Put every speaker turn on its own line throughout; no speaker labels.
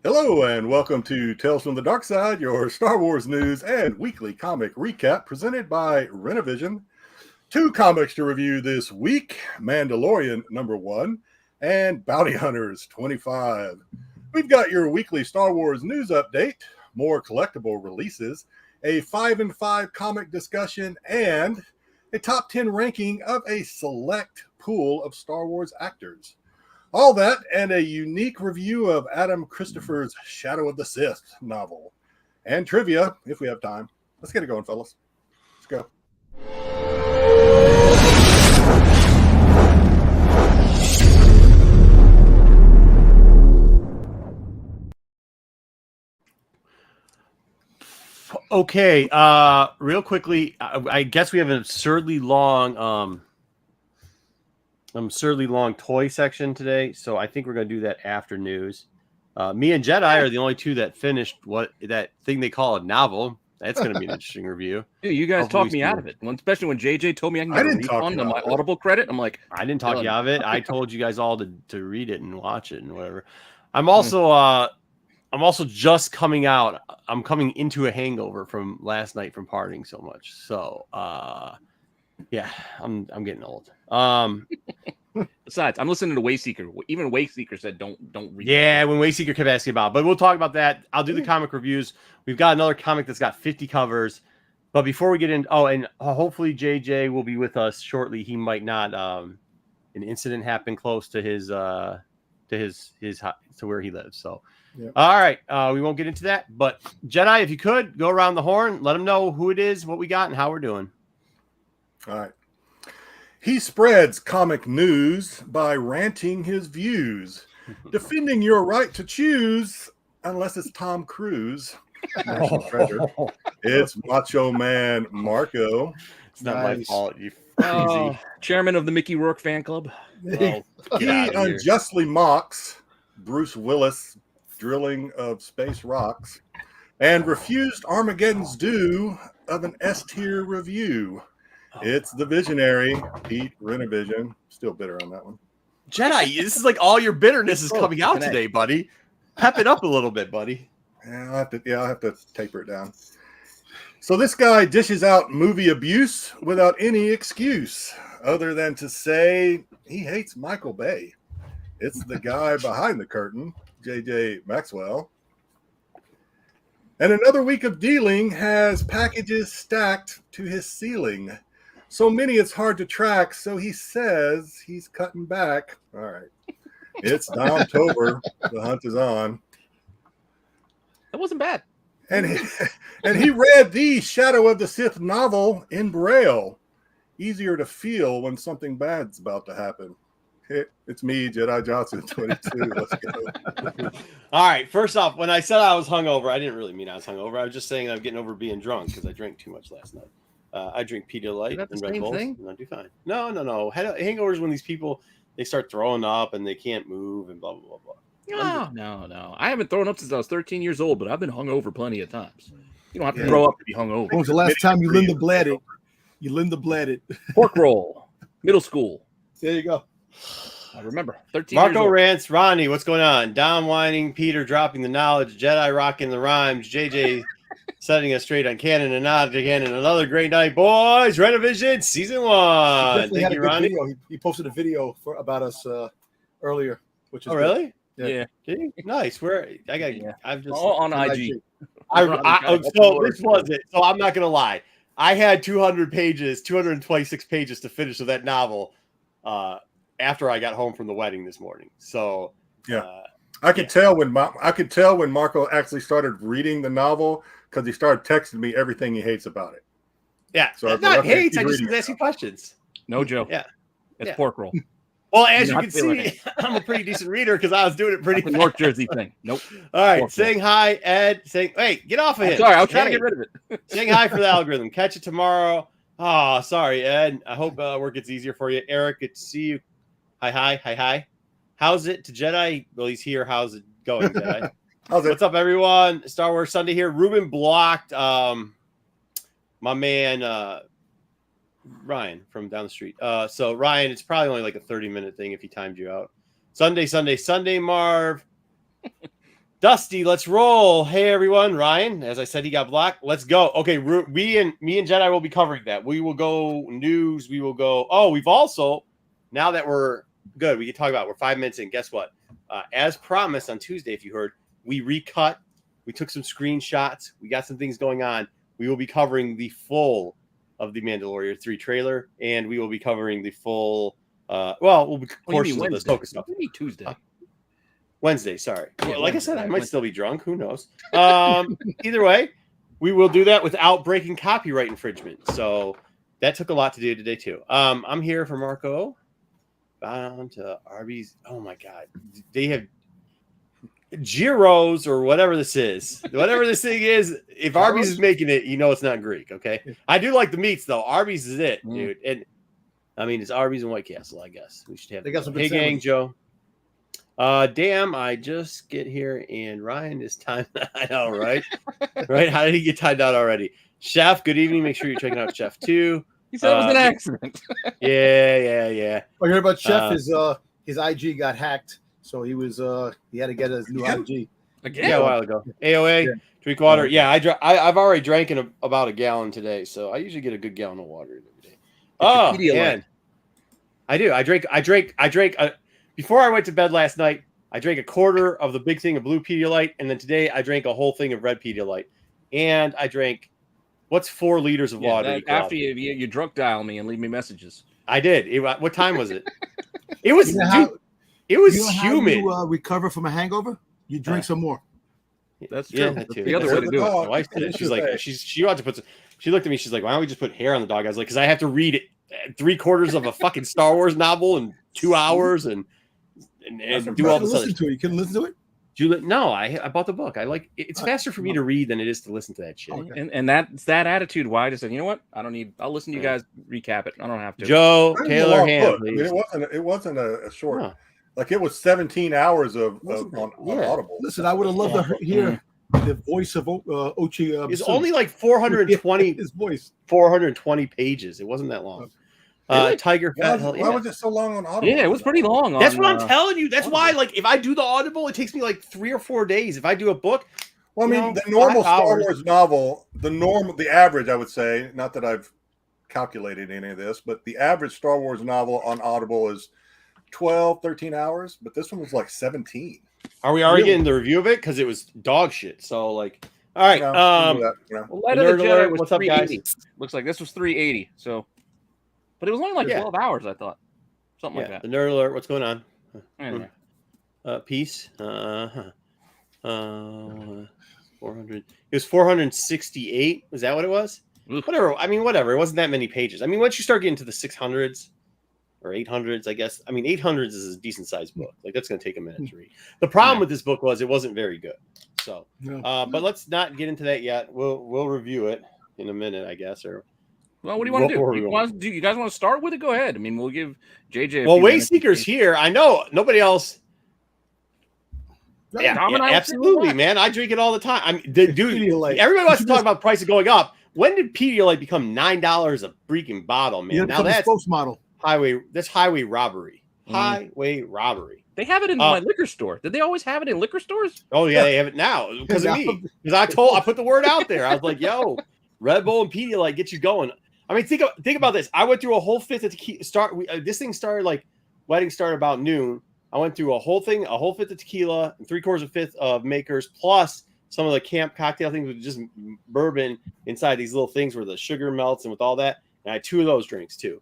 Hello and welcome to Tales from the Dark Side, your Star Wars news and weekly comic recap presented by Renovision. Two comics to review this week, Mandalorian #1 and Bounty Hunters 25. We've got your weekly Star Wars news update, more collectible releases, a 5 and 5 comic discussion, and a top 10 ranking of a select pool of Star Wars actors. All that and a unique review of Adam Christopher's Shadow of the Sith novel. And trivia, if we have time. Let's get it going, fellas. Let's go.
Okay, real quickly, I guess we have an absurdly long toy section today, so I think we're going to do that after news. Me and Jedi are the only two that finished that thing they call a novel. That's going to be an interesting review.
Dude, you guys talked me out of it, especially when JJ told me I can get a refund on my Audible credit. I'm like,
I didn't talk you out of it. I told you guys all to read it and watch it and whatever. I'm also just coming out. I'm coming into a hangover from last night from partying so much. So, yeah, I'm getting old.
Besides, I'm listening to Wayseeker. Even Wayseeker said don't read.
Yeah, when Wayseeker kept asking about, but we'll talk about that. I'll do the comic reviews. We've got another comic that's got 50 covers. But before we get in, and hopefully JJ will be with us shortly. He might not. An incident happened close to his to where he lives. So. Yep. All right, we won't get into that, but Jedi, if you could go around the horn, let them know who it is, what we got, and how we're doing.
All right. He spreads comic news by ranting his views, defending your right to choose, unless it's Tom Cruise. It's Macho Man Marco.
It's not my fault, you crazy.
Chairman of the Mickey Rourke fan club.
He unjustly mocks Bruce Willis drilling of space rocks and refused Armageddon's due of an S-tier review. It's the visionary Pete Renovision. Still bitter on that one.
Jedi, this is like all your bitterness is coming out today, buddy. Pep it up a little bit, buddy.
I'll have to taper it down. So this guy dishes out movie abuse without any excuse other than to say he hates Michael Bay. It's the guy behind the curtain, J.J. Maxwell. And another week of dealing has packages stacked to his ceiling. So many it's hard to track, so he says he's cutting back. All right. It's Dom Tober. The hunt is on.
That wasn't bad.
And he read the Shadow of the Sith novel in Braille. Easier to feel when something bad's about to happen. It's me, Jedi Johnson, 22. Let's go.
All right. First off, when I said I was hungover, I didn't really mean I was hungover. I was just saying I'm getting over being drunk because I drank too much last night. I drink Pedialyte and Red Bulls, and I do fine. No. Hangovers when these people, they start throwing up and they can't move and blah, blah, blah, blah.
No. I haven't thrown up since I was 13 years old, but I've been hungover plenty of times. You don't have to throw up to be hungover.
When was the last time you Linda Bladed? You Linda Bladed.
Pork roll. Middle school.
There you go.
I remember. 13
Marco rants. Ronnie, what's going on? Dom whining. Peter dropping the knowledge. Jedi rocking the rhymes. JJ setting us straight on canon and not again. And another great night, boys. Renovision season 1. Thank you, Ronnie.
He posted a video about us earlier. Which is
really?
Yeah.
Nice. I've just
all on IG.
So this was it. So I'm not gonna lie. I had 226 pages to finish of that novel after I got home from the wedding this morning. So
I could tell when Marco actually started reading the novel because he started texting me everything he hates about it.
Yeah, so not hates. I just asking questions.
No joke.
Yeah,
it's pork roll.
Well, as you can see, I'm a pretty decent reader because I was doing it pretty
fast. North Jersey thing. Nope.
All right, pork saying roll. Hi, Ed. Saying, hey, get off of him.
Sorry, I was trying to get rid of it.
Saying hi for the algorithm. Catch it tomorrow. Oh, sorry, Ed. I hope work gets easier for you. Eric, good to see you. Hi. How's it to Jedi? Well, he's here. How's it going, Jedi? What's up, everyone? Star Wars Sunday here. Ruben blocked my man Ryan from down the street. So Ryan, it's probably only like a 30-minute thing if he timed you out. Sunday, Marv. Dusty, let's roll. Hey everyone, Ryan. As I said, he got blocked. Let's go. Okay, me and Jedi will be covering that. We will go news. We will go. Oh, we've also, now that we're good, we can talk about. We're 5 minutes in. Guess what? As promised on Tuesday, if you heard, we recut. We took some screenshots. We got some things going on. We will be covering the full of the Mandalorian 3 trailer, and we will be covering the full. We'll be portions of the Ahsoka stuff.
What do you mean Tuesday?
Wednesday, sorry.
Yeah,
like I said, I might
Wednesday.
still be drunk. Who knows? Either way, we will do that without breaking copyright infringement. So that took a lot to do today, too. I'm here for Marco. Bound to Arby's. Oh, my God. They have gyros or whatever this is. Whatever this thing is, if Arby's is making it, you know it's not Greek, okay? I do like the meats, though. Arby's is it, dude. And I mean, it's Arby's and White Castle, I guess. We should have.
They got some
Hey,
good
gang,
sandwiches.
Joe. Damn, I just get here and Ryan is timed. I know, right? Right? How did he get timed out already? Chef, good evening. Make sure you're checking out Chef too.
He said it was an accident.
Yeah.
I heard about Chef. His IG got hacked, so he had to get his new IG.
Again?
Yeah, a while ago. AOA, drink water. Yeah, I've already drank about a gallon today, so I usually get a good gallon of water every day. Oh, man. I do. I drank. Before I went to bed last night, I drank a quarter of the big thing of blue Pedialyte, and then today I drank a whole thing of red Pedialyte. And I drank, what's 4 liters of water?
After you drunk dial me and leave me messages.
I did. What time was it? It was it was humid.
How you recover from a hangover? You drink some more.
That's true.
Yeah,
That's
too.
the other way to do it.
My wife did it. She's like, she ought to put. She looked at me. She's like, why don't we just put hair on the dog? I was like, because I have to read it 3/4 of a fucking Star Wars novel in 2 hours and do all this.
You can listen to it.
No, I bought the book. I like it's faster for me to read than it is to listen to that shit.
Okay. And that's that attitude. Why I just said, you know what? I don't need. I'll listen to you guys recap it. I don't have to.
Joe Taylor Ham.
I mean, it wasn't a short. Huh. Like it was 17 hours on Audible.
Listen, I would have loved to hear the voice of Ochi.
It's only like 420.
His voice.
420 pages. It wasn't that long.
Really?
Tiger Fat.
Why was it so long on Audible?
Yeah, it was pretty long.
That's what I'm telling you. That's why, like, if I do the Audible, it takes me like 3 or 4 days. If I do a book,
well, I mean, the normal Star Wars novel, the average, I would say, not that I've calculated any of this, but the average Star Wars novel on Audible is 12, 13 hours. But this one was like 17.
Are we already getting the review of it? Because it was dog shit. So, like, all right.
Light of the Jedi was 380. Looks like this was 380. So. But it was only like 12 hours, I thought. Something like that.
The nerd alert. What's going on?
Anyway.
Peace. 400. It was 468. Was that what it was?
Oof.
Whatever. I mean, whatever. It wasn't that many pages. I mean, once you start getting to the 600s or 800s, I guess. I mean, 800s is a decent sized book. Like, that's going to take a minute to read. The problem with this book was it wasn't very good. So, but let's not get into that yet. We'll review it in a minute, I guess, or.
Well, what do you want to do? You guys want to start with it? Go ahead. I mean, we'll give JJ.
Well, Wayseeker's here. I know nobody else. Yeah, absolutely, man. I drink it all the time. I mean, dude, everybody wants to talk about prices going up. When did Pedialyte become $9 a freaking bottle, man? Now that's
spokesmodel.
That's highway robbery. Highway robbery.
They have it in my liquor store. Did they always have it in liquor stores?
Oh yeah, they have it now because of me. Because I put the word out there. I was like, yo, Red Bull and Pedialyte get you going. I mean, think about this. I went through a whole fifth of tequila. This thing started like wedding started about noon. I went through a whole fifth of tequila and 3/4 of fifth of Makers, plus some of the camp cocktail things with just bourbon inside these little things where the sugar melts and with all that. And I had 2 of those drinks too.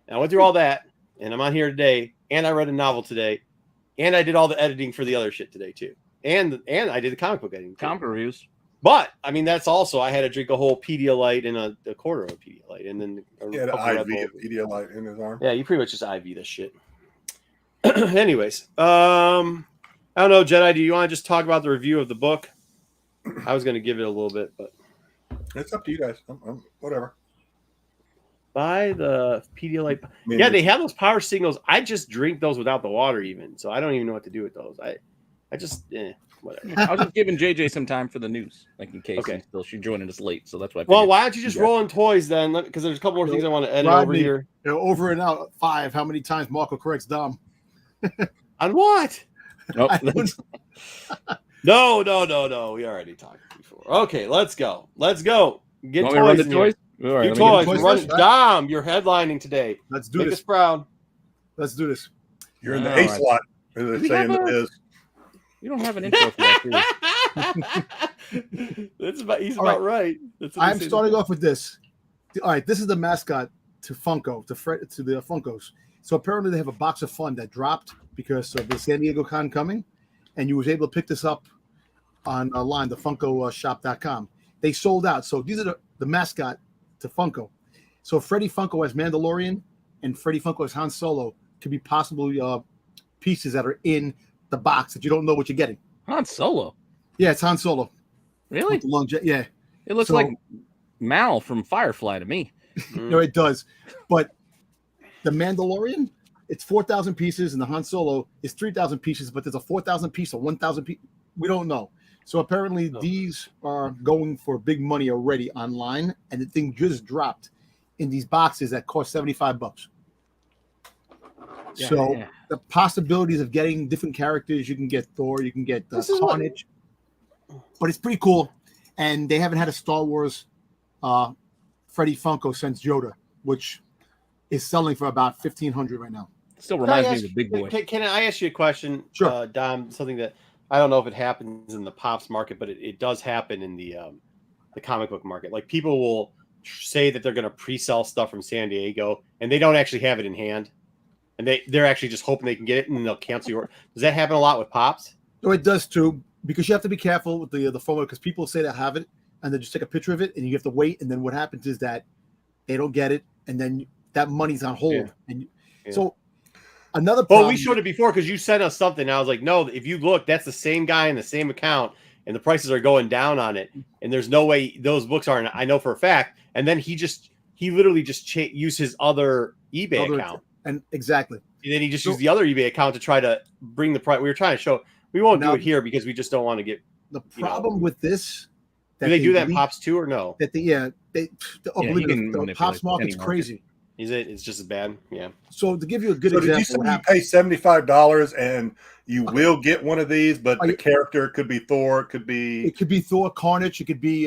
And I went through all that, and I'm on here today. And I read a novel today, and I did all the editing for the other shit today too. And I did the comic book editing.
Comic reviews.
But I mean, that's also I had to drink a whole Pedialyte and a quarter of a Pedialyte, and then
an IV of Pedialyte in his arm.
Yeah, you pretty much just IV this shit. Anyways, I don't know, Jedi. Do you want to just talk about the review of the book? I was going to give it a little bit, but
it's up to you guys. Whatever.
Buy the Pedialyte. Yeah, they have those power signals. I just drink those without the water, even. So I don't even know what to do with those. I just whatever.
I was just giving JJ some time for the news, like in case she's joining us late. So that's why.
Well, why don't you just roll in toys then? Because there's a couple more things I want to edit over here.
Over and out 5. How many times Marco corrects Dom?
On what?
Nope.
No. We already talked before. Okay, let's go. Get
Want me to
toys.
run the
in
toys?
here.
All right,
Do
let me get
toys.
the
Run it. Dom, you're headlining today.
Let's do
Make
this.
us proud.
Let's do this.
You're in the
All
A
right.
slot. As they
We
say in the
have a-
biz.
You don't have an intro for that, do you?
He's
All
about right. That's what
I'm
they say.
starting off with this. All right, this is the mascot to Funko, to the Funkos. So apparently they have a box of fun that dropped because of the San Diego Con coming, and you was able to pick this up online, the FunkoShop.com. They sold out. So these are the mascot to Funko. So Freddie Funko as Mandalorian and Freddie Funko as Han Solo could be possible pieces that are in the box that you don't know what you're getting.
Han Solo.
Yeah, it's Han Solo.
Really?
With the long jet. Yeah.
It looks
So-
like Mal from Firefly to me.
No, it does. But the Mandalorian, it's 4,000 pieces, and the Han Solo is 3,000 pieces, but there's a 4,000 piece or 1,000 piece. We don't know. So apparently these are going for big money already online, and the thing just dropped in these boxes that cost $75.
Yeah,
So
yeah.
the possibilities of getting different characters, you can get Thor, you can get
This is what-
Carnage, but it's pretty cool. And they haven't had a Star Wars Freddie Funko since Yoda, which is selling for about $1,500 right now.
Still
Can I
reminds me
ask-
of the big boy.
Can I ask you a question,
Sure.
Dom? Something that I don't know if it happens in the Pops market, but it does happen in the comic book market. Like people will say that they're going to pre-sell stuff from San Diego, and they don't actually have it in hand, and they're actually just hoping they can get it, and they'll cancel your. Does that happen a lot with Pops?
So it does too, because you have to be careful with the photo, because people say they have it and they just take a picture of it, and you have to wait, and then what happens is that they don't get it, and then that money's on hold.
Yeah.
And
Yeah.
so another
Well,
problem,
we showed it before because you sent us something. And I was like, no, if you look, that's the same guy in the same account, and the prices are going down on it, and there's no way those books aren't. I know for a fact. And then he literally just used his other eBay account,
and exactly.
and then he just used the other eBay account to try to bring the price. We were trying to show. We won't do
Now-
it here because we just don't want to get.
The problem with this,
Do they do that in
leak-
Pops too or no?
That
you can
the
manipulate
Pops market's
any market.
crazy.
Is it? It's just as bad. Yeah.
So to give you a good
So did you
example,
say you pay $75 and you will get one of these, but
Are
the
you-
character could be Thor, it could be,
it could be Thor, Carnage, it could be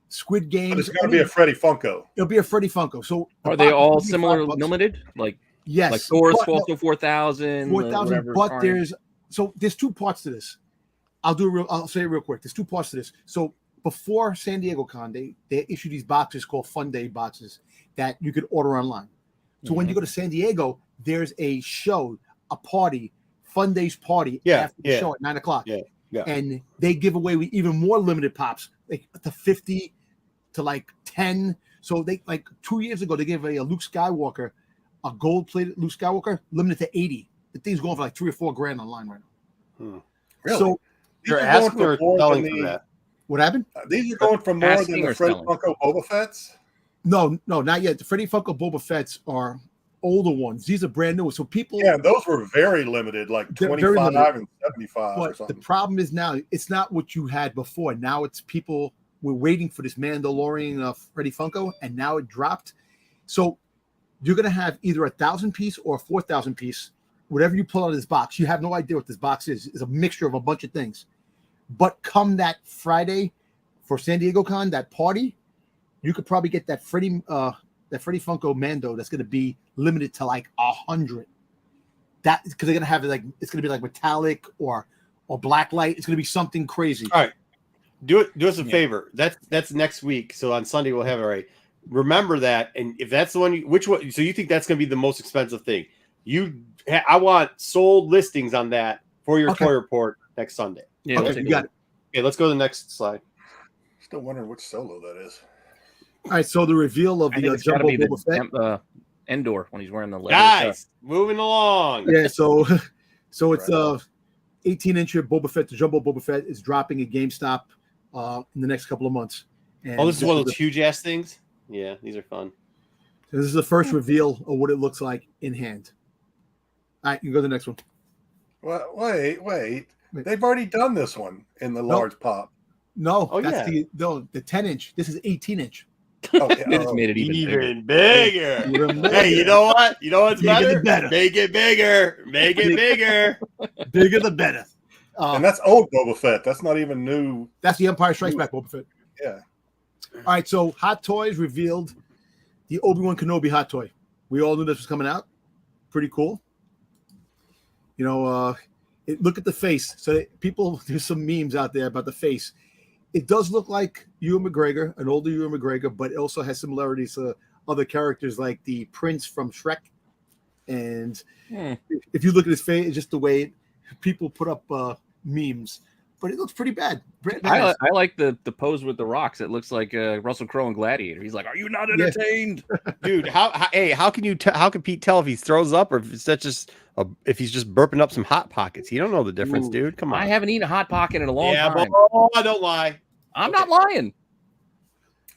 Squid
but
Games.
it's going to be a Freddie Funko.
It'll be a Freddie Funko. So the
Are they
box
all
is
similar
$55.
limited? Like
Yes,
Thor's
but no,
also 4,000.
4,000. But there's two parts to this. I'll say it real quick. There's two parts to this. So before San Diego Con, they issued these boxes called Fun Day boxes that you could order online. So when you go to San Diego, there's a show, a party, Fun Days party after the show at 9:00.
Yeah.
And they give away even more limited pops, like to 50 to like 10. So they like 2 years ago, they gave a Luke Skywalker, a gold-plated Luke Skywalker, limited to 80. The thing's going for like $3 or $4 grand online right now.
Really?
So
You're
These are going
asking or
more
selling
than
for
the-
that?
what happened?
These are going for more
Asking
than the
or
Freddie
selling?
Funko Boba Fett's.
No, not yet. The Freddie Funko Boba Fett's are older ones. These are brand new. So people,
Yeah, those were very limited, like
They're
25
very limited.
and 75 or
but the
something.
problem is now it's not what you had before. Now it's people were waiting for this Mandalorian Freddie Funko, and now it dropped. So you're gonna have either 1,000 piece or 4,000 piece, whatever you pull out of this box. You have no idea what this box is. It's a mixture of a bunch of things. But come that Friday for San Diego Con, that party, you could probably get that Freddie Funko Mando that's gonna be limited to like 100. That because they're gonna have like it's gonna be like metallic or black light. It's gonna be something crazy.
All right. Do us a favor. That's next week. So on Sunday we'll have it right. Remember that, and if that's the one, which one? So you think that's going to be the most expensive thing? I want sold listings on that for your toy report next Sunday.
Yeah,
Okay, you got it.
Okay, let's go to the next slide.
Still wondering which solo that is.
All right, so the reveal of
I think
the
it's got to
Jumbo
be
Boba Fett.
Endor when he's wearing the leather.
Guys, moving along.
Yeah, so it's 18-inch Boba Fett. The Jumbo Boba Fett is dropping at GameStop in the next couple of months. And
Oh, this is one of those huge ass things. Yeah, these are fun.
So this is the first reveal of what it looks like in hand. All right, you go to the next one.
Well, wait. They've already done this one in the large pop.
No,
Oh,
that's
yeah.
the 10-inch. This is 18-inch.
Okay,
They just made it even bigger.
bigger. Hey, you know what? You know what's
Bigger
better?
the better.
Make it bigger. Make it bigger.
Bigger the better.
And that's old Boba Fett. That's not even new.
That's the Empire Strikes Back Boba Fett.
Yeah.
All right, so Hot Toys revealed the Obi-Wan Kenobi Hot Toy. We all knew this was coming out. Pretty cool. You know, look at the face. So people, there's some memes out there about the face. It does look like Ewan McGregor, an older Ewan McGregor, but it also has similarities to other characters like the Prince from Shrek. And if you look at his face, it's just the way people put up memes. But it looks pretty bad.
I like the pose with the rocks. It looks like Russell Crowe in Gladiator. He's like, "Are you not entertained,
dude?" How can Pete tell if he throws up or if it's just if he's just burping up some hot pockets? You don't know the difference, dude. Come on.
I haven't eaten a hot pocket in a long time.
I don't lie.
I'm not lying.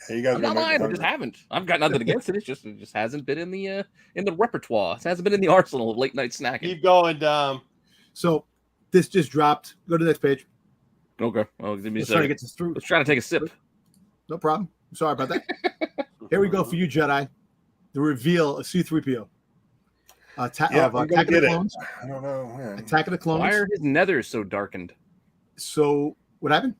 Hey, you guys
I'm not lying. I just haven't. I've got nothing against it. It just hasn't been in the repertoire. It hasn't been in the arsenal of late night snacking.
Keep going, Dom.
So this just dropped. Go to the next page.
Okay. Well, give me a
Let's try to
second.
get this through.
Let's try to take a sip.
No problem. I'm sorry about that. Here we go for you, Jedi. The reveal of C-3PO. Attack of the Clones.
I don't know. Man.
Attack of the Clones.
Why are his nethers so darkened?
So what happened?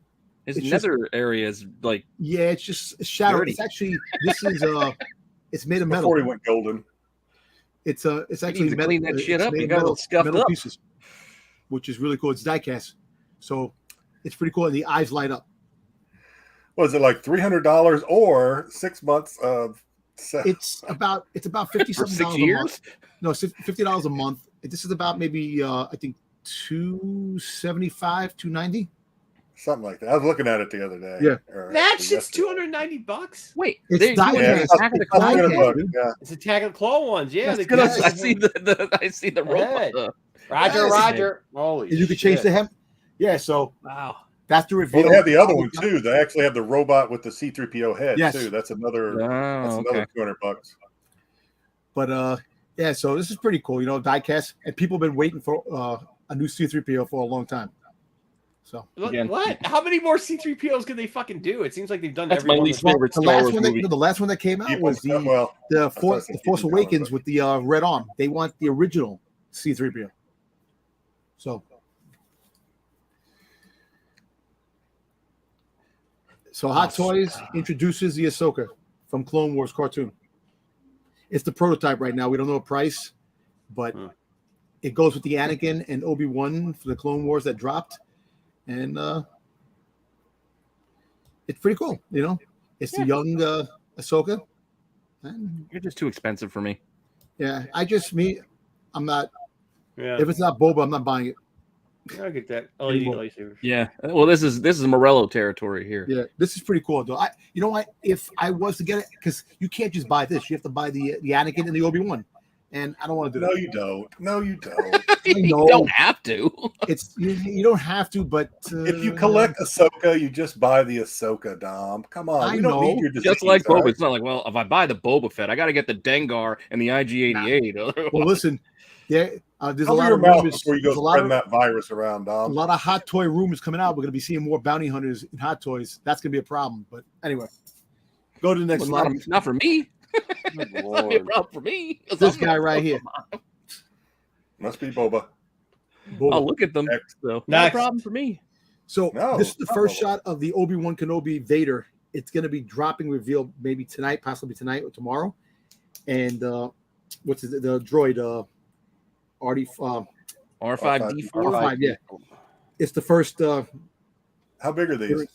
His nether area is like
it's just shadow.
dirty.
It's actually it's made of metal.
Before he went golden.
It's actually
metal. Clean that shit up. You got a little scuffed up.
Pieces, which is really cool. It's die cast, so it's pretty cool. And the eyes light up.
Was it like $300 or 6 months of?
It's about $50 something
6 years.
No, $50 a month. This is about maybe I think $275, $290.
Something like that. I was looking at it the other day.
Yeah,
that shit's $290.
Wait,
it's
Attack of the Clones.
It's Attack of the Clone ones. Yeah,
I see the robot.
Roger. Holy
you could change the hem. Yeah, so
wow.
That's the reveal.
Well, they have the other one too. They actually have the robot with the C-3PO head too. That's another.
$200.
But
yeah, so this is pretty cool. You know, diecast, and people have been waiting for a new C-3PO for a long time. So
what? How many more C-3POs can they fucking do? It seems like they've done.
That's my least favorite Star Wars movie.
The last one that came out was the Force Awakens with the red arm. They want the original C-3PO. So Hot Toys introduces the Ahsoka from Clone Wars cartoon. It's the prototype right now. We don't know a price, but it goes with the Anakin and Obi-Wan for the Clone Wars that dropped. And it's pretty cool, you know. It's the young Ahsoka. And
you're just too expensive for me.
Yeah, I'm not.
Yeah.
If it's not Boba, I'm not buying it.
I get that. lightsabers.
Yeah. Well, this is Morello territory here.
Yeah, this is pretty cool, though. You know what? If I was to get it, because you can't just buy this, you have to buy the Anakin and the Obi-Wan. And I don't want to do that.
No, you don't.
You don't have to.
It's you don't have to, but
if you collect Ahsoka, you just buy the Ahsoka, Dom. Come on, you don't need your disease,
just like Boba. It's not like, well, if I buy the Boba Fett, I got to get the Dengar and the IG-88.
Well, listen, there's a lot of
rumors before you go spreading that virus around, Dom.
A lot of hot toy rumors coming out. We're going to be seeing more bounty hunters in hot toys. That's going to be a problem. But anyway, go to the next slide.
Not for me. Not be a problem for me.
This guy right here.
Must be Boba.
I'll look at them. So not a problem for me.
So this is the first shot of the Obi-Wan Kenobi Vader. It's going to be dropping revealed maybe tonight, possibly tonight or tomorrow. And what's the droid? R5D4.
R5,
yeah. It's the first.
How big are these?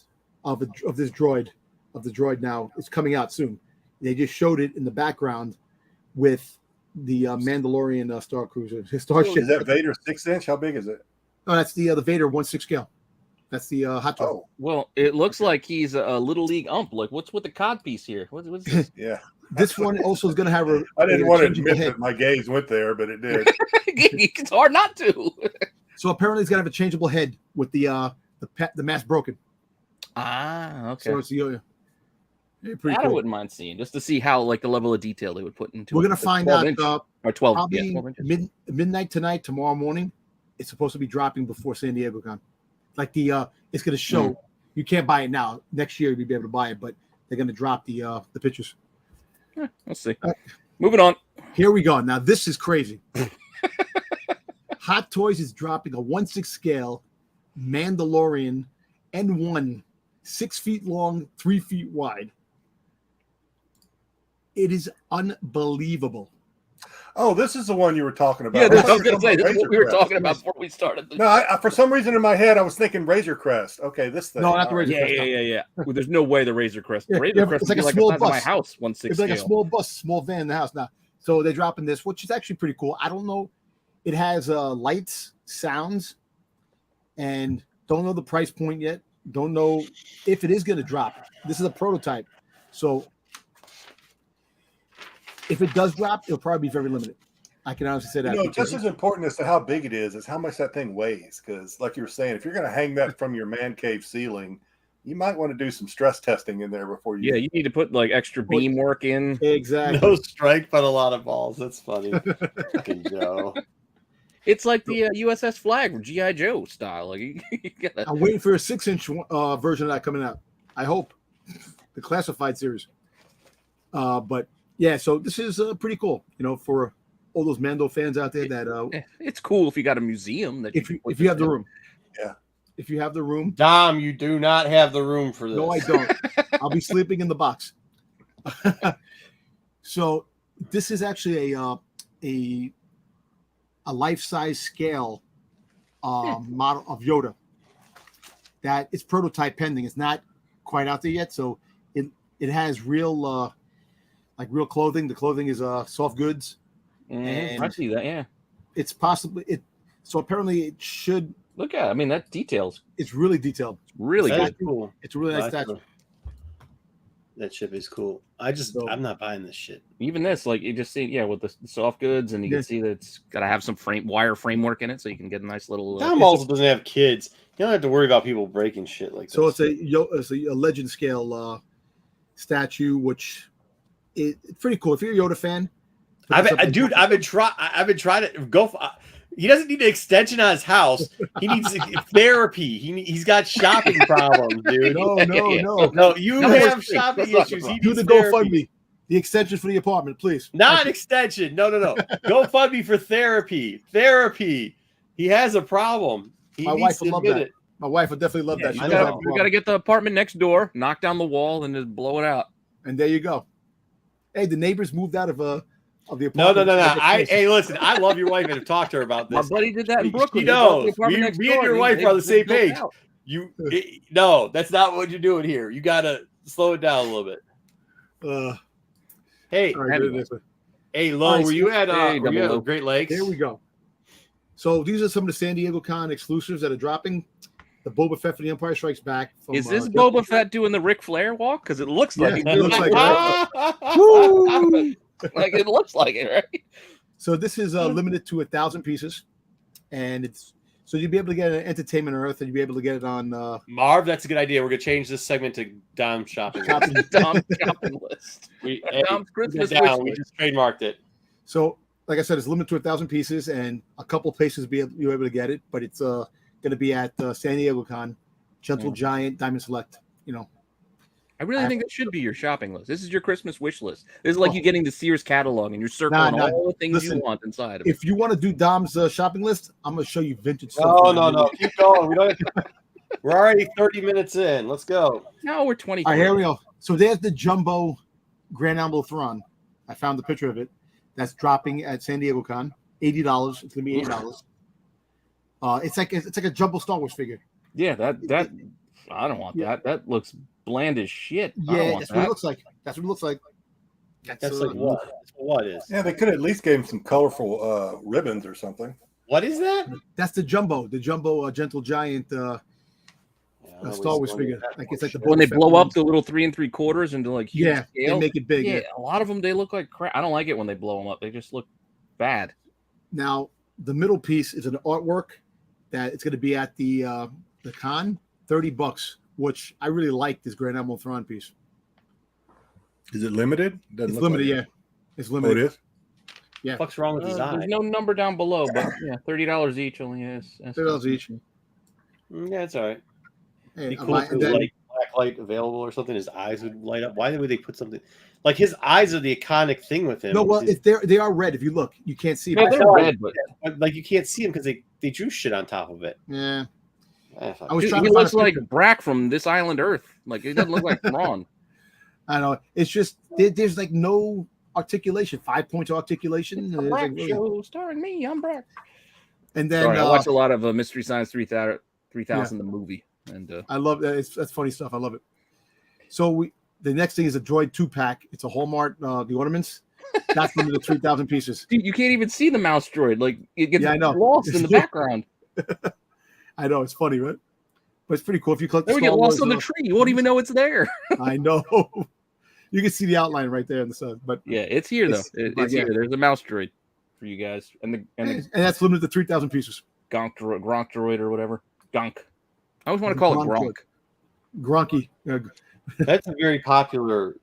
Of this droid, of the droid now. It's coming out soon. They just showed it in the background with the Mandalorian Star Cruiser. Starship.
Is that Vader 6-inch? How big is it?
No, that's the Vader 1/6 scale. That's the hot toy.
Oh.
Well, it looks like he's a little league ump. Like, what's with the cod piece here? What's this?
Yeah.
This one also is going to have a.
I didn't want to admit that my gaze went there, but it did.
It's hard not to.
So apparently, it's going to have a changeable head with the mask broken.
Ah, okay.
So it's the.
Pretty cool. I wouldn't mind seeing just to see how like the level of detail they would put into.
We're going to find out.
Or 12.
Probably
12
midnight tonight, tomorrow morning. It's supposed to be dropping before San Diego Con. Like it's going to show. You can't buy it now. Next year you'll be able to buy it, but they're going to drop the pictures.
Let's see. Moving on.
Here we go. Now this is crazy. Hot Toys is dropping a 1/6 scale Mandalorian N1, 6 feet long, 3 feet wide. It is unbelievable.
Oh, this is the one you were talking about.
Yeah, I was going to say, this is what we were talking about before we started.
No, I, for some reason in my head, I was thinking Razor Crest. Okay, this thing.
No, not the Razor Crest.
Yeah. Well, there's no way the Razor Crest. The
Yeah,
Razor Crest
it's like
would
a
be
small
like the size
bus.
of my house, 1/6
It's like a
scale.
small bus, small van in the house. Now, so they're dropping this, which is actually pretty cool. I don't know. It has lights, sounds, and don't know the price point yet. Don't know if it is going to drop. This is a prototype. So if it does drop, it'll probably be very limited. I can honestly say that.
You know, just as important as to how big it is how much that thing weighs. Because, like you were saying, if you're going to hang that from your man cave ceiling, you might want to do some stress testing in there before you.
Yeah, you need to put like extra beam work in.
Exactly.
No strike, but a lot of balls. That's funny. Fucking Joe.
It's like the USS Flag, GI Joe style. Like you gotta...
I'm waiting for a 6-inch version of that coming out. I hope the classified series. But yeah, so this is pretty cool. You know, for all those Mando fans out there that
it's cool if you got a museum that
if you have the room.
Yeah.
If you have the room.
Dom, you do not have the room for this.
No, I don't. I'll be sleeping in the box. So this is actually a life-size scale model of Yoda. That it's prototype pending. It's not quite out there yet. So it has real real clothing. The clothing is soft goods. And
I see that. Yeah.
It's possibly it. So apparently it should.
Look at it. I mean, that details.
It's really detailed.
Really
That
good.
is cool.
It's a really nice statue.
That ship is cool. I'm not buying this shit.
Even this, like you just see, with the soft goods, and you can see that it's got to have some wire framework in it, so you can get a nice little.
Dom also doesn't have kids. You don't have to worry about people breaking shit like
so
this.
So it's a legend scale statue, which is pretty cool. If you're a Yoda fan,
I've been trying to go. He doesn't need an extension on his house. He needs therapy. He's got shopping problems, dude. No. You have shopping issues. He
do the
therapy.
GoFundMe, the extension for the apartment, please.
Not an extension. No. GoFundMe for therapy. Therapy. He has a problem.
My wife would love that. My wife would definitely love that.
You got to get the apartment next door, knock down the wall, and just blow it out.
And there you go. Hey, the neighbors moved out of the apartment.
No. Hey, listen, I love your wife and have talked to her about this.
My buddy did that in Brooklyn.
He knows. Me and your wife are on the same page. No, that's not what you're doing here. You got to slow it down a little bit. Hey, Lo, were you at Great Lakes?
There we go. So these are some of the San Diego Con exclusives that are dropping. The Boba Fett for the Empire Strikes Back.
Is this Boba Fett doing the Ric Flair walk? Because it looks like it.
It looks like
like it looks like it, right?
So this is limited to 1,000 pieces, and so you'll be able to get it on Entertainment Earth, and you'll be able to get it on
Marv. That's a good idea. We're gonna change this segment to Dom shopping.
Dom shopping list. Dom's Christmas wish list.
We just trademarked it.
So, like I said, it's limited to 1,000 pieces, and a couple places you'll be able to get it, but it's going to be at San Diego Con, Gentle Giant, Diamond Select.
I really think that should be your shopping list. This is your Christmas wish list. This is like you getting the Sears catalog and you're circling all the things you want inside of it.
If you want to do Dom's shopping list, I'm going to show you vintage stuff.
No. Keep going. We're already 30 minutes in. Let's go.
No, we're 20.
All right, here we go. So there's the jumbo Grand Amble Thrawn. I found the picture of it. That's dropping at San Diego Con. $80. It's going to be $80. It's like a jumbo Star Wars figure.
Yeah, that I don't want that. That looks bland as shit.
Yeah, that's what it looks like. That's what it looks like.
That's like what? What is?
Yeah, they could at least give him some colorful ribbons or something.
What is that?
That's the jumbo Gentle Giant Star Wars figure. Like it's like the
when they blow up the little 3 3/4 into like huge scale.
They make it big.
Yeah, a lot of them they look like crap. I don't like it when they blow them up. They just look bad.
Now the middle piece is an artwork that it's going to be at the con, $30, which I really like this Grand Amble Thrawn piece.
Is it limited?
It's limited, yeah. It's limited.
Oh, it is?
Yeah.
What's wrong with design?
There's no number down below, but yeah, $30 each only is.
$30 each.
Yeah, it's all right.
Hey,
be cool if it was like black light available or something. His eyes would light up. Why would they put something like his eyes are the iconic thing with him?
No, well, if they are red. If you look, you can't see them.
Yeah, they're red, but
like you can't see them because they drew shit on top of it.
Yeah. I was
Dude,
trying
he
to find
looks
a
like
picture.
Brack from This Island Earth. Like it doesn't look like Thrawn.
I know. It's just there's like no articulation, 5 points of articulation.
It's a
It's
Brack
like really-
show starring me. I'm Brack.
And then
Sorry, I watched a lot of Mystery Science 3000 the movie, and
I love that. That's funny stuff. I love it. So the next thing is a Droid 2-pack. It's a Hallmark, the ornaments. That's limited to 3,000 pieces.
dude, you can't even see the mouse droid. Like it gets
Yeah, I know.
lost in the background.
I know it's funny, right? But it's pretty cool. If you collect,
Then we get lost on the tree. You won't even know it's there.
I know. You can see the outline right there in the sun. But
Yeah, it's here though. It's
yeah.
here. There's a mouse droid for you guys, and
that's limited to 3,000 pieces.
Gronk droid or whatever. Gonk. I always want to call it Gronk.
Gronky.
That's a very popular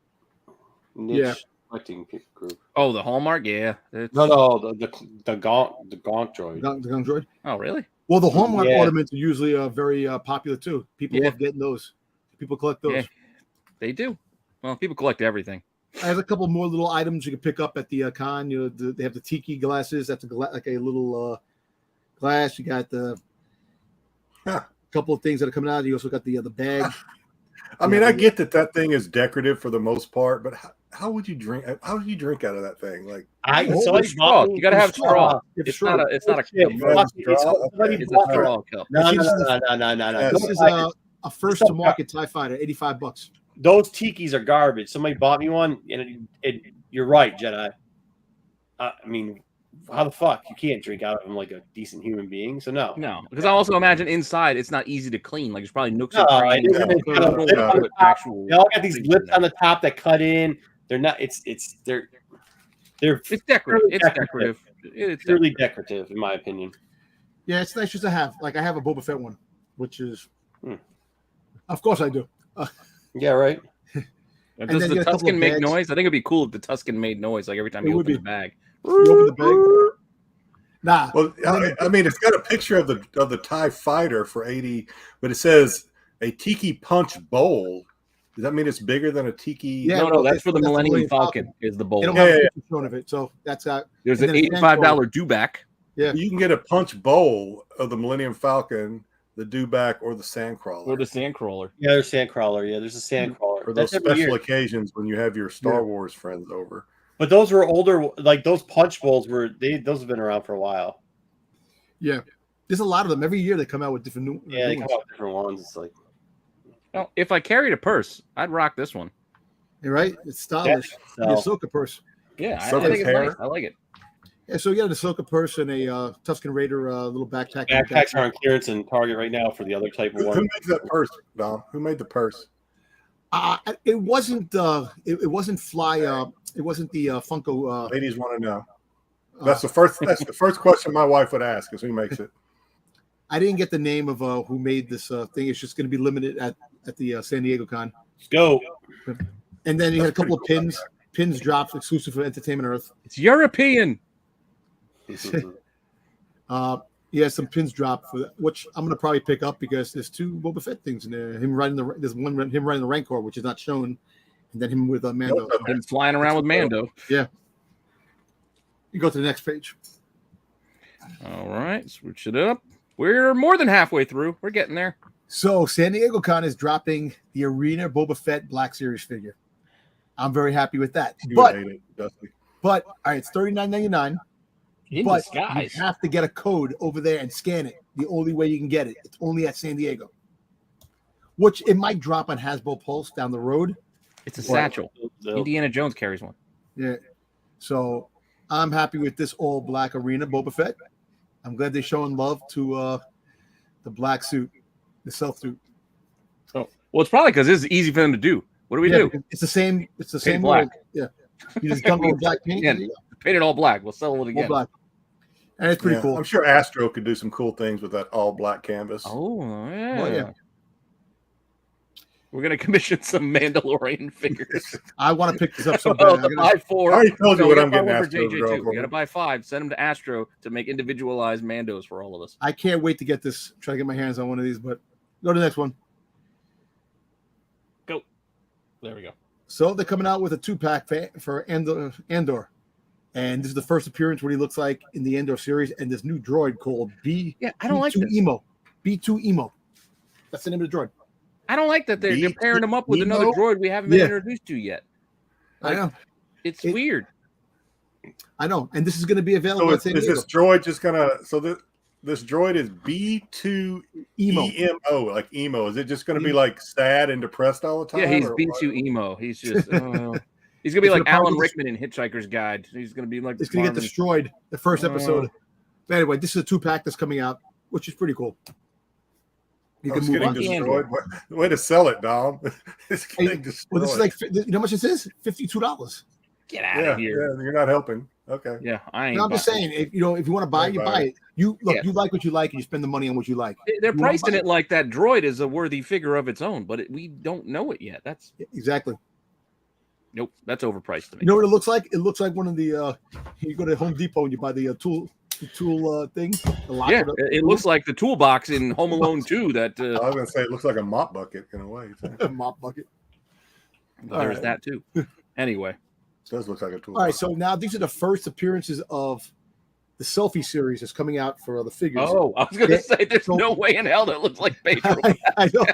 niche
Yeah.
collecting group.
Oh, the Hallmark. Yeah.
No, the Gonk droid.
The Gronk droid.
Oh, really?
Well, the Hallmark
Yeah.
ornaments are usually very popular too. People love getting those. People collect those.
Yeah, they do. Well, people collect everything.
I have a couple more little items you can pick up at the con. You know, they have the tiki glasses. That's like a little glass. You got the couple of things that are coming out. You also got the bag.
I mean, I get that thing is decorative for the most part, but how would you drink? How would you drink out of that thing? Like,
Straw. You got to have straw. It's
straw.
not a. It's not a. It's a straw cup.
No.
This is a first to market TIE fighter, $85.
Those tikis are garbage. Somebody bought me one, and you're right, Jedi. I mean, how the fuck you can't drink out of them like a decent human being? So no,
because I also imagine inside it's not easy to clean. Like there's probably nooks and
No,
crannies.
they all got these lips on the top that cut in. They're not. It's decorative.
It's decorative. It's
purely decorative, in my opinion.
Yeah, it's nice just to have. Like I have a Boba Fett one, which is, of course I do.
Yeah, right.
Does the Tuscan make noise? I think it'd be cool if the Tuscan made noise like every time you open the bag.
You open the bag. Nah.
Well, I mean, it's got a picture of the TIE fighter for 80, but it says a tiki punch bowl. Does that mean it's bigger than a tiki?
Yeah,
no, that's for the Millennium Falcon. Is the bowl?
They don't have a picture of it, so that's
There's an $85 dewback.
Yeah, you can get a punch bowl of the Millennium Falcon, the dewback, or the sandcrawler.
Or the sandcrawler.
Yeah, there's sandcrawler. Yeah, there's a sandcrawler.
For those special occasions when you have your Star Wars friends over.
But those were older, like those punch bowls those have been around for a while.
Yeah, there's a lot of them. Every year they come out with different new.
Yeah, they come out with different ones. It's like,
well, if I carried a purse, I'd rock this one.
You're right. It's stylish. The Ahsoka purse.
Yeah, I think it's nice. I like it.
Yeah, so you got an Ahsoka purse and a Tusken Raider little backpack.
Backpacks are on clearance and Target right now for the other type of one.
Who made that purse, Dom? Who made the purse?
It wasn't. It wasn't Fly. It wasn't the Funko.
Ladies want to know. That's the first. That's the first question my wife would ask: is who makes it?
I didn't get the name of who made this thing. It's just going to be limited at the San Diego Con.
Let's go.
And then you had a couple of pins. Pins drops exclusive for Entertainment Earth.
It's European.
Yeah, some pins drop for that, which I'm gonna probably pick up because there's two Boba Fett things in there. There's one him riding the Rancor, which is not shown, and then him with Mando.
And flying around with Mando.
Yeah. You go to the next page.
All right, switch it up. We're more than halfway through. We're getting there.
So San Diego Con is dropping the Arena Boba Fett Black Series figure. I'm very happy with that. But all right, it's $39.99. But
disguise.
you have to get a code over there and scan it. The only way you can get it. It's only at San Diego. Which it might drop on Hasbro Pulse down the road.
It's a satchel. Indiana Jones carries one.
Yeah. So I'm happy with this all black Arena Boba Fett. I'm glad they're showing love to the black suit, the self suit.
Oh, well, it's probably because this is easy for them to do. What do we do?
It's the same. It's the same
black.
Yeah. You just come with black paint.
Paint it all black. We'll sell it again.
All black. And it's pretty cool.
I'm sure Astro could do some cool things with that all black canvas.
Oh, yeah.
Well, yeah.
We're going to commission some Mandalorian figures.
I want to pick this up so bad.
Buy 4.
I already told you what I'm getting
for
Astro.
JJ2. We got to buy 5. Send them to Astro to make individualized Mandos for all of us.
I can't wait to get this. Try to get my hands on one of these, but go to the next one.
Go. There we go.
So they're coming out with a 2-pack for Andor. And this is the first appearance what he looks like in the Andor series, and this new droid called
I don't like this.
Emo. B2 Emo. That's the name of the droid.
I don't like that they're pairing him up with another droid we haven't been introduced to yet.
Like, I know.
It's weird.
I know. And this is going to be available.
So is this droid just going to... So this droid is B2 EMO, like emo. Is it just going to be like sad and depressed all the time?
Yeah, he's B2 emo. He's just... he's going to be like Alan Rickman in Hitchhiker's Guide. He's going to be like...
It's going to get destroyed the first episode. But anyway, this is a 2-pack that's coming out, which is pretty cool.
You can move on. Destroyed. Way to sell it, Dom. It's getting destroyed.
Well, this is like, you know how much this is? $52.
Get out of here.
Yeah, you're not helping. Okay.
Yeah, I ain't.
No, I'm just saying, if you want to buy it, you buy it. You like what you like, and you spend the money on what you like.
They're pricing it like that droid is a worthy figure of its own, but we don't know it yet. That's
exactly.
Nope, that's overpriced to me.
You know what it looks like? It looks like one of the. You go to Home Depot and you buy the tool thing.
It looks like the toolbox in Home Alone 2. That
I was going to say it looks like a mop bucket in a way.
A mop bucket.
There's that too. Anyway,
it does look like a tool.
All right, so now these are the first appearances of the selfie series that's coming out for the figures.
Oh, I was going to say there's no way in hell that looks like Vader.
I know.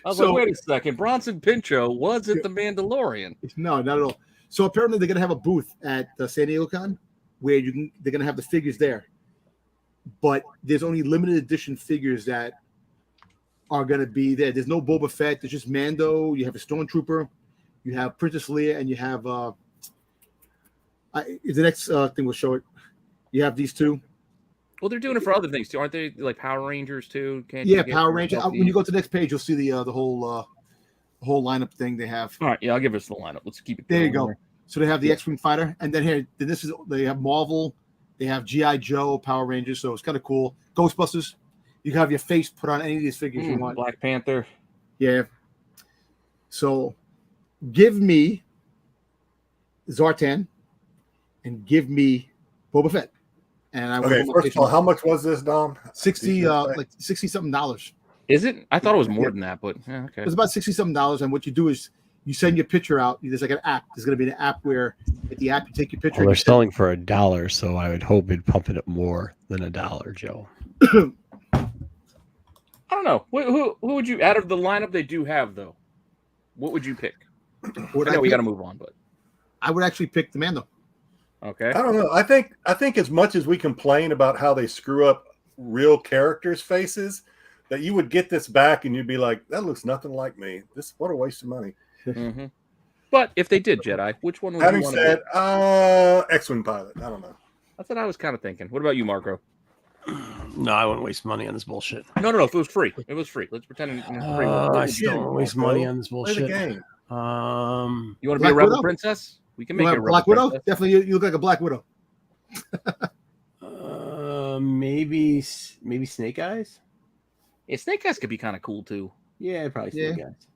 I was like, wait a second. Bronson Pinchot wasn't the Mandalorian.
No, not at all. So apparently they're going to have a booth at San Diego Con where they're going to have the figures there. But there's only limited edition figures that are going to be there. There's no Boba Fett. There's just Mando. You have a Stormtrooper. You have Princess Leia. And you have the next thing we'll show it. You have these two.
Well, they're doing it for other things too, aren't they? Like Power Rangers too.
Power Rangers. When you go to the next page, you'll see the whole lineup thing they have.
All right, yeah, I'll give us the lineup. Let's keep it.
There you go. So they have the X-Wing fighter, and then they have Marvel, they have G.I. Joe, Power Rangers. So it's kind of cool. Ghostbusters. You can have your face put on any of these figures you want.
Black Panther.
Yeah. So, give me Zartan, and give me Boba Fett. And
first of all, how much was this, Dom?
$60-something.
Is it? I thought it was more than that, but okay.
It's about $60-something. And what you do is you send your picture out. There's like an app. There's going to be an app where at the app you take your picture.
Well, they're selling for $1, so I would hope it'd pump it up more than $1, Joe.
I don't know. Who would you, out of the lineup they do have though? What would you pick? I know we got to move on, but
I would actually pick the Mando.
Okay.
I don't know. I think as much as we complain about how they screw up real characters' faces, that you would get this back and you'd be like, that looks nothing like me. What a waste of money.
Mm-hmm. But if they did Jedi, which one would
Having
you want
said,
to
X-Wing pilot. I don't know.
That's what I was kind of thinking. What about you, Marco?
No, I wouldn't waste money on this bullshit.
No. If it was free. Let's pretend it's free.
I still don't waste money on this bullshit.
Play the game.
You want to be
Black
a rebel
Widow?
Princess? We can make it a
Black
rebel
Widow.
princess.
Definitely, you look like a Black Widow.
Maybe Snake Eyes.
Yeah, Snake Eyes could be kind of cool too.
Yeah, probably Snake Eyes.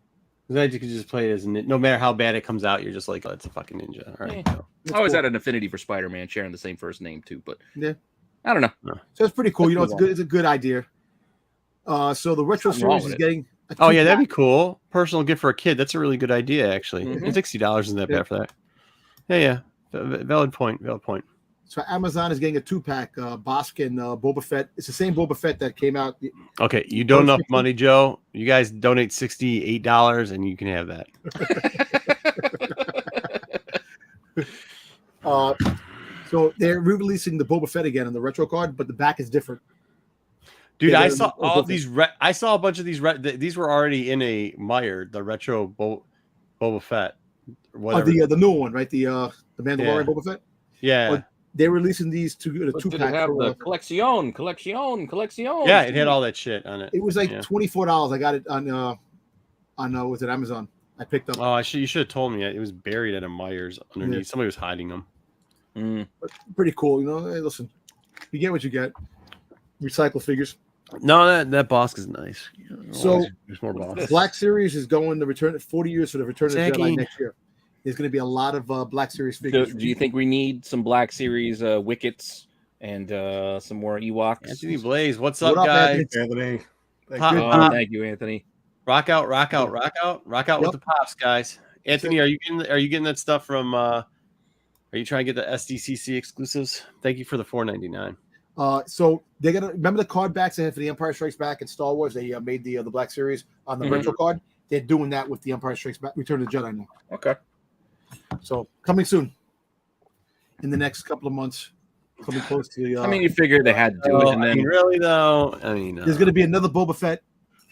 Then you could just play it as no matter how bad it comes out, you're just like, oh, it's a fucking ninja. All right.
Yeah. I always had an affinity for Spider-Man, sharing the same first name too, but I don't know.
No.
So it's pretty cool. It's good. It's a good idea. So the retro series is getting.
Oh yeah, that'd be cool. Personal gift for a kid. That's a really good idea, actually.
Mm-hmm.
$60 isn't that bad for that. Yeah. Valid point.
So Amazon is getting a 2-pack, Bosk and Boba Fett. It's the same Boba Fett that came out.
Okay, you don't enough money, Joe. You guys donate $68 and you can have that.
So they're re-releasing the Boba Fett again on the retro card, but the back is different.
Dude, I saw all these. I saw a bunch of these. These were already in a Meyer, the retro Boba Fett. Whatever.
The new one, right? The Mandalorian Boba Fett.
Yeah.
But they're releasing these two 2-pack.
Have the collection.
Yeah, it had all that shit on it.
It was like $24. I got it on was it Amazon? I picked up.
Oh, you should have told me. It was buried at a Myers underneath. Yeah. Somebody was hiding them.
But pretty cool, you know. Hey, listen, you get what you get. Recycle figures.
No, that Bosk is nice.
So
there's more Bosk.
Black Series is going to return 40 years for the Return of the Jedi next year. There's going to be a lot of Black Series figures.
Do you think we need some Black Series Wickets and some more Ewoks?
Anthony Blaze, what's up, guys?
Anthony.
Thank you, Anthony.
Rock out with the pops, guys. Anthony, are you getting that stuff from? Are you trying to get the SDCC exclusives? Thank you for the $4.99.
So they're gonna remember the card backs they had for the Empire Strikes Back and Star Wars. They made the Black Series on the retro card. They're doing that with the Empire Strikes Back, Return of the Jedi now.
Okay.
So coming soon in the next couple of months. Coming close to the.
I mean, you figured they had to do it, and then
really though, I mean,
there's going to be another Boba Fett.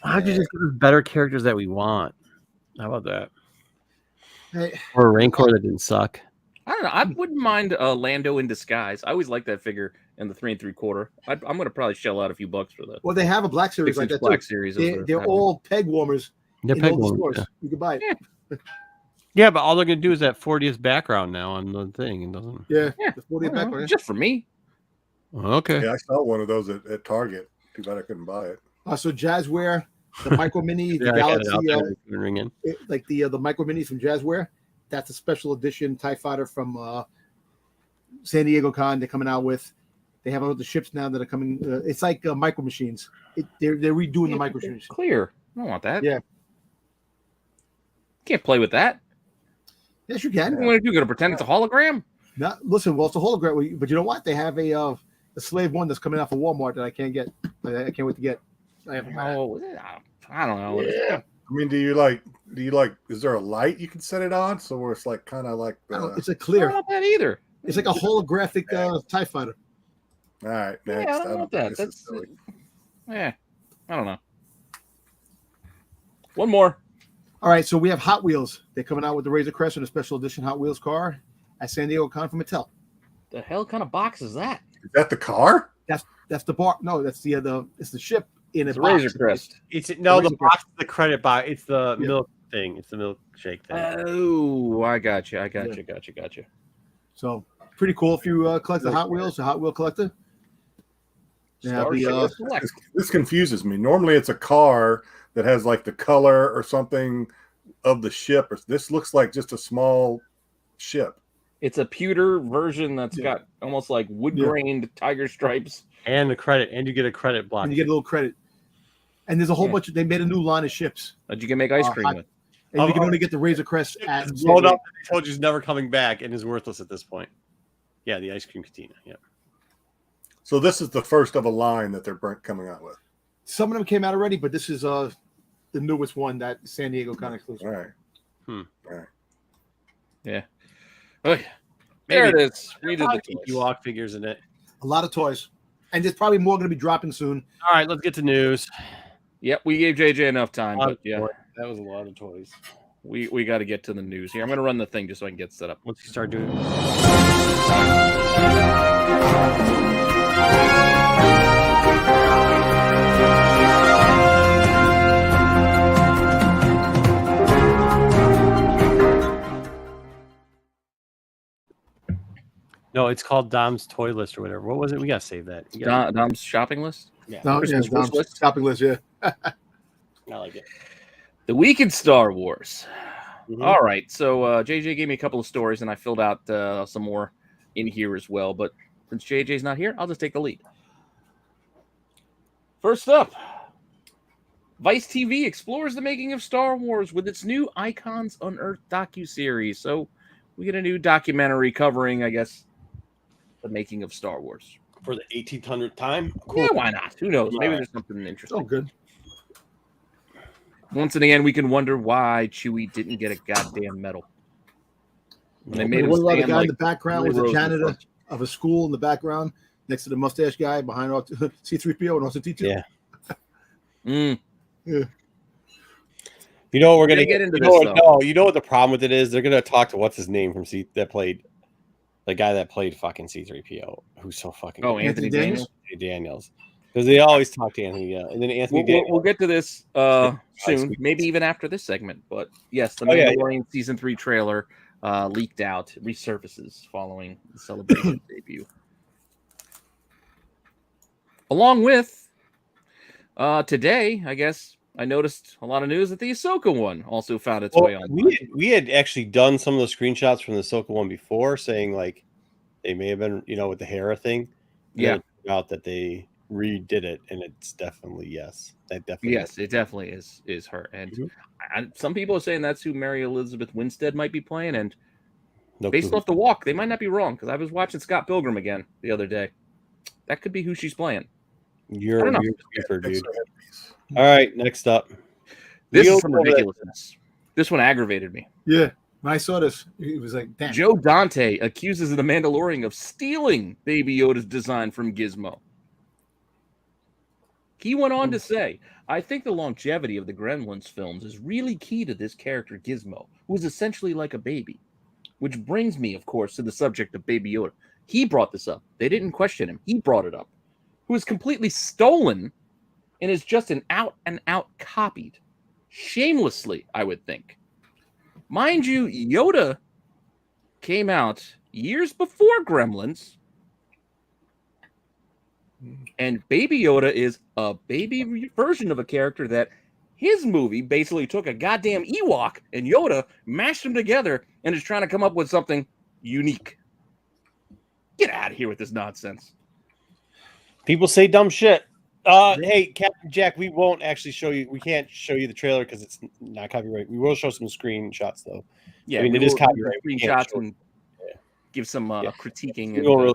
How'd you just give us better characters that we want? How about that?
Hey,
or a Rancor that didn't suck.
I don't know. I wouldn't mind Lando in disguise. I always liked that figure in the 3 3/4. I'm going to probably shell out a few bucks for that.
Well, they have a Black Series like that
Black
too.
Series.
They're all peg warmers.
They're peg warmers.
Yeah. You can buy it.
Yeah, but all they're going to do is that 40th background now on the thing. It doesn't.
Yeah. The 40th background.
Just for me.
Okay.
Yeah, I saw one of those at Target. Too bad I couldn't buy it.
So Jazzware, the Micro Mini, the Galaxy, like the Micro Minis from Jazzware. That's a special edition TIE Fighter from San Diego Con. They're coming out with. They have all the ships now that are coming. It's like Micro Machines. They're redoing the Micro Machines.
Clear. I don't want that.
Yeah.
Can't play with that.
Yes, you can.
What are you going to pretend it's a hologram?
No, listen. Well, it's a hologram, but you know what? They have a Slave One that's coming out for Walmart that I can't get. I can't wait to get. I don't know.
Yeah. I mean, do you like? Is there a light you can set it on so where it's like kind of like?
It's a clear.
I don't want that either.
It's like a holographic TIE Fighter.
All right, next.
Yeah, I don't want that. That's I don't know. One more.
All right, so we have Hot Wheels. They're coming out with the Razor Crest and a special edition Hot Wheels car at San Diego Con from Mattel.
The hell kind of box is that?
Is that the car?
That's the bar. No, that's the it's the ship in a
box. Razor Crest.
The box is the credit box. It's the milk thing. It's the milkshake thing.
Oh, I got you. Gotcha.
So pretty cool if you collect the Hot Wheels, a Hot Wheel collector.
This confuses me. Normally, it's a car that has like the color or something of the ship. This looks like just a small ship.
It's a pewter version that's got almost like wood-grained tiger stripes.
And the credit, and you get a credit block.
And you get a little credit. And there's a whole bunch of, they made a new line of ships.
That you can make ice cream with.
And you can only get the Razor Crest at
blown up. I told you it's never coming back and is worthless at this point. Yeah, the ice cream cantina. Yeah.
So this is the first of a line that they're coming out with.
Some of them came out already, but this is the newest one that San Diego Con exclusive.
All right.
All
right.
Yeah. Oh, yeah. There it is. We did the
Ewok figures in it.
A lot of toys. And there's probably more going to be dropping soon.
All right, let's get to news.
Yep, we gave JJ enough time. But yeah,
that was a lot of toys.
We got to get to the news here. I'm going to run the thing just so I can get set up.
Once you start doing it. No, it's called Dom's Toy List or whatever. What was it? We got to save that.
Dom's shopping list?
Yeah.
Dom's shopping list, yeah.
I like it.
The week in Star Wars. Mm-hmm. All right. So JJ gave me a couple of stories, and I filled out some more in here as well. But since JJ's not here, I'll just take the lead. First up, Vice TV explores the making of Star Wars with its new Icons Unearthed docuseries. So we get a new documentary covering, I guess, the making of Star Wars.
For the 1800th time?
Cool. Yeah, why not? Who knows? Maybe there's something interesting.
Oh, good.
Once again, we can wonder why Chewie didn't get a goddamn medal.
When they made him stand, the guy in the background was a janitor of a school in the background next to the mustache guy behind C-3PO and also T2.
Yeah.
Yeah.
You know what we're gonna
get into this.
You know what the problem with it is? They're gonna talk to what's his name from the guy that played fucking C-3PO, who's so fucking
good. Anthony
Daniels. Because they always talk to Anthony, and then Anthony Daniels.
We'll get to this soon, maybe even after this segment. But yes, the Mandalorian Season 3 trailer leaked out, resurfaces following the Celebration debut. Along with today, I guess I noticed a lot of news that the Ahsoka one also found its way on.
We had actually done some of the screenshots from the Ahsoka one before, saying like they may have been, with the Hera thing.
Yeah,
out that they redid it, and it's definitely it
definitely is her. And some people are saying that's who Mary Elizabeth Winstead might be playing. And based off the walk, they might not be wrong, because I was watching Scott Pilgrim again the other day. that could be who she's playing.
You're
I don't know.
Reefer, dude.
Extra headpiece.
All right, next up.
This
Real
is some ridiculousness. This one aggravated me.
Yeah. When I saw this, it was like, damn.
Joe Dante accuses the Mandalorian of stealing Baby Yoda's design from Gizmo. He went on to say, I think the longevity of the Gremlins films is really key to this character Gizmo, who is essentially like a baby. Which brings me, of course, to the subject of Baby Yoda. He brought this up. They didn't question him. He brought it up. Who is completely stolen and is just an out-and-out copied. Shamelessly, I would think. Mind you, Yoda came out years before Gremlins. And Baby Yoda is a baby version of a character that his movie basically took a goddamn Ewok and Yoda, mashed them together, and is trying to come up with something unique. Get out of here with this nonsense.
People say dumb shit. Hey, Captain Jack, we won't actually show you. We can't show you the trailer because it's not copyright. We will show some screenshots though.
Yeah,
I mean, it is copyright.
Screenshots and give some critiquing. And
really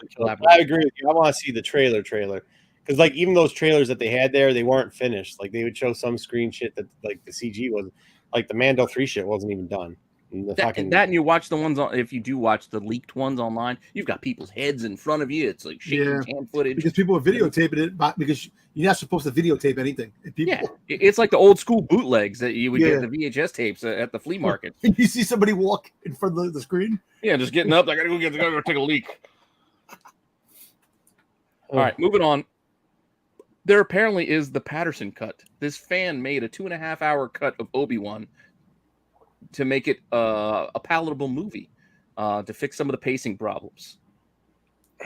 I agree with you. I want to see the trailer because like even those trailers that they had there, they weren't finished. Like they would show some screen shit that like the CG wasn't, like the Mando 3 shit wasn't even done.
And you watch the ones on, if you do watch the leaked ones online, you've got people's heads in front of you. It's like shaking hand footage
because people are videotaping it because you're not supposed to videotape anything. And people,
it's like the old school bootlegs that you would get the VHS tapes at the flea market.
And you see somebody walk in front of the screen.
Yeah, just getting up. I gotta go take a leak. All right, moving on. There apparently is the Patterson cut. This fan made a 2.5-hour cut of Obi-Wan to make it a palatable movie, to fix some of the pacing problems.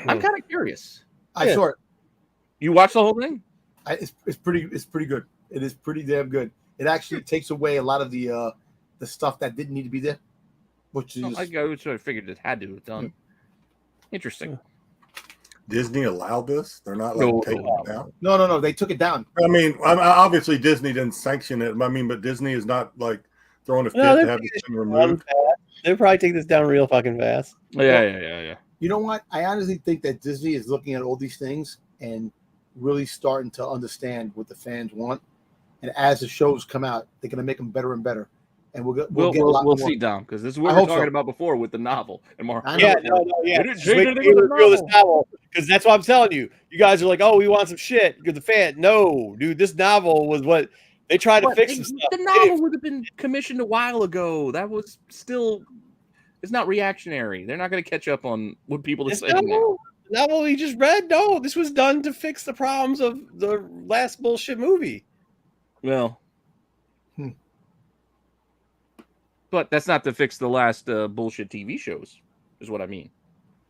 I'm kind of curious.
I saw it.
You watched the whole thing?
It's pretty good. It is pretty damn good. It actually takes away a lot of the stuff that didn't need to be there, which is
I figured it had to have done. Interesting.
Disney allowed this? They're not like taking it down?
No. They took it down.
I mean, obviously Disney didn't sanction it. I mean, but Disney is not like throwing a fit to have this thing removed.
They'll probably take this down real fucking fast.
Yeah.
You know what? I honestly think that Disney is looking at all these things and really starting to understand what the fans want. And as the shows come out, they're going to make them better and better. And we'll get a lot more.
We'll see, Dom, because this is what we were talking about before with the novel. And Mark,
Because that's what I'm telling you. You guys are like, oh, we want some shit. You're the fan. No, dude, this novel was what they tried to fix some stuff.
The novel would have been commissioned a while ago. That was still, it's not reactionary. They're not going to catch up on what people are saying now.
The novel we just read, no, this was done to fix the problems of the last bullshit movie.
Well, but that's not to fix the last bullshit TV shows, is what I mean.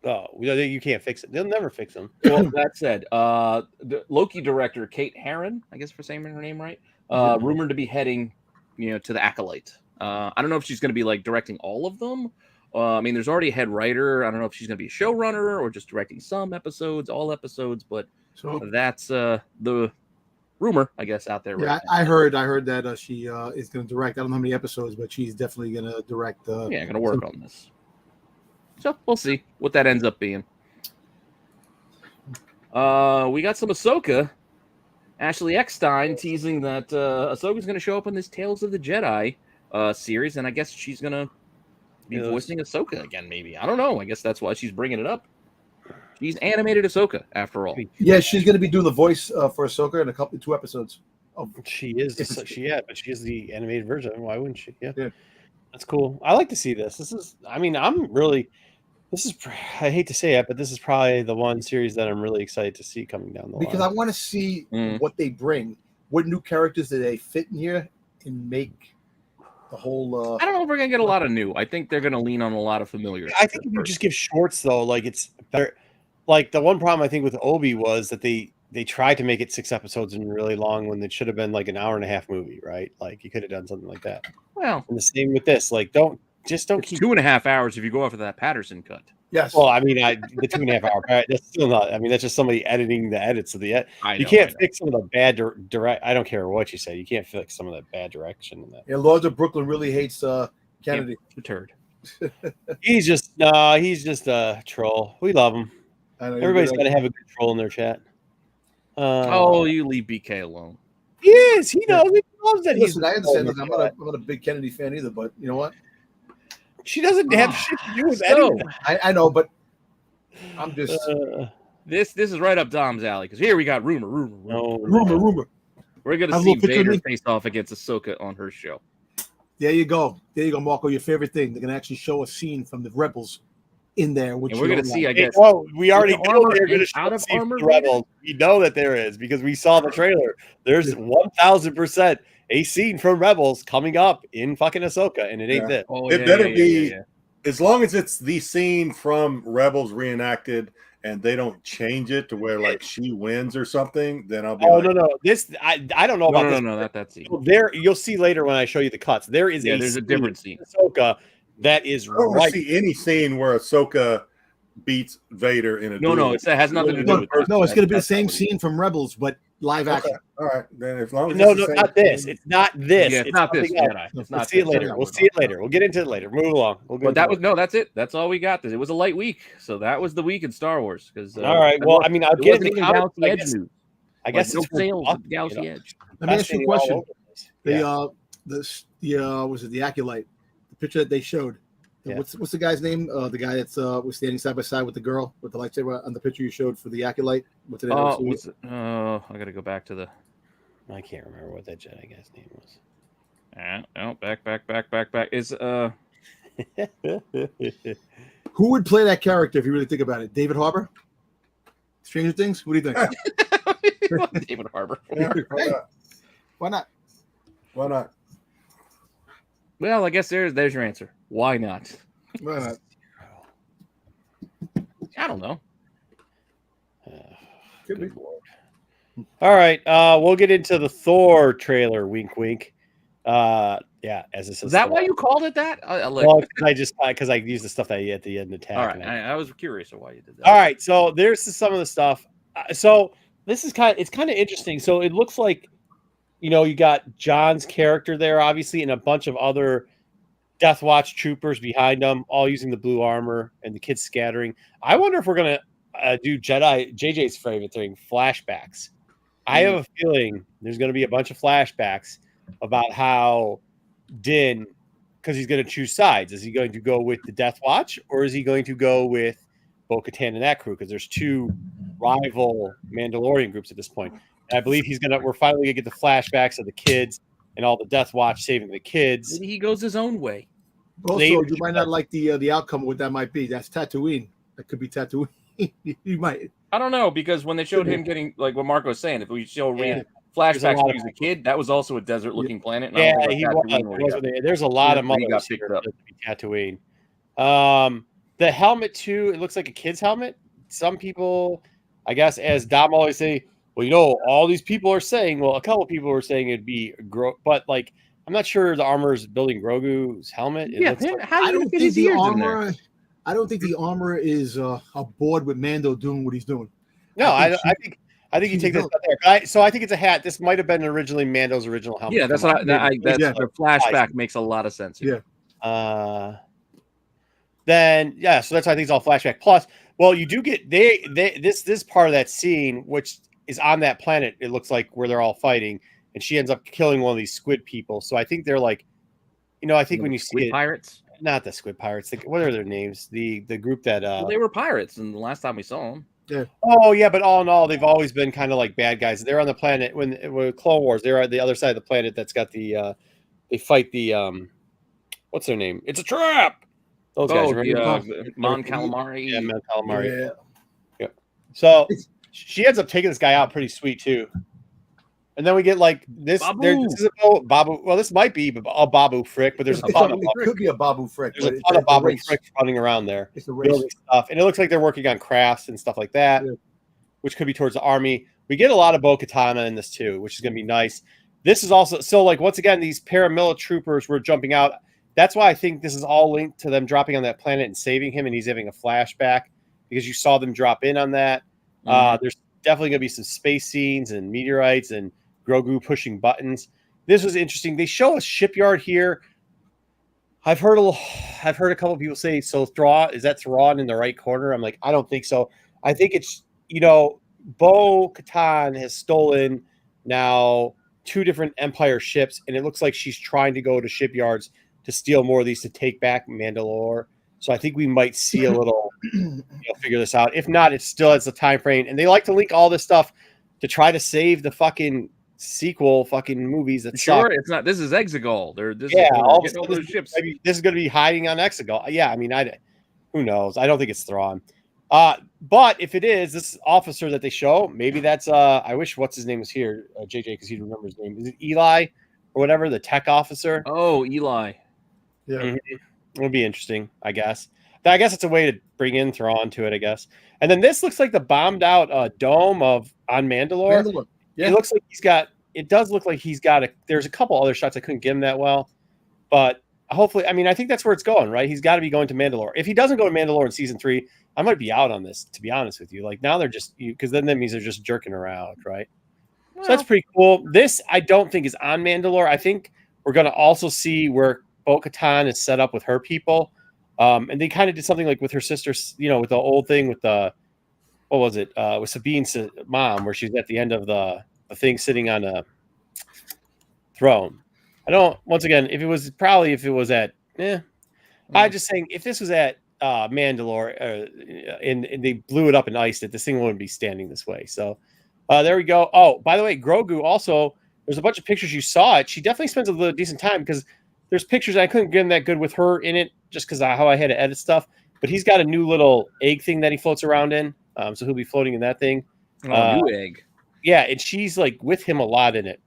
Oh, you can't fix it. They'll never fix them.
Well, that said, the Loki director Kate Herron, I guess if we're saying her name right, rumored to be heading, to the Acolyte. I don't know if she's going to be like directing all of them. I mean, there's already a head writer. I don't know if she's going to be a showrunner or just directing some episodes, all episodes. But that's the rumor, I guess, out there.
Yeah,
right
I heard that she is going to direct. I don't know how many episodes, but she's definitely going to direct.
Going to work on this. So we'll see what that ends up being. We got some Ahsoka. Ashley Eckstein teasing that Ahsoka's going to show up in this Tales of the Jedi series, and I guess she's going to be voicing Ahsoka again, maybe. I don't know. I guess that's why she's bringing it up. She's animated Ahsoka, after all.
Yeah, she's going to be doing the voice for Ahsoka in 2 episodes.
She is. But she is the animated version. Why wouldn't she? Yeah. That's cool. I like to see this. I hate to say it, but this is probably the one series that I'm really excited to see coming down the line.
Because I want to see what they bring. What new characters do they fit in here and make the whole...
I don't know if we're going to get a lot of new. I think they're going to lean on a lot of familiar.
I think if you just give shorts, though, like it's better. Like the one problem I think with Obi was that they tried to make it 6 episodes and really long when it should have been like an hour-and-a-half movie, right? Like you could have done something like that.
Well,
and the same with this. Like don't keep
2.5 hours if you go off of that Patterson cut.
Yes.
Well, I mean, the 2.5 hour. That's still not. I mean, that's just somebody editing the edits of the. You can't fix some of the bad direct. I don't care what you say. You can't fix some of that bad direction in that.
Yeah, Lords of Brooklyn really hates Kennedy.
The turd.
He's just a troll. We love him.
I know,
Everybody's got to have a good troll in their chat.
Oh, you leave BK alone.
He is. He knows. He loves that.
Listen, I understand. Look, I'm not a big Kennedy fan either, but you know what?
She doesn't have shit to do with
So,
anything.
I know, but I'm just
This is right up Dom's alley because here we got rumor.
rumor.
We're gonna
Have a
see
little picture of
Vader
me?
face off against Ahsoka on her show.
There you go, Marco. Your favorite thing. They're gonna actually show a scene from the Rebels in there, which
And we're gonna see, I guess.
Oh, we already
With the
know
armor
they're going
and
to
out of armor,
the Rebels. We know that there is because we saw the trailer. There's 1,000% a scene from Rebels coming up in fucking Ahsoka, and it ain't this.
Oh,
It better be as long as it's the scene from Rebels reenacted and they don't change it to where like she wins or something, then I'll be
Oh
like,
no, this I don't know about this.
No, not that scene.
There, you'll see later when I show you the cuts. There is
There's a different scene.
in Ahsoka that is
I don't want
right.
to see any scene where Ahsoka beats Vader in a
No,
duel.
it has nothing to do with that.
No, it's gonna be the
That's
same
not what it
scene from Rebels, but live
Okay.
action.
All right, then as long as
No,
it's the same
not this.
scene-
It's not this.
Yeah, it's not this.
something else.
Jedi. It's
We'll
not
see it
this.
later. We'll see it later. We'll get into it later. Move along. We'll go
But that
into
was that's it. That's all we got. It was a light week, so that was the week in Star Wars. Because
all right. Well, I mean, I'll
it
get
wasn't
into
even
comics,
Galaxy
I
Edge
guess.
news.
I guess
no
it's for
sales
fun,
at Galaxy
you know.
Edge.
Let me ask you a
Fascinating all
question.
over the place.
Was it the Acolyte? The picture that they showed.
Yeah.
What's the guy's name? The guy that's was standing side by side with the girl with the lightsaber on the picture you showed for the Acolyte. What's the name?
I got to go back to the.
I can't remember what that Jedi guy's name was.
Back. Is
Who would play that character if you really think about it? David Harbour? Stranger Things? What do you think?
David Harbour.
Yeah, why not?
Why not?
Why not?
Well, I guess there's your answer. Why not?
Why not?
I don't know.
Could be.
All right, we'll get into the Thor trailer. Wink, wink. Yeah, as it says.
Is that
Thor.
why you called it that?
Well, because I used the stuff that you at the end of tag.
All right,
and
I was curious of why you did that.
All right, so there's some of the stuff. So this is kind of interesting. So it looks like, you got John's character there, obviously, and a bunch of other Death Watch troopers behind them, all using the blue armor, and the kids scattering. I wonder if we're gonna do JJ's favorite thing, flashbacks. I have a feeling there's going to be a bunch of flashbacks about how Din, because he's going to choose sides. Is he going to go with the Death Watch, or is he going to go with Bo-Katan and that crew? Because there's two rival Mandalorian groups at this point. And I believe we're finally going to get the flashbacks of the kids and all the Death Watch saving the kids.
Maybe he goes his own way.
Also, you might not like the outcome of what that might be. That's Tatooine. That could be Tatooine. You might.
I don't know, because when they showed him getting, like what Marco was saying, if we show
Yeah.
flashbacks
lot
when he was a kid, that was also a desert-looking planet. And I
Yeah,
don't think
he
Tatooine
was.
where he got-
There's a lot of
where he got
mothers
picked
here
up.
to be Tatooine. The helmet too. It looks like a kid's helmet. Some people, I guess, as Dom always say, well, all these people are saying. Well, a couple of people were saying it'd be but like, I'm not sure the armor is building Grogu's helmet. It looks like,
how
I
do you
don't
fit
think
his
the
ears in there?
armor. I don't think the armor is aboard with Mando doing what he's doing.
no, I think you
she's
take this
built.
out there. But so I think it's a hat. This might have been originally Mando's original helmet.
Yeah, that's what the flashback makes a lot of sense.
Yeah.
Then so that's why I think it's all flashback. Plus, well, you do get this part of that scene, which is on that planet. It looks like where they're all fighting, and she ends up killing one of these squid people. So I think they're like, I think when you see
Squid
it,
pirates,
not the squid pirates. What are their names? The group that
well, they were pirates, and the last time we saw them,
Oh yeah, but all in all, they've always been kind of like bad guys. They're on the planet when Clone Wars. They're on the other side of the planet that's got the they fight the what's their name? It's a trap. Those guys, remember?
Mon Calamari.
Yeah, Mon Calamari.
Yeah.
So she ends up taking this guy out pretty sweet too. And then we get like this.
Babu.
This is a Babu. Well, this might be a Babu Frick, but there's a ton of
It could be a Babu Frick.
there's a ton of Babu Fricks running around there.
It's a race.
Building stuff, and it looks like they're working on crafts and stuff like that, which could be towards the army. We get a lot of Bo-Katan in this too, which is going to be nice. This is also so like once again these paramilitary troopers were jumping out. That's why I think this is all linked to them dropping on that planet and saving him, and he's having a flashback because you saw them drop in on that. There's definitely going to be some space scenes and meteorites and Grogu pushing buttons. This was interesting. They show a shipyard here. I've heard a couple of people say, so Thrawn, is that Thrawn in the right corner? I'm like, I don't think so. I think it's, Bo-Katan has stolen now 2 different Empire ships, and it looks like she's trying to go to shipyards to steal more of these to take back Mandalore. So I think we might see a little, figure this out. If not, it still has a time frame, and they like to link all this stuff to try to save the fucking sequel fucking movies that
Sure,
suck.
it's not. This is Exegol.
All
those ships.
This is going to be hiding on Exegol. Yeah, I mean, who knows? I don't think it's Thrawn. But if it is this officer that they show, maybe that's I wish what's his name was here, JJ, because he'd remember his name. Is it Eli or whatever, the tech officer?
Oh, Eli.
Yeah.
Mm-hmm. It would be interesting, I guess. I guess it's a way to bring in Thrawn to it, I guess. And then this looks like the bombed out dome on Mandalore.
Yeah.
It looks like it does look like he's got there's a couple other shots I couldn't get him that well, but hopefully, I mean, I think that's where it's going, right? He's got to be going to Mandalore. If he doesn't go to Mandalore in season 3, I might be out on this, to be honest with you. Like, now they're just, because then that means they're just jerking around, right? Well, so that's pretty cool. This, I don't think, is on Mandalore. I think we're going to also see where Bo-Katan is set up with her people. And they kind of did something like with her sister, with the old thing with what was it? With Sabine's mom, where she's at the end of the thing sitting on a throne. Once again, if it was at, I'm just saying, if this was at Mandalore and they blew it up and iced it, this thing wouldn't be standing this way. So there we go. Oh, by the way, Grogu also, there's a bunch of pictures you saw it. She definitely spends a little decent time because there's pictures I couldn't get him that good with her in it just because how I had to edit stuff. But he's got a new little egg thing that he floats around in. So he'll be floating in that thing.
New egg.
Yeah, and she's like with him a lot in it.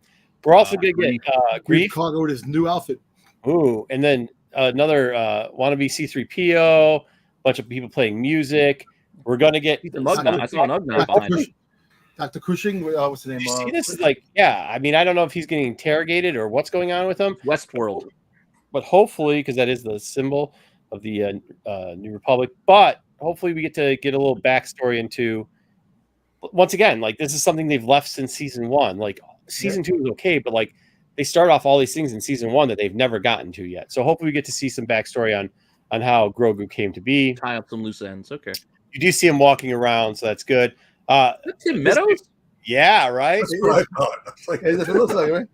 We're also going to get Grief
Cargo with his new outfit.
Ooh, and then another wannabe C-3PO, bunch of people playing music. We're going to get
I saw an Ugnaught behind him.
Dr. Cushing, what's the name?
You see this is like, I mean, I don't know if he's getting interrogated or what's going on with him.
Westworld.
But hopefully, because that is the symbol of the New Republic, but hopefully we get a little backstory into, once again, like this is something they've left since season 1. Like season 2 is okay, but like they start off all these things in season 1 that they've never gotten to yet. So hopefully we get to see some backstory on how Grogu came to be.
Tie up some loose ends. Okay.
You do see him walking around, so that's good.
That's Tim Meadows?
Yeah, right?
That's what I thought. I was like,
Hey, that's what it looks like, right?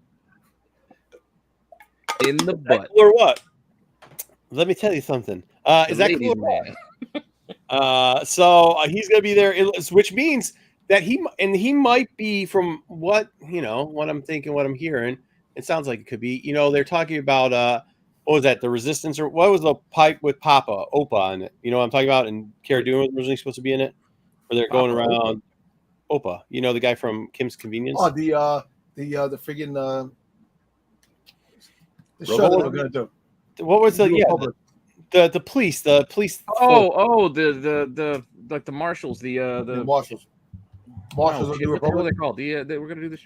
In the butt.
Or what? Let me tell you something. Is that cool? So he's going to be there, which means that he might be, from what I'm thinking, what I'm hearing, it sounds like it could be, they're talking about, what was that, the Resistance, or what was the pipe with Opa on it? You know what I'm talking about? And Cara Dune was originally supposed to be in it, where they're going around Opa, the guy from Kim's Convenience.
Oh, the friggin' the show that we're gonna do.
What was the police? The police.
The like the marshals, the
marshals. Marshals of the
what
Republic.
are they called? They were gonna do this.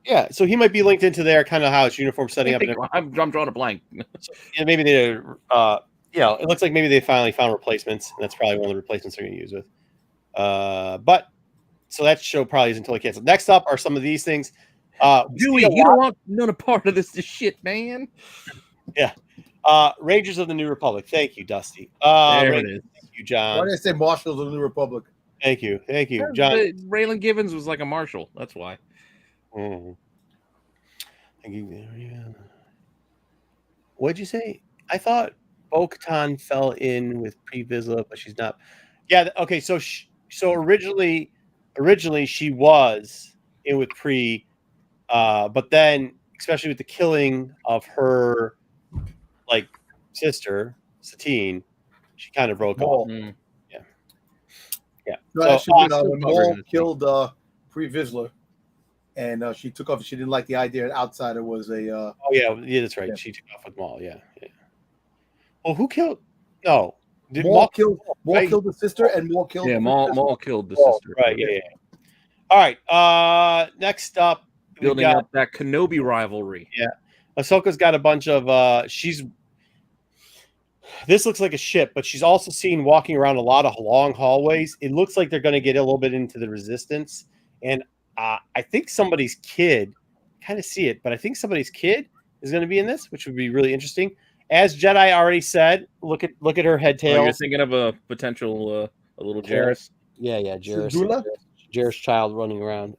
Yeah, so he might be linked into there, kind of how it's uniform setting up.
I'm drawing a blank.
Maybe they, it looks like maybe they finally found replacements, and that's probably one of the replacements they're going to use with. But so that show probably isn't totally canceled. Next up are some of these things.
Dewey, you don't want none of part of this shit, man.
Yeah. Rangers of the New Republic. Thank you, Dusty.
There it is.
Thank you, John.
Why did I say Marshals of the New Republic?
Thank you, John.
Raylan Givens was like a marshal. That's why.
Mm-hmm. What'd you say? I thought Bo-Katan fell in with Pre Vizsla, but she's not. Yeah. Okay. So originally she was in with Pre, but then, especially with the killing of her like sister Satine, she kind of broke off.
Mm.
Yeah.
No,
So
when Maul killed Pre Vizsla, and she took off. She didn't like the idea that Outsider was a.
oh yeah, that's right. Yeah. She took off with Maul. Yeah. Well, who killed? No,
Maul killed the sister, and Maul killed.
Yeah, Maul killed the sister.
Right. Yeah. All right. Next up,
building up that Kenobi rivalry.
Yeah, Ahsoka's got a bunch of. This looks like a ship, but she's also seen walking around a lot of long hallways. It looks like they're going to get a little bit into the Resistance, and I think somebody's kid. Kind of see it, but I think somebody's kid is going to be in this, which would be really interesting. As Jedi already said, look at her head tail.
You're thinking of a potential a little Jairus.
Yeah,
Shadula?
Jair's child running around.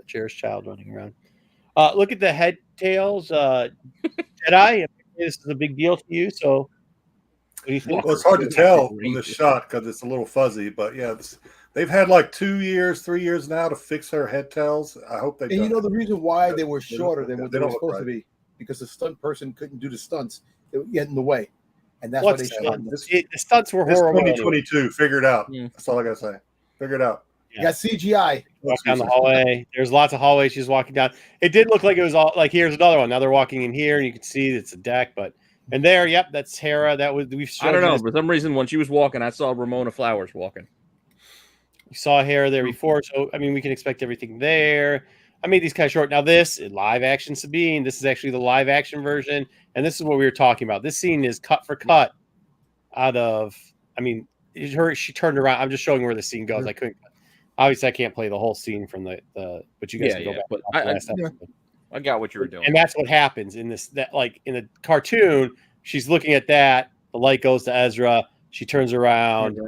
Look at the head tails. Jedi, this is a big deal to you. So, what do you think?
Well, it's hard to tell from this shot because it's a little fuzzy, but yeah, they've had like 2 years, 3 years now to fix her head tails. I hope they.
And you know the reason why they were shorter than what they were
don't look
supposed to
right.
be, because the stunt person couldn't do the stunts; they would get in the way, and that's
What
why they
stunts?
shortened.
The stunts were
This
horrible.
2022, figure it out.
Yeah.
That's all I gotta say. Figure it out.
You got CGI.
Walk down the hallway. There's lots of hallways she's walking down. It did look like it was all like here's another one. Now they're walking in here, and you can see it's a deck. But and there, yep, that's Hera. That was we've.
I don't know.
This.
For some reason, when she was walking, I saw Ramona Flowers walking.
We saw Hera there before, so I mean, we can expect everything there. I made these kind of short. Now this live action Sabine. This is actually the live action version, and this is what we were talking about. This scene is cut for cut out of. I mean, she turned around. I'm just showing where the scene goes. I couldn't. Obviously, I can't play the whole scene from the but you guys can go back.
But I got what you were doing.
And that's what happens in this. That like in the cartoon, she's looking at that. The light goes to Ezra. She turns around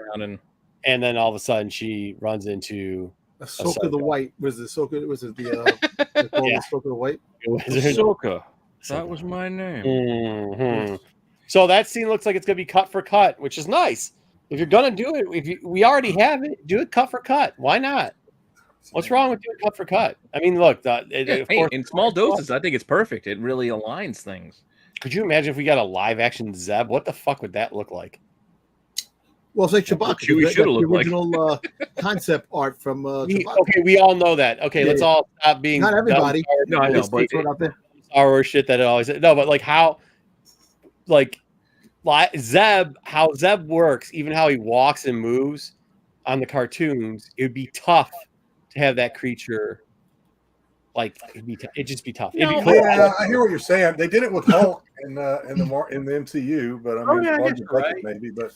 and then all of a sudden she runs into
Ahsoka the White. Was it Ahsoka? Was it the Ahsoka the White?
Ahsoka. That was my name.
Mm-hmm. So that scene looks like it's going to be cut for cut, which is nice. If you're going to do it, we already have it, do it cut for cut. Why not? What's wrong with doing cut for cut? I mean, look, of course,
in small doses, I think it's perfect. It really aligns things.
Could you imagine if we got a live action Zeb? What the fuck would that look like?
Well, it's like Chewbacca.
Chewie should have looked
the original concept art from Chewbacca.
Okay, we all know that. Okay, let's all stop being
not everybody.
No, I know, but
Star Wars shit that it always no, but like how, like Zeb, how Zeb works, even how he walks and moves on the cartoons, it would be tough to have that creature. Like it'd just be tough. It'd be cool.
Yeah, I hear what you're saying. They did it with Hulk in the MCU, but I mean,
right.
Maybe, but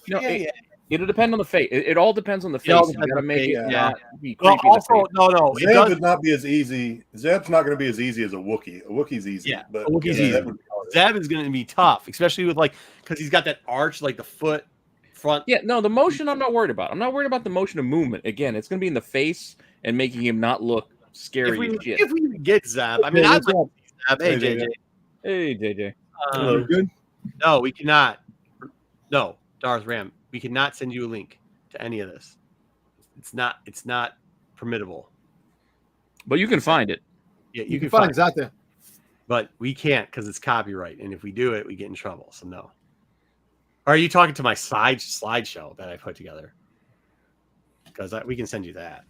it'll depend on the face. It all depends on the face. You got to make it not be creepy.
Well, also, no,
Zeb would not be as easy. Zeb's not going to be as easy as a Wookiee. A Wookiee's easy, but
Wookiee's easy. Zeb is going to be tough, especially with because he's got that arch, like the foot front.
Yeah, no, the motion I'm not worried about. I'm not worried about the motion of movement. Again, it's going to be in the face and making him not look scary as shit.
If we get Zeb, I mean, I'd like to see Zeb. Hey, JJ.
Hey, JJ.
Good.
No, we cannot. No, Darth Ram, we cannot send you a link to any of this. It's not permittable.
But you can find it.
Yeah, you can find it out there.
But we can't because it's copyright, and if we do it, we get in trouble. So no. Or are you talking to my slideshow that I put together? Because we can send you that,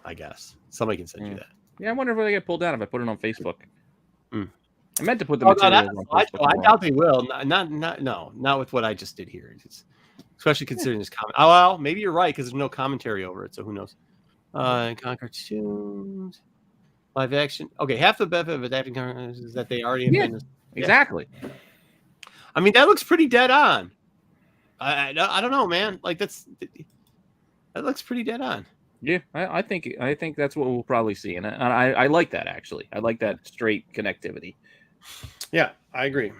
I guess. Somebody can send you that.
Yeah, I wonder if they get pulled down if I put it on Facebook.
Mm.
I meant to put the material on Facebook.
I doubt they will. Not with what I just did here. Especially considering this comment. Oh, well, maybe you're right because there's no commentary over it, so who knows? Cartoons, live action. Okay, half the benefit of adapting cartoons is that they already invented.
Yeah, exactly.
I mean, that looks pretty dead on. I don't know, man. Like that looks pretty dead on.
Yeah, I think that's what we'll probably see, and I like that actually. I like that straight connectivity.
Yeah, I agree.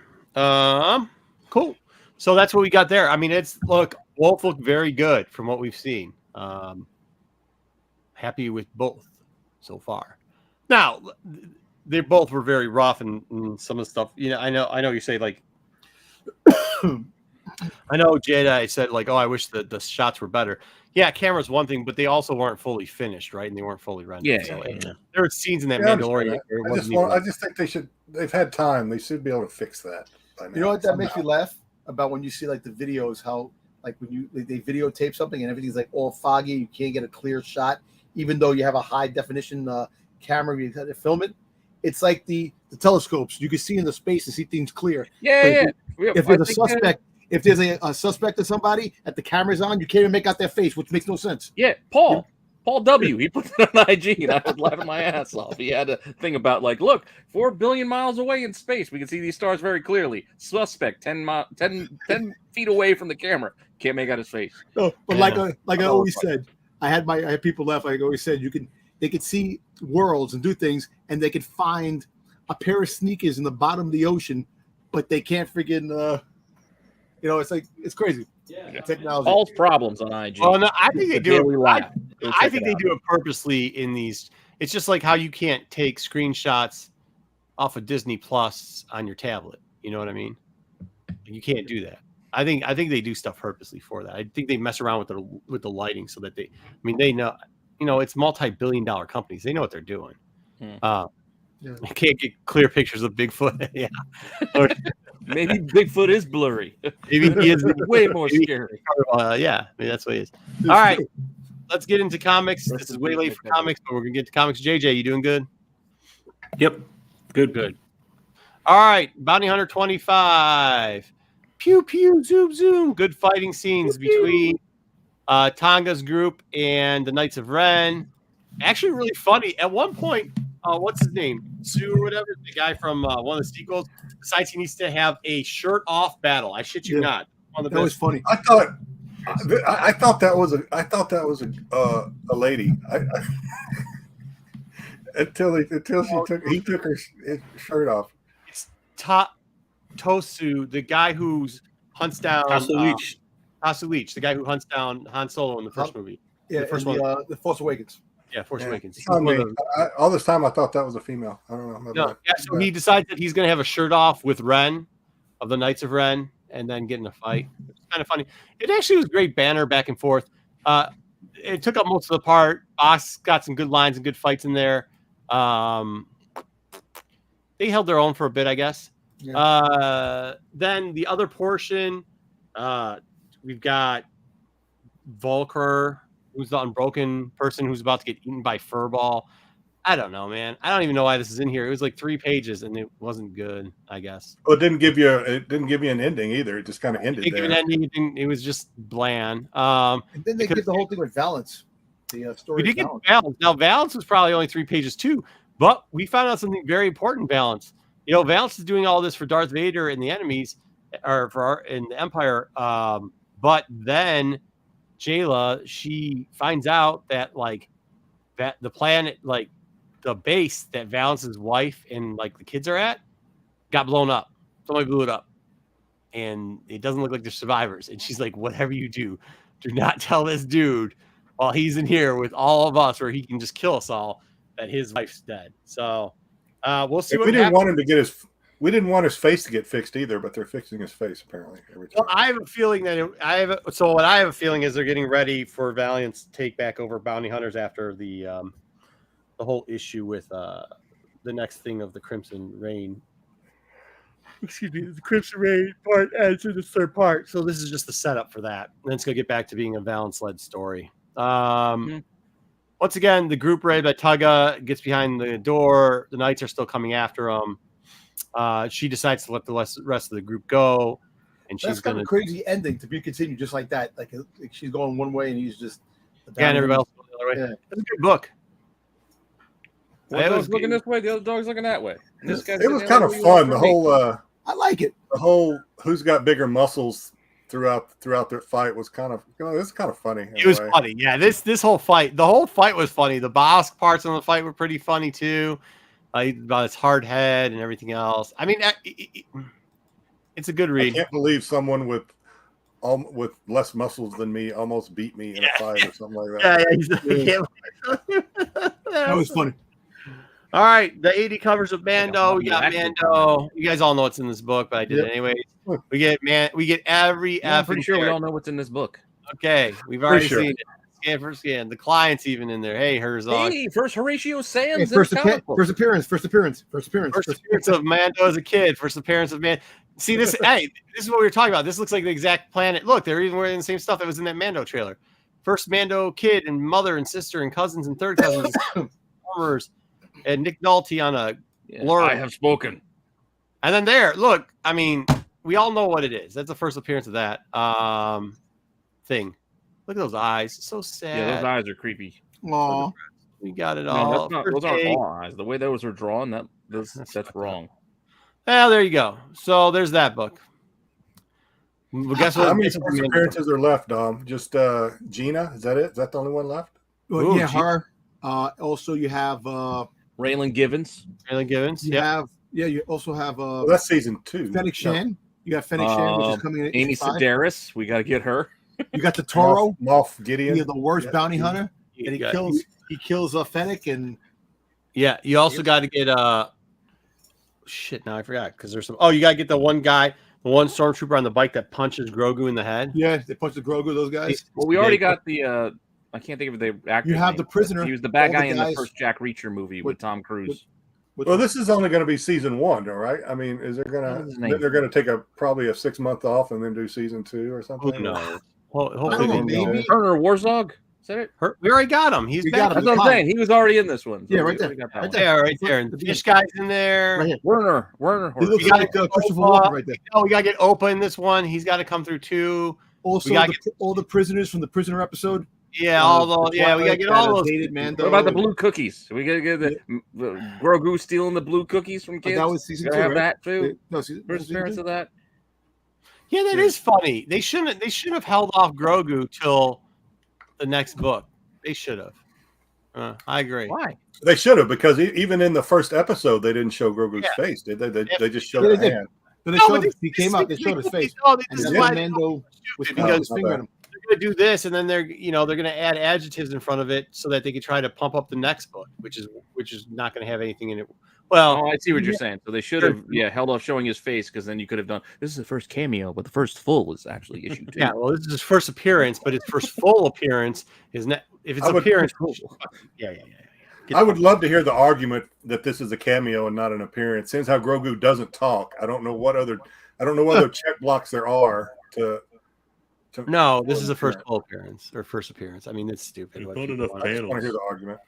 Cool. So that's what we got there. I mean, both look very good from what we've seen. Happy with both so far. Now, they both were very rough and some of the stuff. You know, I know you say like. I know Jedi said like, "Oh, I wish the shots were better." Yeah, camera's one thing, but they also weren't fully finished, right? And they weren't fully rendered.
Yeah.
There were scenes in that Mandalorian.
I just think they should. They've had time. They should be able to fix that. By now,
you know what that makes me laugh about when you see like the videos, how like when they videotape something and everything's like all foggy, you can't get a clear shot, even though you have a high definition camera you have to film it. It's like the telescopes. You can see in the space and see things clear.
Yeah.
If there's a suspect. If there's a suspect or somebody at the camera's on, you can't even make out their face, which makes no sense.
Yeah, Paul W. He put it on IG, and I was laughing my ass off. He had a thing about like, look, 4 billion miles away in space, we can see these stars very clearly. Suspect 10 feet away from the camera, can't make out his face.
No, but like I always said, I had people laugh. Like I always said, they could see worlds and do things, and they could find a pair of sneakers in the bottom of the ocean, but they can't freaking. It's like it's crazy.
Yeah.
Technology.
Paul's problems on IG.
Oh no, I think they do. I think they do it purposely in these. It's just like how you can't take screenshots off of Disney Plus on your tablet. You know what I mean? You can't do that. I think they do stuff purposely for that. I think they mess around with the lighting so that they know, it's multi-billion-dollar companies. They know what they're doing. I can't get clear pictures of Bigfoot. Yeah. Or,
maybe Bigfoot is blurry.
Maybe he is
way more scary.
Yeah, that's what he is. All right, let's get into comics. This is way late for comics, but we're gonna get to comics. JJ, you doing good?
Yep. Good.
All right, Bounty Hunter 25. Pew pew zoom zoom. Good fighting scenes between Tonga's group and the Knights of Ren. Actually, really funny. At one point, what's his name? Sue or whatever, the guy from one of the sequels, decides he needs to have a shirt-off battle. I shit you not.
That was funny.
I thought that was a lady. Until he took her shirt off.
It's Tosu, the guy who hunts down Tasu Leech, the guy who hunts down Han Solo in the first movie.
Yeah,
the first one.
The Force Awakens.
Yeah, Force Awakens.
All this time I thought that was a female. I don't know.
No, yeah, so he decides that he's going to have a shirt off with Ren of the Knights of Ren and then get in a fight. It's kind of funny. It actually was great banner back and forth. It took up most of the part. Boss got some good lines and good fights in there. They held their own for a bit, I guess. Yeah. Then the other portion, we've got Volker, who's the unbroken person who's about to get eaten by Furball. I don't know, man. I don't even know why this is in here. It was like 3 pages and it wasn't good, I guess.
Well, it didn't give you an ending either. It just kind of ended there.
An ending. It was just bland.
And then they did the whole thing with Valance. The story.
We did get Valance. Now Valance was probably only 3 pages too, but we found out something very important. Valance. Valance is doing all this for Darth Vader and the enemies, or in the Empire. But then Jayla, she finds out that that the planet, the base that Valance's wife and the kids are at, got blown up. Somebody blew it up, and it doesn't look like they're survivors. And she's like, "Whatever you do not tell this dude while he's in here with all of us, where he can just kill us all, that his wife's dead." So we'll see.
We didn't want him to get his. We didn't want his face to get fixed either, but they're fixing his face apparently every time.
Well, I have a feeling that what I have a feeling is they're getting ready for Valiant's take back over Bounty Hunters after the whole issue with the next thing of the Crimson Reign. Excuse me, the Crimson Reign part adds to the third part. So this is just the setup for that. And then it's going to get back to being a Valance-led story. Once again, the group raid by Tugga gets behind the door. The Knights are still coming after them. She decides to let the rest of the group go, and she's
got a crazy ending to be continued, just like that. Like she's going one way, and he's just
and everybody else going the other way. Yeah. It's a good book.
One dog's looking this way, the other dog's looking that way.
It was kind of fun. The whole
I like it.
The whole who's got bigger muscles throughout their fight was kind of it's kind of funny.
It was funny, yeah. This whole fight, the whole fight was funny. The Bosk parts of the fight were pretty funny too. About his hard head and everything else. I mean, it's a good read.
I can't believe someone with less muscles than me almost beat me in a fight or something like that.
That was funny.
All right, the 80 covers of Mando. We got Mando. You guys all know what's in this book, but I did it anyways. We get every.
I'm pretty sure we all know what's in this book.
Okay, we've already seen it. Scan for scan. The client's even in there. Hey, Herzog.
Hey, first Horatio Sands.
Hey, first appearance
of Mando as a kid. First appearance of Man. See this? Hey, this is what we were talking about. This looks like the exact planet. Look, they're even wearing the same stuff that was in that Mando trailer. First Mando kid and mother and sister and cousins and third cousins, and Nick Nolte on a blur.
I have spoken.
And then there, look. I mean, we all know what it is. That's the first appearance of that thing. Look at those eyes. So sad.
Yeah, those eyes are creepy.
Aw.
We got it all.
Those aren't all eyes. The way those are drawn, that's wrong.
Well, there you go. So there's that book.
Well, guess what? How many appearances are left, Dom? Just Gina? Is that it? Is that the only one left?
Well, yeah, her. Also, you have
Raylan Givens.
You also have
that's season 2.
Fennec Shan. You got Fennec Shan, which is coming in.
Amy Sedaris. We got to get her.
You got the Toro.
Moff Gideon.
You're the worst bounty hunter. and he kills Fennec, and
yeah, you also got to get shit. Now I forgot because there's some. Oh, you got to get the one guy, the one stormtrooper on the bike that punches Grogu in the head.
yeah, they punch the Grogu. Those guys.
Well, we already got the. I can't think of the actor.
You have the prisoner.
He was the bad
all
guy in the
guys-
first Jack Reacher movie with Tom Cruise.
Well, this is only going to be season 1, all right? I mean, is there
What is his
going
name?
to they're going to take probably a 6 month off and then do season 2 or something?
Who knows?
I
Hopefully,
don't know,
they know.
maybe.
Turner Warzog. Is that it?
We already got him. He's
We
back.
got him.
That's what I'm saying. He was already in this one.
Yeah,
we-
right there.
we got that
Right
one.
there.
Yeah, right there. And the fish guy's in there.
Right here.
Werner.
He looks
You gotta
like Christopher
go,
Walken right there.
Oh, we gotta get Opa in this one. He's got to come through too.
Also,
gotta
all the prisoners from the prisoner episode.
Yeah, all those. Yeah, we gotta get all those.
Dated Mando.
What about the blue cookies? We gotta get the Grogu stealing the blue cookies from kids.
That was season
Gotta
2,
have
right?
that too.
No, season
First appearance of that.
Yeah, that is funny. They shouldn't have held off Grogu till the next book. They should have. I agree.
Why?
They should have, because even in the first episode, they didn't show Grogu's face, did they? They just showed
Yeah,
the
they did.
hand.
But they
No,
showed
but
he came out. They showed his face.
Oh,
And
this is
then
why
Mando was
stupid,
putting
because
his finger at him.
they're gonna do this, and then they're gonna add adjectives in front of it so that they could try to pump up the next book, which is not gonna have anything in it. Well,
Oh, I see what you're saying. So they should have, held off showing his face, because then you could have done. This is the first cameo, but the first full was actually issue 2.
yeah. Well, this is his first appearance, but his first full appearance is not. If it's
I would-
appearance, yeah.
I would love to hear the argument that this is a cameo and not an appearance. Since how Grogu doesn't talk, I don't know what other check blocks there are to
No, this is a first full appearance or first appearance. I mean, it's stupid.
There's
what
not
people
enough
want.
I just want to hear
panels.
the argument.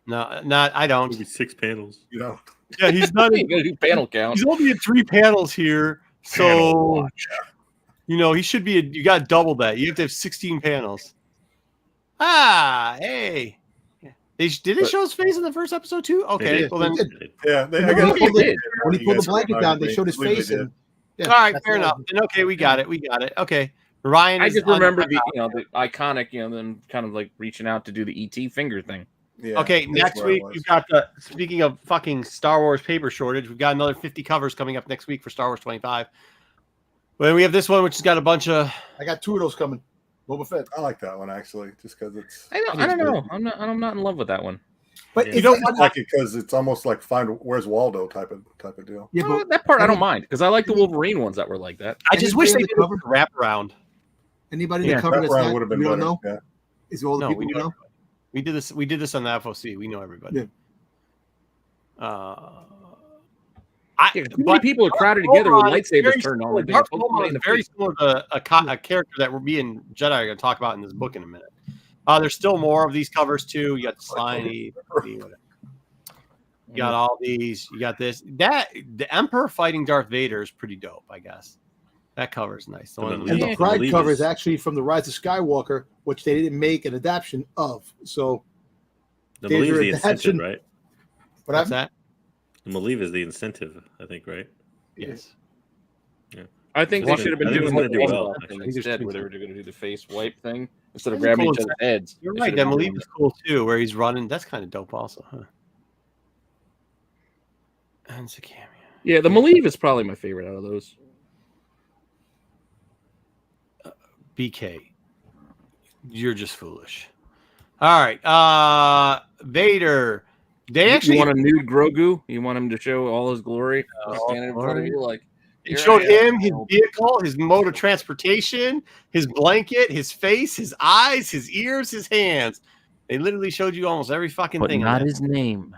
No, not. I don't.
Maybe 6 panels.
You know,
Yeah, he's not.
You gotta do panel count.
He's only at 3 panels here, so he should be. You got double that. You have to have 16 panels. Hey. Did they show his face in the first episode too? Okay,
did.
well then,
yeah. I
When
guess
he pulled
they
the-
did.
when he
You
pulled
guys
the blanket
reminded
down, they
me.
showed his
I believe
face.
they did.
And yeah,
all right,
that's
fair
all.
enough. Then okay, we got it. Okay, Ryan.
I
is
just
on-
remember the iconic, them kind of like reaching out to do the ET finger thing.
Yeah,
Okay,
that's
next
where it
week
was.
we've got the. Speaking of fucking Star Wars paper shortage, we've got another 50 covers coming up next week for Star Wars 25. Well, we have this one, which has got a bunch of.
I got 2 of those coming. Boba Fett.
I like that one actually, just because it's.
I don't know. I'm not in love with that one.
But
Yeah.
you
You
know
don't
what?
like it because it's almost like find where's Waldo type of deal.
Yeah,
Well,
but
that part I don't mind, because I like the Wolverine ones that were like that.
I just wish they
Anybody
did
on the
a wrap around.
anybody in
Yeah,
the cover
That
that's
round
not,
would have been
we don't
better.
know?
Yeah.
Is it all the
No,
people
we
we
know.
know?
We did this on the FOC. We know everybody.
Yeah.
Too many people are crowded together with lightsabers turned on.
Darth Maul is very similar to a character that me and Jedi are going to talk about in this book in a minute. There's still more of these covers too. You got the slimy, whatever. You got all these. You got this. The Emperor fighting Darth Vader is pretty dope, I guess. That cover is nice. The one
And
with
the
Yeah.
Pride
Believe
cover
us.
is actually from the Rise of Skywalker, which they didn't make an adaptation of. So,
The
There's
believe
your
is the
adaptation.
incentive, right?
but
What's that?
The believe is the incentive, I think, right?
Yes.
I think they should have been
I think
doing
it's gonna
the
do
one
well,
thing
actually.
instead, where they were going to do the face wipe thing instead of
That'd be
grabbing
cool
each other's heads.
You're
They
right.
should
That
have been
Malik
doing
is cool too, where he's running. That's kind of dope, also, huh? And it's a cameo.
Yeah, the Malieve is probably my favorite out of those.
BK, you're just foolish. All right, Vader. They actually
You want a nude Grogu? You want him to show all his glory? Standing in front of you like
it
here
showed
I am.
him, his vehicle, his mode of transportation, his blanket, his face, his eyes, his ears, his hands. They literally showed you almost every fucking thing. on that.
his name.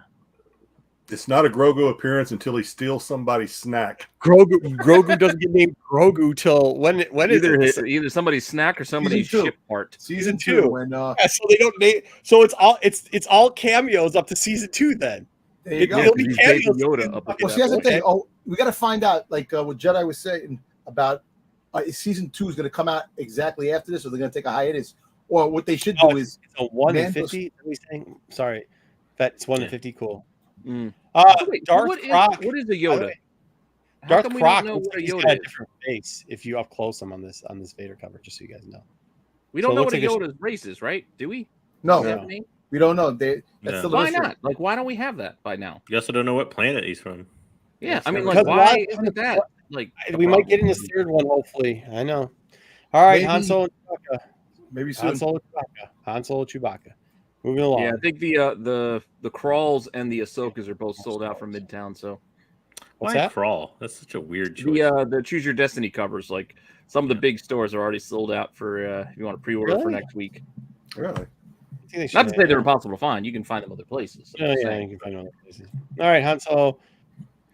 It's not a Grogu appearance until he steals somebody's snack.
Grogu doesn't get named Grogu till when is
Either
it?
either somebody's snack or somebody's
Season 2.
ship part.
season
two.
2, when
Yeah, so they don't name. So it's all cameos up to season 2. Then
there you go.
it'll be
He's Baby
cameos.
Yoda up
Well,
against
see, that's the
Okay.
thing. Oh, we got to find out, like what Jedi was saying about season 2 is going to come out exactly after this, or they're going to take a hiatus. Or what they should do
Oh,
is
It's a 1 in
Mando's-
50. Are we saying? Sorry, that's 1 in
Yeah.
50. Cool.
Mm. Wait,
Darth
what is
Croc.
a
By the
Yoda?
way,
How
Darth
come we
Croc.
don't know what a
He's got
Yoda
a
is?
different face if you up close him on this Vader cover, just so you guys know.
We
So
don't
it
know
looks
what a
like
Yoda's race is, right? Do we?
no,
Does he have a name?
we don't know. That's
No.
still
Why
mystery.
not? Like, why don't we have that by now?
You also don't know what planet he's from.
Yeah,
Yes,
I mean,
because
like,
a
why
lot of-
isn't that like? a
We might get in
problem?
this third one, hopefully. I know. All right,
Maybe-
Han Solo, and Chewbacca.
Maybe soon.
Han Solo, Chewbacca. Han Solo, Chewbacca. Moving along.
Yeah, I think the crawls and the Ahsokas are both sold out from Midtown. So
What's
Why
that?
crawl? That's such a weird choice.
the Choose Your Destiny covers, like some of the big stores are already sold out for if you want to pre-order for
Really?
next week.
Really?
I think they should
Not to say
have-
they're impossible to find. You can find them other places.
Oh, yeah, you can find them other places. All right, Han Solo.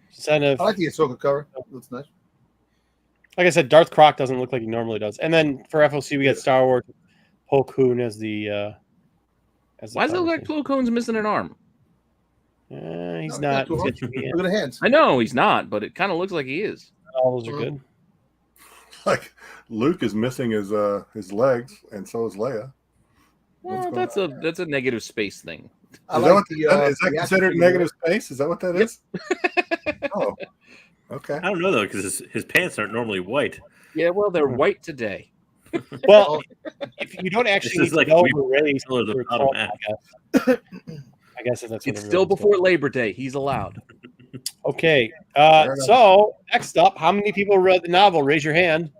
Incentive.
I like the Ahsoka cover. Looks nice.
Like I said, Darth Croc doesn't look like he normally does. And then for FOC, we got Star Wars, Plo Koon as the.
Why does it look like Plo Koon's missing an arm?
He's
No,
not.
cool.
He's got 2 hands.
Look at the hands.
I know he's not, but it kind of looks like he is.
All those are good.
Like Luke is missing his legs, and so is Leia.
Well,
What's
that's a negative space thing.
I
Is
like
that
the
considered
action
negative space? Is that what that
Yep.
is? Oh, okay.
I don't know though, because his pants aren't normally white.
Yeah, well, they're white today.
Well, if you don't
This
actually
is like
know
we-
the race,
color of the
for
bottom
Trump,
half.
I guess that's what
It's
it
still
really is.
before Labor Day. He's allowed.
Okay.
Fair enough.
So next up, how many people read the novel? Raise your hand.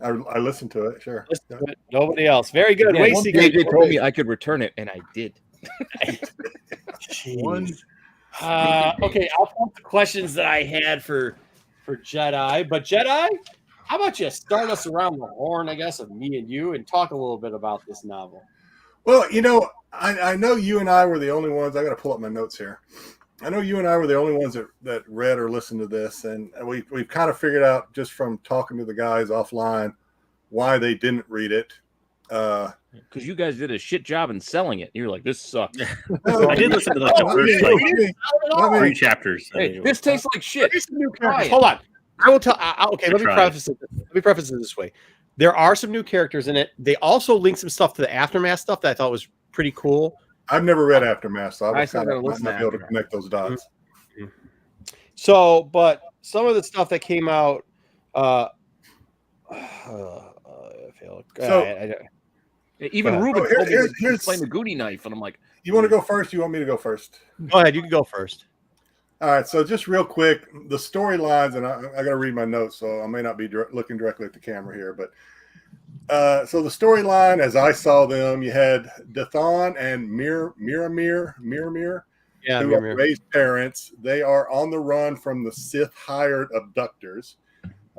I listened to it. Sure.
Listen to it. Nobody else. Very good.
Yeah,
Wait,
one
Seeker.
JJ told me I could return it, and I did.
Jeez.
One.
Okay, I'll put the questions that I had for Jedi. But Jedi, how about you start us around the horn, I guess, of me and you, and talk a little bit about this novel.
Well, I know you and I were the only ones. I got to pull up my notes here. I know you and I were the only ones that read or listened to this, and we've kind of figured out just from talking to the guys offline why they didn't read it.
Because you guys did a shit job in selling it. You were like, this sucks.
I did listen to like the first like 3 chapters.
Hey, this tastes like shit. Try it.
Hold on. I will tell. Okay, let me
Try it.
preface it this way. There are some new characters in it. They also link some stuff to the Aftermath stuff that I thought was pretty cool.
I've never read Aftermath, so I
I
was
still
kind of
gotta
might
listen
not
to
be able to
Aftermath.
connect those dots.
So, but some of the stuff that came out, I feel
So-
Even
Go
Ruben
ahead.
told me
Here's-
he was playing the Goody knife, and I'm like,
You want to go first? You want me to go first?
go ahead. You can go first.
All right. So just real quick, the storylines, and I got to read my notes, so I may not be looking directly at the camera here, but so the storyline, as I saw them, you had Dathan and Miramir,
Yeah,
who are Rey's parents. They are on the run from the Sith hired abductors.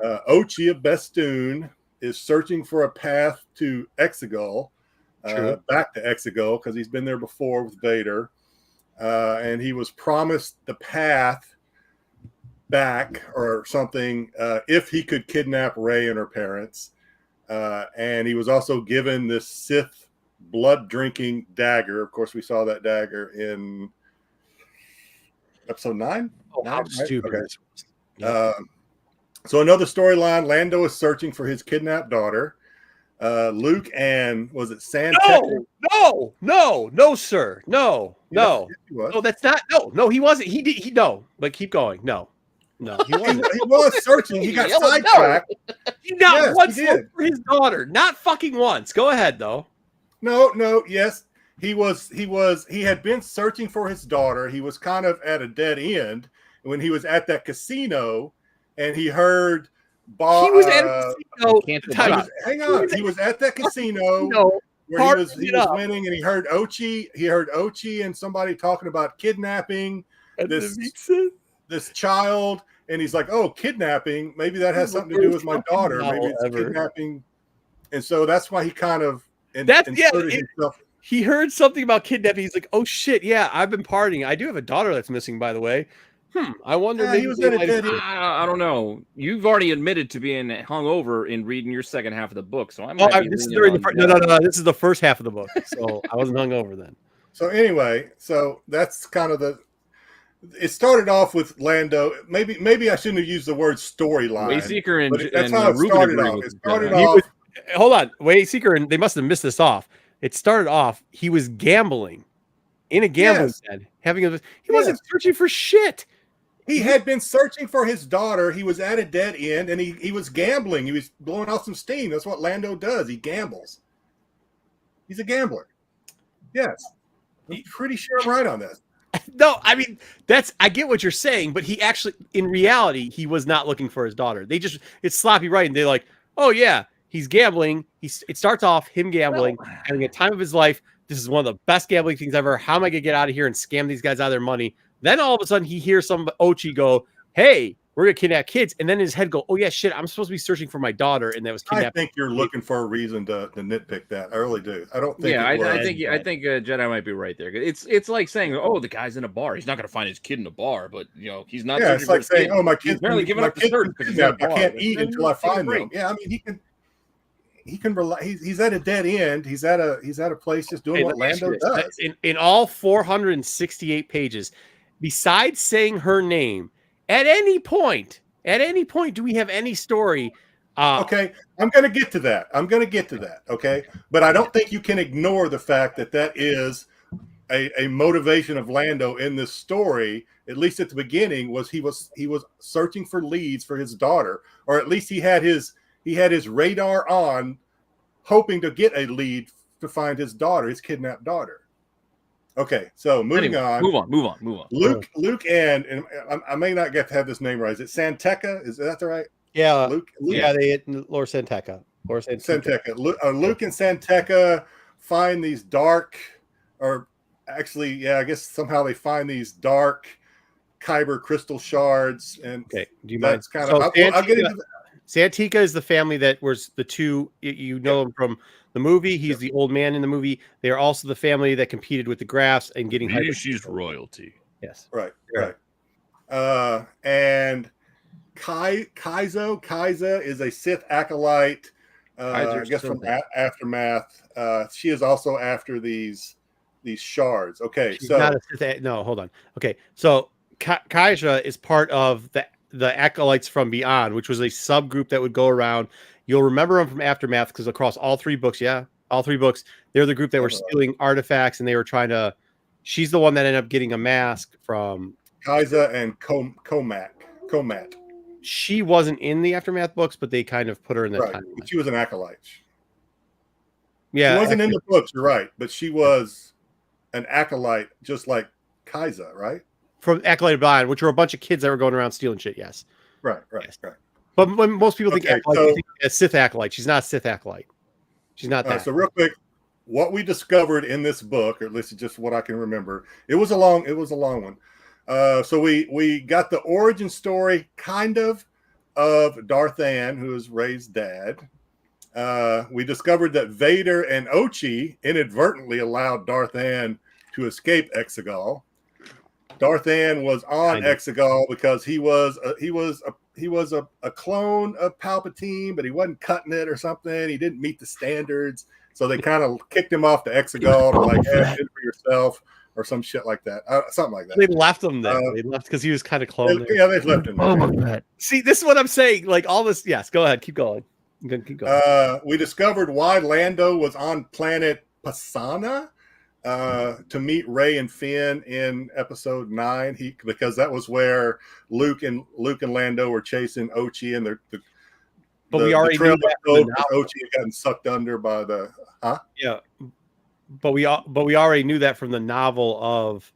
Ochi of Bestoon is searching for a path to Exegol, back to Exegol, because he's been there before with Vader. And he was promised the path back or something if he could kidnap Rey and her parents. And he was also given this Sith blood-drinking dagger. Of course, we saw that dagger in episode 9.
Oh, how
Right?
stupid!
Okay. So another storyline: Lando is searching for his kidnapped daughter. Luke and was it San?
No, sir, no.
Yes, he was.
No, that's not. No, he wasn't. He did. No, but keep going. No, he wasn't.
He was searching. He got
Yeah, but no.
sidetracked.
He not
Yes,
once
he did.
looked for his daughter. Not fucking once. Go ahead though.
No, yes. He had been searching for his daughter. He was kind of at a dead end when he was at that casino and he heard Bob.
He was at a casino.
can't
Time
stop.
out.
Hang on. He was at that casino
No,
where
Hard
he was
it up.
winning and he heard Ochi and somebody talking about kidnapping this child. And he's like, oh, kidnapping. Maybe that has something to do with my daughter. Maybe it's kidnapping. And so that's why he kind of inserted himself.
He heard something about kidnapping. He's like, oh shit, yeah, I've been partying. I do have a daughter that's missing, by the way. I wonder.
Yeah,
maybe
he was
they
at a
might-
dead end.
I don't know. You've already admitted to being hungover in reading your second half of the book, so I might. be
This is
leaning
during the
on
first,
that.
no. This is the first half of the book, so I wasn't hungover then.
So anyway, so that's kind of it started off with Lando. Maybe I shouldn't have used the word storyline.
Wayseeker and,
but that's
and
how it
Ruben
started
agree
off.
with
It
each
started
other.
off.
Hold on, wait, Seeker, and they must have missed this off. It started off. He was gambling in a gambling den, He wasn't searching for shit.
He had been searching for his daughter. He was at a dead end, and he was gambling. He was blowing off some steam. That's what Lando does. He gambles. He's a gambler. Yes, I'm pretty sure I'm right on that.
No, I mean I get what you're saying, but he actually, in reality, he was not looking for his daughter. It's sloppy writing. They're like, oh yeah, he's gambling. It starts off him gambling, having a time of his life. this is one of the best gambling things ever. How am I gonna get out of here and scam these guys out of their money? Then all of a sudden he hears some Ochi go, "Hey, we're gonna kidnap kids," and then in his head go, "Oh yeah, shit, I'm supposed to be searching for my daughter," and that was kidnapped.
I think you're looking for a reason to nitpick that. I really do. I don't think.
Yeah,
it was.
I think Jedi might be right there. It's like saying, "Oh, the guy's in a bar. He's not going to find his kid in a bar," but he's not.
Yeah, it's like saying, "Oh, my kid's
apparently giving up the search because he's in a bar.
I can't eat until I find them." Yeah, I mean, he can rely. He's at a dead end. He's at a place just doing what Lando does.
In all 468 pages, besides saying her name, at any point, do we have any story?
Okay, I'm going to get to that. Okay, but I don't think you can ignore the fact that is a motivation of Lando in this story. At least at the beginning, he was searching for leads for his daughter, or at least he had his radar on, hoping to get a lead to find his daughter, his kidnapped daughter. Okay, so moving on.
Move on.
Luke and I may not get to have this name right. Is it Santeca? Is that right?
Yeah.
Luke.
Yeah, Lord Santeca.
Santeca. Luke and Santeca find these dark, or actually, yeah, I guess somehow they find these dark Kyber crystal shards. And
okay, do you
that's
mind?
kind of. I'll get into that.
Santeca is the family that was the two, you know him from the movie. He's the old man in the movie. They are also the family that competed with the Graphs and getting
she's royalty.
Yes.
Right. And Kaiza is a Sith acolyte, I guess from Aftermath. She is also after these shards. Okay,
she's not a Sith, no, hold on. Okay, so Kaiza is part of the acolytes from Beyond, which was a subgroup that would go around. You'll remember them from Aftermath because across all three books, they're the group that were stealing artifacts, and they were trying to. She's the one that ended up getting a mask from
Kaiza and Comat.
She wasn't in the Aftermath books, but they kind of put her in that time.
She was an acolyte.
Yeah,
she wasn't in the books. You're right, but she was an acolyte, just like Kaiza, right?
From Acolyte Beyond, which were a bunch of kids that were going around stealing shit. Yes.
Right.
But when most people think acolyte, they think a Sith acolyte. She's not a Sith acolyte. She's not that.
So real quick, what we discovered in this book, or at least just what I can remember, it was a long one. So we got the origin story kind of Darth Ann, who is Rey's dad. We discovered that Vader and Ochi inadvertently allowed Darth Ann to escape Exegol. Darth Ann was on Exegol because he was a clone of Palpatine, but he wasn't cutting it or something. He didn't meet the standards, so they kind of kicked him off to Exegol to like ask it for yourself or some shit like that, something like that.
They left him there. They left because he was kind of cloned.
Yeah, they've left him.
Oh my god! See, this is what I'm saying. Like all this. Yes, go ahead. Keep going. Keep going.
We discovered why Lando was on planet Pasana. To meet Rey and Finn in episode 9, because that was where Luke and Lando were chasing Ochi, and
we already knew that
Ochi had gotten sucked under by the
yeah, but we already knew that from the novel of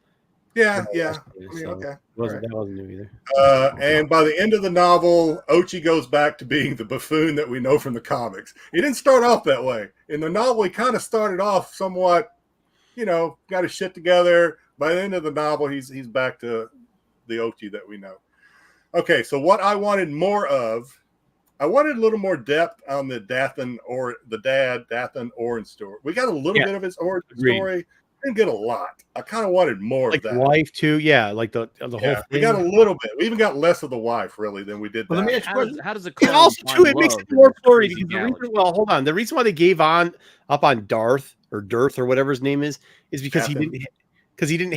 yeah. Okay,
that wasn't new either.
And by the end of the novel, Ochi goes back to being the buffoon that we know from the comics. He didn't start off that way. In the novel, he kind of started off somewhat. Got his shit together. By the end of the novel, he's back to the Ochi that we know. Okay, so what I wanted more of, I wanted a little more depth on the Dathan Orin story. We got a little bit of his origin story. Didn't get a lot. I kind of wanted more of that.
Like wife too, yeah. Like the whole thing.
We got a little bit. We even got less of the wife really than we did.
Well, let me ask you,
how does it?
And also too, it makes it more story because hold on. The reason why they gave up on Darth or whatever his name is because he didn't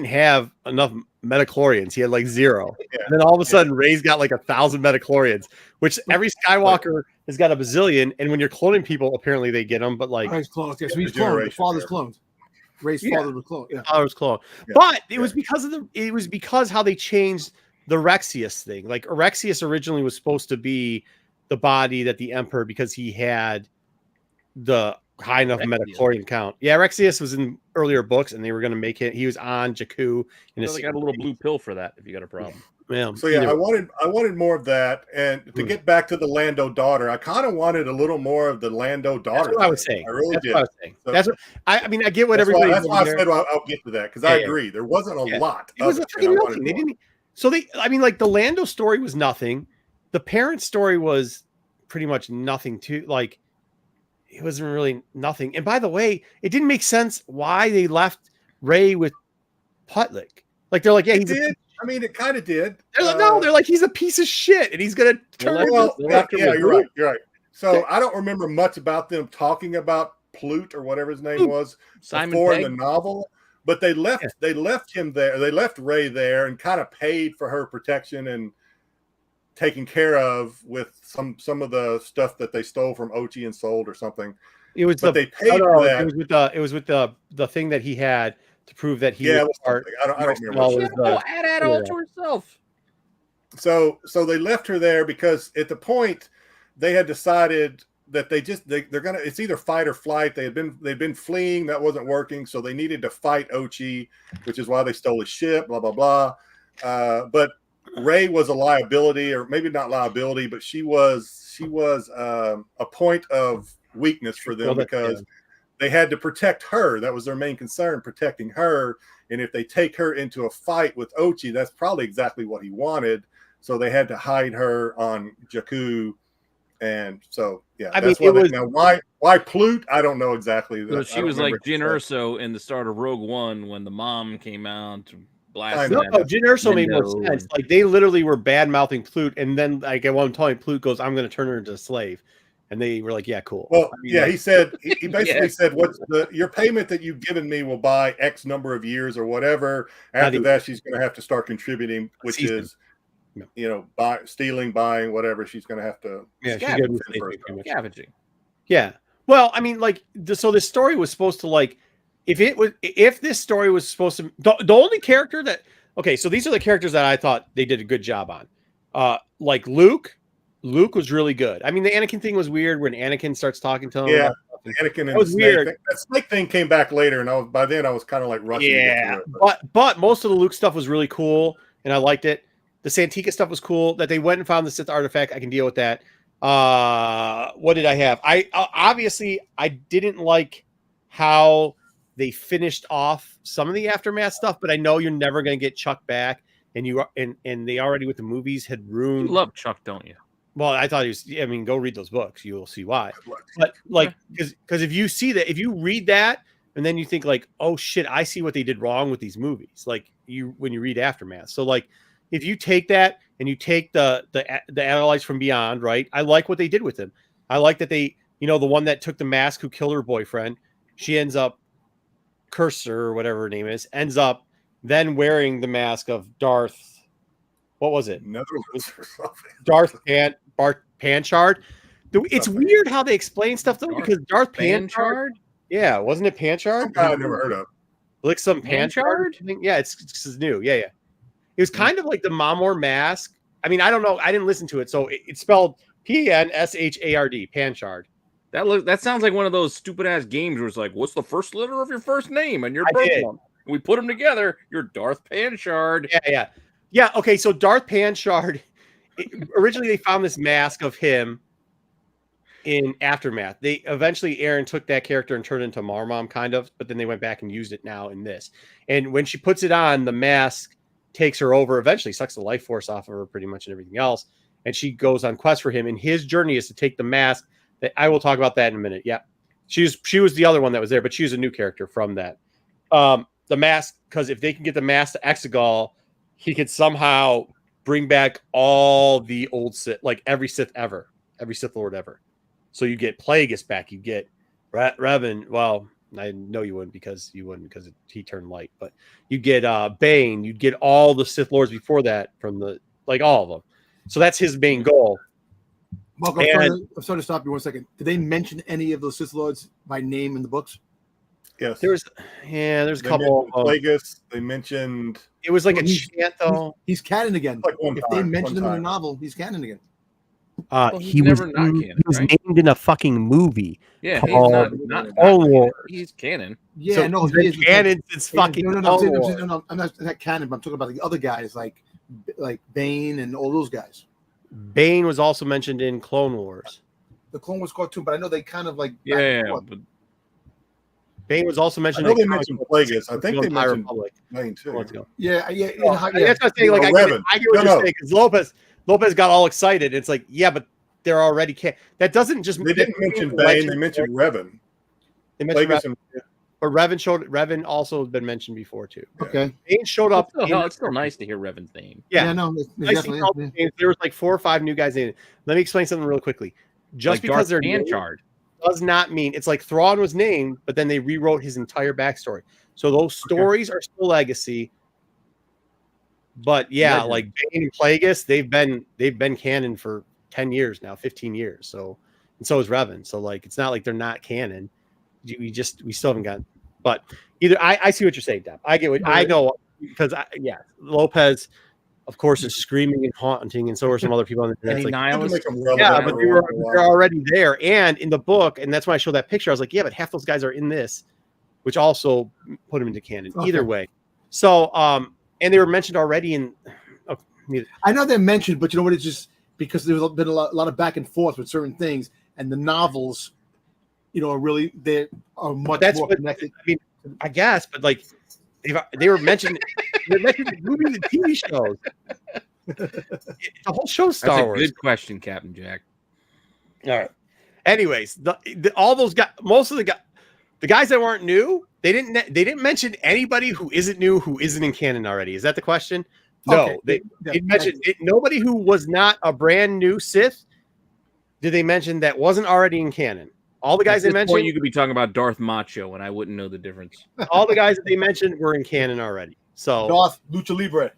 have enough metachlorians. He had like 0. Yeah. And then all of a sudden Rey's got like 1,000 metachlorians, which every Skywalker has got a bazillion. And when you're cloning people, apparently they get them. But like
Rey's cloned. Yeah, so he's cloned. His father's cloned. Rey's father was cloned. Yeah.
Father's cloned. Yeah. But it was because how they changed the Rexius thing. Like Rexius originally was supposed to be the body that the Emperor, because he had the high enough metachlorian count. Yeah, Rexius was in earlier books, and they were going to make it. He was on Jakku.
They got a little blue pill for that if you got a problem.
Yeah.
So yeah, I wanted more of that, and to get back to the Lando daughter, I kind of wanted a little more of the Lando daughter.
That's what I was saying.
I really did.
What I was saying.
So,
That's what I mean. I get what
that's
everybody.
That's why I said I'll get to that because I agree. There wasn't a lot.
It was
of
fucking
and I
nothing.
wanted
They
more.
didn't. So I mean, like the Lando story was nothing. The parent story was pretty much nothing too. Like it wasn't really nothing. And by the way, it didn't make sense why they left Rey with Putlick. Like they're like, yeah,
It did. I mean, it kind of did.
They're like, no, they're like, he's a piece of shit, and he's gonna turn.
Well, yeah, you're right. So I don't remember much about them talking about Plute or whatever his name was before in the novel, but they left him there. They left Rey there and kind of paid for her protection and taken care of with some of the stuff that they stole from Ochi and sold or something.
It was
they paid for that.
It was with the thing that he had to prove that he
was part. I don't remember.
Add all to herself.
So they left her there because at the point they had decided that they're gonna, it's either fight or flight. They'd been fleeing, that wasn't working, so they needed to fight Ochi, which is why they stole his ship. Blah blah blah. But Rey was a liability, or maybe not liability, but she was a point of weakness for them because they had to protect her. That was their main concern, protecting her. And if they take her into a fight with Ochi, that's probably exactly what he wanted. So they had to hide her on Jakku. And so, yeah, that's why Plute, I don't know exactly.
So she was like Jyn Erso in the start of Rogue One when the mom came out to blast.
No, Jyn Erso made more sense. Like they literally were bad mouthing Plute, and then like at one point Plute goes, "I'm going to turn her into a slave," and they were like, "Yeah, cool."
Well, he said he basically said, "What's your payment that you've given me will buy X number of years or whatever." After that, she's going to have to start contributing, which is. Stealing, buying, whatever. She's going to have to.
Yeah,
scavenging.
Yeah. Well, I mean, like, so this story was supposed to like, if this story was supposed to, the only character that, okay, so these are the characters that I thought they did a good job on. Like Luke was really good. I mean, the Anakin thing was weird when Anakin starts talking to him.
Yeah, Anakin and
was weird.
That snake thing came back later, and by then I was kind of like rushing.
Yeah, to get to it, but most of the Luke stuff was really cool, and I liked it. The Santika stuff was cool. That they went and found the Sith artifact, I can deal with that. What did I have? I obviously I didn't like how they finished off some of the aftermath stuff, but I know you're never going to get Chuck back, and they already with the movies had ruined.
You love Chuck, don't you?
Well, I thought he was. I mean, go read those books; you will see why. But like, because if you see that, if you read that, and then you think like, oh shit, I see what they did wrong with these movies. Like when you read aftermath, so like. If you take that and you take the allies from beyond, right? I like what they did with him. I like that they, the one that took the mask who killed her boyfriend, she ends up, Cursor or whatever her name is, ends up then wearing the mask of Darth. What was it?
Netherlands or something.
Darth Panchard. It's weird how they explain stuff though, because Darth Panchard. Yeah, wasn't it Panchard?
I've never heard of.
Like some Panchard? Yeah, it's new. Yeah. It was kind of like the Mamor mask. I mean, I don't know. I didn't listen to it. So it's spelled P-N-S-H-A-R-D, Panchard.
That sounds like one of those stupid ass games where it's like, what's the first letter of your first name and your birth month? We put them together. You're Darth Panchard.
Yeah. Okay. So Darth Panchard, originally they found this mask of him in Aftermath. They eventually, Aaron took that character and turned it into Marmom kind of, but then they went back and used it now in this. And when she puts it on, the mask takes her over, eventually sucks the life force off of her pretty much and everything else. And she goes on quest for him. And his journey is to take the mask that I will talk about that in a minute. Yeah. She was the other one that was there, but she was a new character from that. The mask, because if they can get the mask to Exegol, he could somehow bring back all the old Sith, like every Sith ever, every Sith Lord ever. So you get Plagueis back, you get Revan. Well, I know you wouldn't because he turned light, but you get Bane, you'd get all the Sith Lords before that from all of them. So that's his main goal.
Mark, I'm sorry to stop you 1 second. Did they mention any of those Sith Lords by name in the books?
Yes.
There's a couple.
Plagueis, they mentioned.
It was like a chant though.
He's canon again.
Like
if they mention him in a novel, he's canon again.
He was named in a fucking movie.
Yeah,
called
he's canon.
Yeah,
so
he's
canon since fucking.
No, I'm not canon, but I'm talking about the other guys like like Bane and all those guys.
Bane was also mentioned in Clone Wars.
The Clone Wars cartoon, but I know they kind of like
But
Bane was also
I
mentioned.
know
in
they mentioned Plagueis. I think they
Empire
mentioned
Republic
Bane too.
months ago.
yeah.
That's what I'm saying. Like,
No,
I get
Revan.
what
No,
you're
no.
saying because Lopez got all excited. It's like, yeah, but they're already that doesn't just
They didn't mention Bane. They mentioned Revan.
They mentioned
Plagueis
Revan,
and
but Revan also has been mentioned before too.
Okay.
Bane showed up.
it's still nice to hear Revan's name.
Yeah,
No, it's
nice to
definitely
hear all the names. There was like 4 or 5 new guys in it. Let me explain something real quickly. Just
Like
because
Darth
they're named
Panchard.
does not mean it's like Thrawn was named, but then they rewrote his entire backstory. So those stories are still legacy. But yeah,
Legend.
like Bane and Plagueis, they've been canon for 10 years now, 15 years. So and so is Revan. So like it's not like they're not canon. We still haven't gotten. But either I see what you're saying, Deb. I get what I know because Lopez, of course, is screaming and haunting, and so are some other people on the internet.
Any
It's like,
Had to
nihilist?
make them relevant
yeah, but
every once in a
they're
while.
already there. And in the book, and that's why I showed that picture. I was like, yeah, but half those guys are in this, which also put them into canon.
Okay.
Either way. So, and they were mentioned already in.
I know they're mentioned, but you know what? It's just because there's been a lot of back and forth with certain things, and the novels, are really they are much more connected.
I mean, I guess, but like they were mentioned. They're mentioned in movies and TV shows. The whole show's Star
That's a
Wars.
good question, Captain Jack.
All right. Anyways, all those guys, most of the guys that weren't new, they didn't mention anybody who isn't new, who isn't in canon already. Is that the question? No,
Okay.
they mentioned nobody who was not a brand new Sith. Did they mention that wasn't already in canon? All the guys
At
they
this
mentioned,
point, you could be talking about Darth Macho, and I wouldn't know the difference.
all the guys that they mentioned were in canon already. So,
Darth Lucha Libre.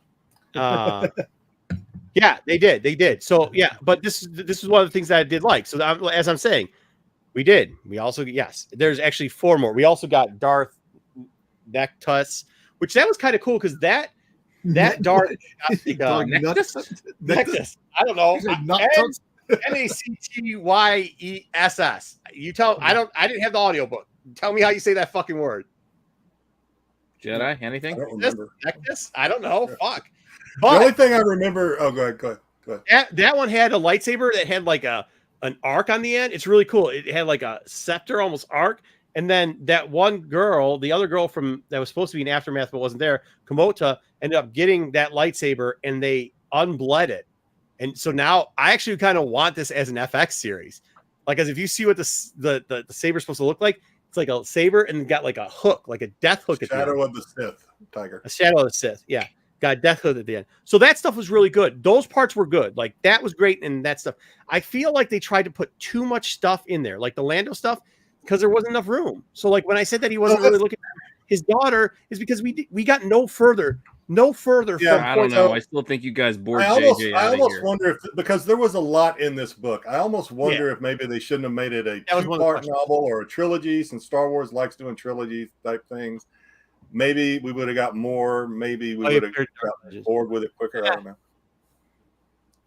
yeah, they did. So, yeah, but this is one of the things that I did like. So, as I'm saying, we also there's actually 4 more. We also got Darth Vectus, which that was kind of cool because that Darth Vectus. I don't know. Mactys. You tell. I didn't have the audiobook. Tell me how you say that fucking word.
Jedi,
I
anything?
don't remember.
Vectus? I don't know.
Yeah.
Fuck.
The only
But
thing I remember. Oh, go ahead.
that one had a lightsaber that had like an arc on the end. It's really cool. It had like a scepter, almost arc. And then that one girl, the other girl that was supposed to be in Aftermath but wasn't there, Komota, ended up getting that lightsaber and they unbled it. And so now I actually kind of want this as an FX series. Like, as if you see what the saber's supposed to look like, it's like a saber and got like a hook, like a death hook at the end.
Shadow of the Sith, Tiger.
A Shadow of the Sith. Yeah. Got a death hook at the end. So that stuff was really good. Those parts were good. Like, that was great. And that stuff. I feel like they tried to put too much stuff in there, like the Lando stuff, because there wasn't enough room. So, like, when I said that he wasn't really looking at his daughter, is because we got no further.
Yeah,
I don't know. I still think you guys bored
I
JJ out of
almost
here.
wonder if, because there was a lot in this book, I almost wonder if maybe they shouldn't have made it a
That was one of the
2-part
questions.
novel or a trilogy, since Star Wars likes doing trilogy type things. Maybe we would have got more. Maybe we would have got bored with it quicker. I don't know.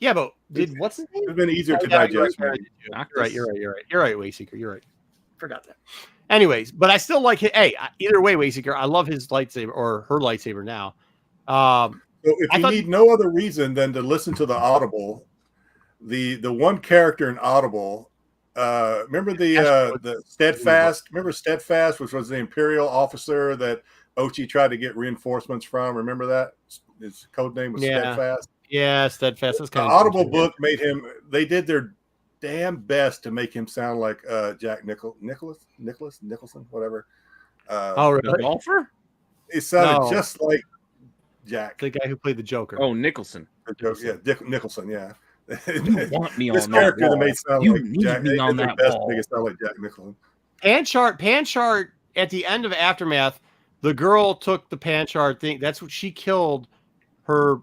Yeah, but what's his
It
name?
would have been easier to
Yeah,
digest.
You're
maybe.
right. You're right, Wayseeker. You're right. Forgot that. Anyways, but I still like it. Hey, either way, Wayseeker, I love his lightsaber or her lightsaber now.
So if you need no other reason than to listen to the Audible, the one character in Audible, remember the Steadfast? Remember Steadfast, which was the Imperial officer that Ochi tried to get reinforcements from? Remember that? His code name was Steadfast.
Yeah, Steadfast. That's
The
kind
Audible book made him. They did their damn best to make him sound like Jack Nicholson, whatever.
Oh, really?
The golfer?
It sounded
No.
just like Jack.
The guy who played the Joker.
Oh, Nicholson.
Nicholson, yeah.
You want me
This
on
character
that
that
wall.
made sound
You
like
need
Jack.
me
They
on
did their
that
best to
wall.
make it sound like Jack Nicholson.
Panchard at the end of Aftermath, the girl took the Panchard thing. That's what she killed her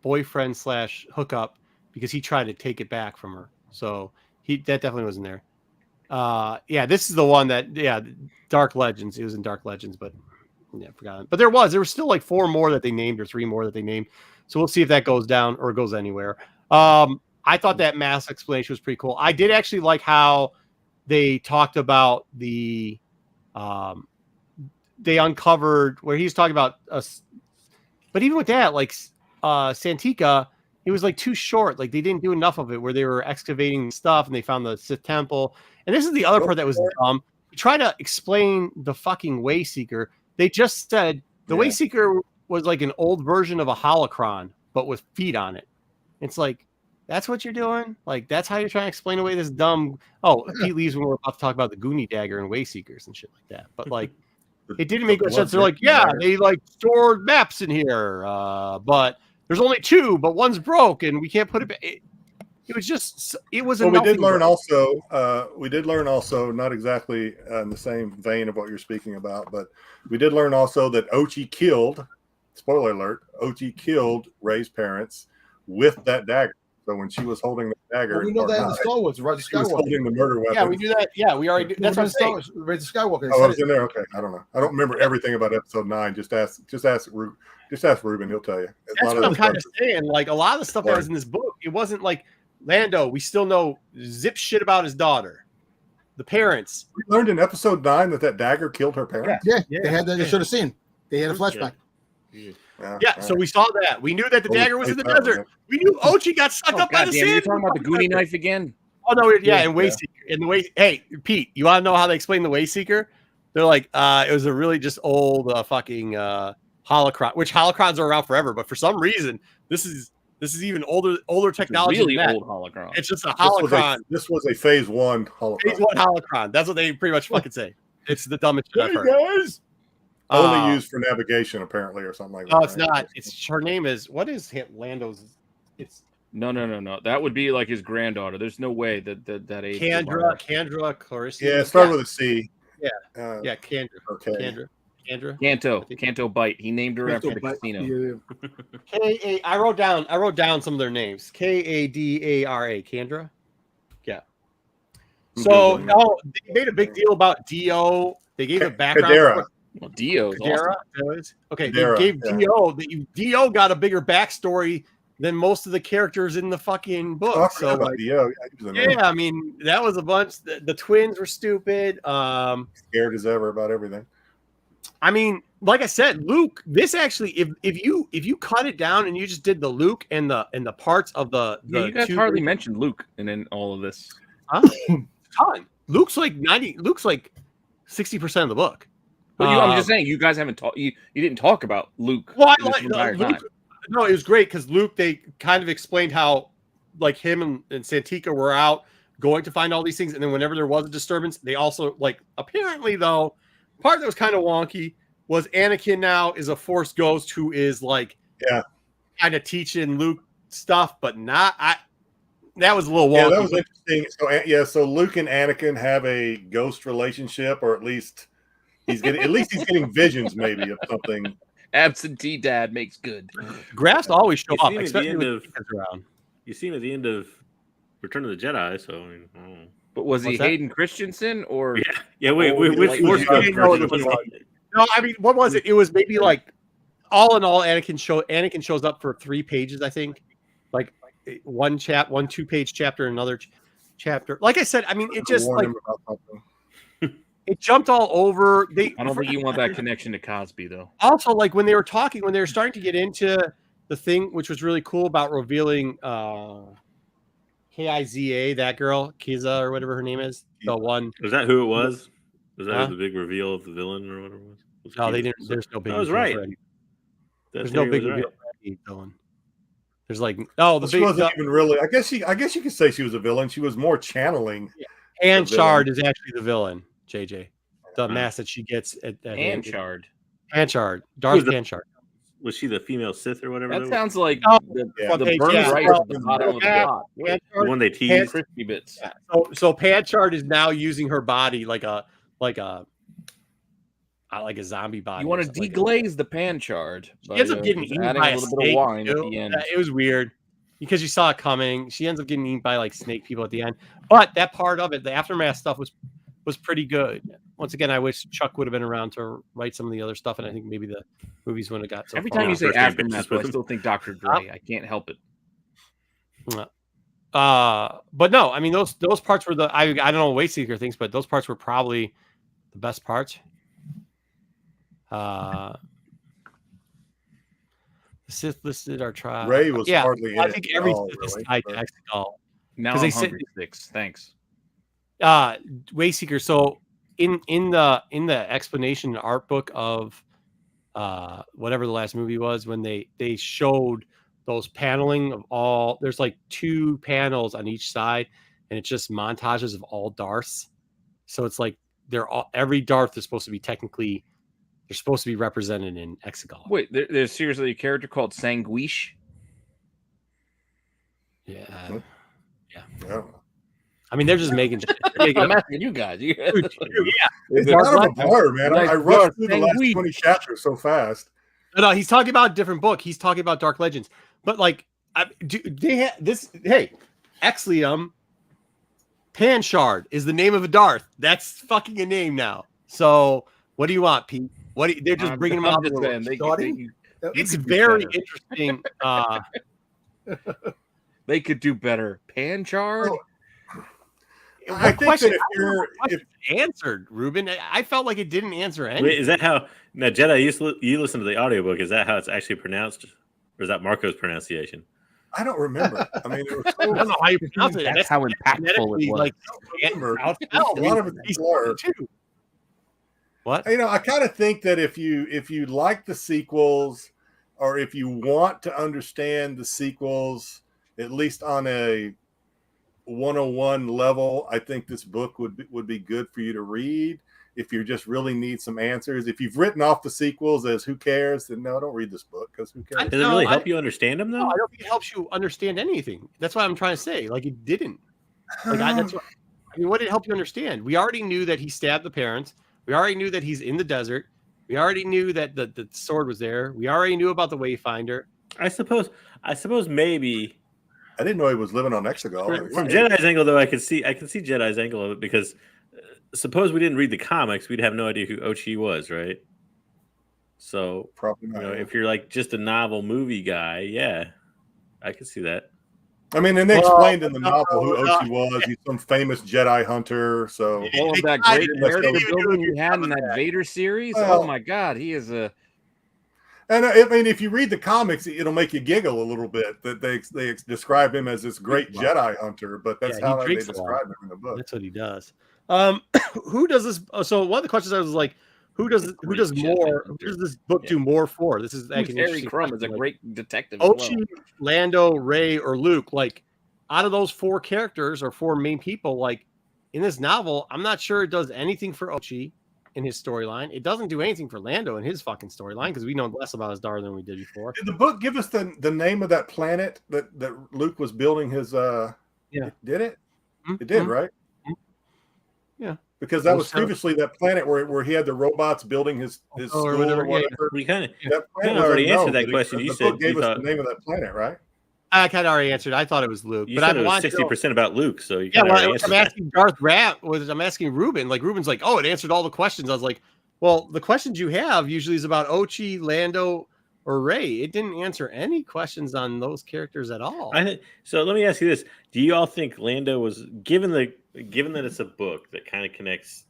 boyfriend / hookup because he tried to take it back from her. So that definitely wasn't there. Yeah, this is the one that Dark Legends. It was in Dark Legends, but yeah, forgot. But there was still like 4 more that they named or 3 more that they named. So we'll see if that goes down or goes anywhere. I thought that mass explanation was pretty cool. I did actually like how they talked about they uncovered where he's talking about But even with that, like Santika, it was like too short. Like they didn't do enough of it where they were excavating stuff and they found the Sith temple. And this is the other part that was dumb. Try to explain the fucking Wayseeker. They just said the Wayseeker was like an old version of a holocron, but with feet on it. It's like, that's what you're doing? Like, that's how you're trying to explain away this dumb... Oh, Pete leaves when we're about to talk about the Goonie Dagger and Wayseekers and shit like that. But, like, it didn't make much sense. They're like, yeah, they, like, stored maps in here, but there's only 2, but one's broke, and we can't put it back. It was just... It was
well, we did learn also, not exactly in the same vein of what you're speaking about, but we did learn also that Ochi killed, spoiler alert, Ochi killed Rey's parents with that dagger. So when she was holding the dagger,
we know that in the Star Wars, Rise of
she was
Skywalker.
holding the murder weapon.
Yeah, we knew that. Yeah, we already. That's what I'm saying.
Rise of Skywalker.
Oh, I was in there. Okay, I don't know. I don't remember everything about Episode 9. Just ask Ruben. He'll tell you.
That's what I'm kind of saying. Like a lot of the stuff that was in this book, it wasn't like Lando. We still know zip shit about his daughter, the parents.
We learned in Episode 9 that dagger killed her parents.
Yeah. They had that. They should have seen. They had a flashback.
Yeah, so we saw that. We knew that the dagger was in the desert. We knew Ochi got sucked up by the sand.
You're talking about the Goonie knife again?
Oh no, and Wayseeker. And the way, hey, Pete, you want to know how they explain the Wayseeker? They're like, it was a really just old fucking holocron, which holocrons are around forever, but for some reason, this is even older technology.
Really
than that.
old holocron.
It's just a holocron.
This was a Phase 1 holocron.
Phase 1 holocron. That's what they pretty much fucking say. It's the dumbest shit I've heard.
Guys. Only used for navigation, apparently, or something like that.
No, it's not. It's her name is what is Lando's? It's
no. That would be like his granddaughter. There's no way that age.
Kendra, Clarissa.
Yeah, it started with a C.
Yeah, Kendra.
Okay.
Kendra.
Canto Bite. He named her after the casino.
K-A. I wrote down some of their names. Kadara. Kendra. Yeah. So they made a big deal about Dio. They gave a background.
Kadara.
Well, Dio.
Awesome. Okay,
Kadara,
they gave Dio. Dio got a bigger backstory than most of the characters in the fucking book. So like,
Dio.
I mean, that was a bunch. The twins were stupid.
Scared as ever about everything.
I mean, like I said, Luke. This actually, if you cut it down and you just did the Luke and the parts of the
you guys hardly mentioned Luke in all of this.
Huh? Ton. Luke's like 60% of the book.
But I'm just saying, you guys haven't talked. You didn't talk about Luke.
Well,
Luke,
no, it was great because Luke. They kind of explained how, like him and Santika were out going to find all these things, and then whenever there was a disturbance, they also like apparently though, part that was kind of wonky was Anakin now is a Force ghost who is like kind of teaching Luke stuff, but not. That was a little wonky.
Yeah, that was interesting. So Luke and Anakin have a ghost relationship, or at least. He's getting visions maybe of something.
Absentee dad makes good.
Graphs always show up,
especially
when
around. You see him at the end of Return of the Jedi, so I mean, I don't know.
But was he Hayden Christensen or?
Yeah. Wait. Which Force ghost version was he?
No, I mean, what was it? It was maybe like all in all, Anakin shows up for 3 pages, I think. Like one 2-page chapter, another chapter. Like I said, I mean, it just like. It jumped all over.
I don't think you want that connection to Cosby, though.
Also, like when they were starting to get into the thing, which was really cool about revealing Kiza, that girl, Kiza or whatever her name is, the one.
Was that who it was? Was that the big reveal of the villain or whatever it was?
No, they didn't. There's no big.
I was right.
There's no big reveal for any villain. There's like the
she wasn't even really. I guess you could say she was a villain. She was more channeling.
Panchard is actually the villain. JJ, the mask that she gets at
Panchard.
Darth Panchard.
Was she the female Sith or whatever?
That sounds like the
burn
right at the bottom of the god.
The one they teased.
Crispy bits.
Yeah. So Panchard is now using her body like a zombie body.
You want to deglaze the Panchard.
She ends up getting eaten by a snake. At the end. It was weird because you saw it coming. She ends up getting eaten by like snake people at the end. But that part of it, the aftermath stuff was pretty good. Once again, I wish Chuck would have been around to write some of the other stuff, and I think maybe the movies wouldn't have got so
Every
far.
time you say aftermath, I still think Dr. Dre. I can't help it.
But no, I mean those parts were I don't know what Wayseeker thinks, but those parts were probably the best parts. The Sith listed our trial.
Ray was
yeah,
hardly in
I
it
think
at
every
all,
Sith is
really,
tied to
but-
Exegol.
Now
'Cause
I'm
they said-
hungry, Six. Thanks.
Wayseeker. So in the explanation art book of whatever the last movie was, when they showed those paneling of all, there's like 2 panels on each side, and it's just montages of all Darths. So it's like every Darth is supposed to be technically, they're supposed to be represented in Exegol.
Wait, there's seriously a character called Sanguish?
Yeah.
Yeah.
I mean, they're just making.
I'm asking you guys.
yeah.
It's
Darth
not a blur, man. I
Darth
rushed through the last
Sanguine.
20 chapters so fast.
No, he's talking about a different book. He's talking about Dark Legends. But like, they have this. Hey, Exlium Panchard is the name of a Darth. That's fucking a name now. So what do you want, Pete? They're just bringing him
I'm
out.
just saying,
It's very interesting.
They could do better. Panchard?
Oh, I think that if
answered, Ruben, I felt like it didn't answer anything.
Wait, is that how now Jedi? You listen to the audiobook. Is that how it's actually pronounced, or is that Marco's pronunciation?
I don't remember. I mean, it was
I don't know how you pronounce it.
That's how impactful it
phonetically,
was.
like,
remember.
how to
A
tell.
lot of it's blur.
Too. What?
You know, I kind of think that if you like the sequels, or if you want to understand the sequels, at least on a 101 level, I think this book would be good for you to read. If you just really need some answers, if you've written off the sequels as who cares, then no, don't read this book, because who cares?
Does it really help you understand them, though?
No, I don't think it helps you understand anything. That's what I'm trying to say. Like, it didn't. Like, that's what, I mean, what did it help you understand? We already knew that he stabbed the parents. We already knew that he's in the desert. We already knew that the sword was there. We already knew about the Wayfinder.
I suppose maybe
I didn't know he was living on Exegol.
from Jedi's angle, though, I can see Jedi's angle of it, because suppose we didn't read the comics, we'd have no idea who Ochi was, right? So
Probably not.
if you're like just a novel movie guy, yeah, I can see that.
I mean, and they explained in the novel who Ochi was. He's some famous Jedi hunter. So
All of that great character building he had in that Vader series.
Well,
oh my God, he is a.
And I mean, if you read the comics, it'll make you giggle a little bit that they describe him as this great Jedi hunter, but that's how they
drinks a lot.
describe him in the book.
That's what he does. Who does this? So one of the questions I was like, who does more? Who does this book do more for? This is actually an
Harry
interesting
Crumb is a
question.
great detective. as
Ochi,
well.
Lando, Ray, or Luke. Like, out of those 4 characters or 4 main people, like in this novel, I'm not sure it does anything for Ochi in his storyline. It doesn't do anything for Lando in his fucking storyline, because we know less about his Darth than we did before.
Did the book give us the name of that planet that Luke was building his?
Yeah.
Did it?
Mm-hmm.
It did, right?
Yeah.
Because that was previously that planet where he had the robots building his school or
whatever,
whatever.
We kind of
That planet was
already
unknown,
answered that
but
question.
the
You
book
said
gave
you
us
thought
the name of that planet, right?
I kind of already answered. I thought it was Luke,
you
but
said
I
it was
wanted to know-
60% about Luke, so you
Yeah,
kind of
well,
already
I'm
answered that.
asking Darth Rat. I'm asking Ruben. Like, Ruben's like, oh, it answered all the questions. I was like, well, the questions you have usually is about Ochi, Lando, or Ray. It didn't answer any questions on those characters at all.
So let me ask you this: do you all think Lando was given that it's a book that kind of connects,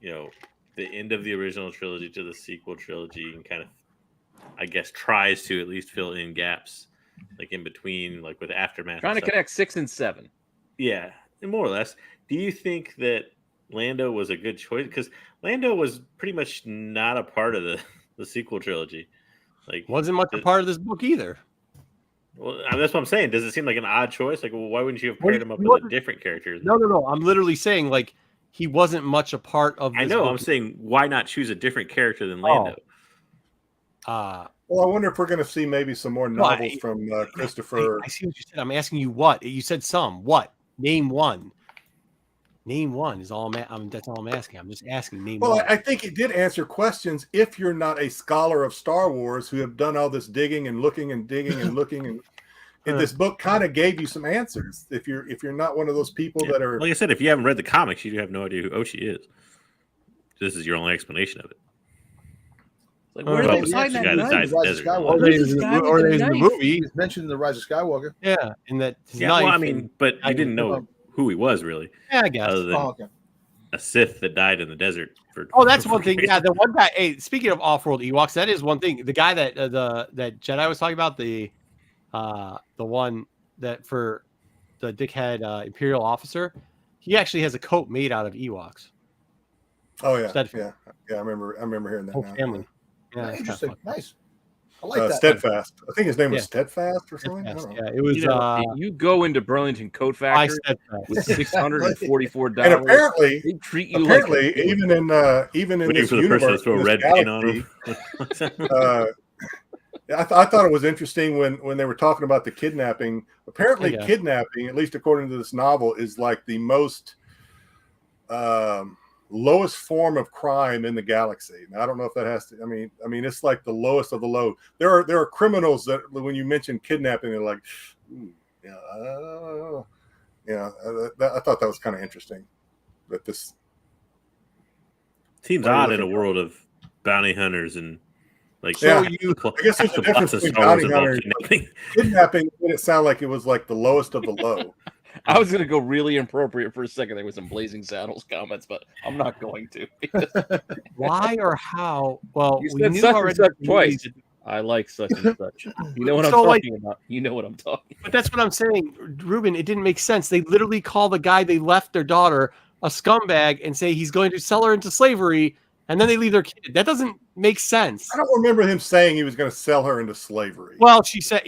the end of the original trilogy to the sequel trilogy, and kind of, I guess, tries to at least fill in gaps, like in between, like with Aftermath.
Trying to
and stuff.
connect 6 and 7.
Yeah, and more or less. Do you think that Lando was a good choice? Because Lando was pretty much not a part of the sequel trilogy. Like,
Wasn't much a part of this book either.
well, I mean, that's what I'm saying. Does it seem like an odd choice? Like, well, why wouldn't you have
Well,
paired him up
he
with a
wasn't-
different character?
No. I'm literally saying, like, he wasn't much a part of this
I know.
book.
I'm saying, why not choose a different character than Lando?
Well, I wonder if we're going to see maybe some more
No,
novels from Christopher.
I see what you said. I'm asking you what. You said some. What? Name one. Name one is all that's all I'm asking. I'm just asking. Name
Well,
one.
I think it did answer questions if you're not a scholar of Star Wars who have done all this digging and looking and digging and looking, and this book kind of gave you some answers. If you're not one of those people that are,
Like I said, if you haven't read the comics, you have no idea who Ochi is. This is your only explanation of it.
Like, where
Well,
do they find
the
that
guy that
knife?
dies in the
Rise of
desert.
Skywalker.
Or
Who's
there's
this guy with
or
the
there's the
knife?
movie.
He's mentioned in the Rise of Skywalker.
Yeah, and that his
Yeah, well,
knife
I mean, but you didn't know who he was really.
yeah, I guess.
Other than,
Oh, okay.
a Sith that died in the desert.
Oh, that's one thing. Yeah, the one guy. Hey, speaking of off-world Ewoks, that is one thing. The guy that that Jedi was talking about, the one that for the dickhead Imperial officer, he actually has a coat made out of Ewoks.
Oh yeah,
Steadfast.
yeah. I remember hearing that.
Whole
Now.
family. Yeah, that's
Interesting.
kinda fucked.
Nice. I like that.
Steadfast. I think his name was
Yeah.
Steadfast or something. I
Steadfast,
don't know.
yeah, it was.
You go into Burlington Coat
I
Factory
Steadfast.
with $644.
And apparently,
They treat you like
even in
Waiting
this
for the person to
universe,
throw
in this
red paint on
galaxy,
him.
I thought it was interesting when they were talking about the kidnapping. Apparently,
Yeah.
kidnapping, at least according to this novel, is like the most lowest form of crime in the galaxy. Now, I don't know if that has to. I mean, it's like the lowest of the low. There are criminals that when you mention kidnapping, they're like, I thought that was kind of interesting. That this
Seems
What are you
odd in a
looking for?
world of bounty hunters and like.
Yeah,
I
I guess there's a difference between bounty hunters. Kidnapping made it sound like it was like the lowest of the low.
I was gonna go really inappropriate for a second there with some Blazing Saddles comments, but I'm not going to.
Why or how? Well,
You
we
said
knew
such and
already.
such twice. I like such and such. You know what I'm
So, like-
talking about. You know what I'm talking.
But that's what I'm saying, Ruben. It didn't make sense. They literally call the guy they left their daughter a scumbag and say he's going to sell her into slavery, and then they leave their kid. That doesn't make sense.
I don't remember him saying he was going to sell her into slavery.
Well, he said,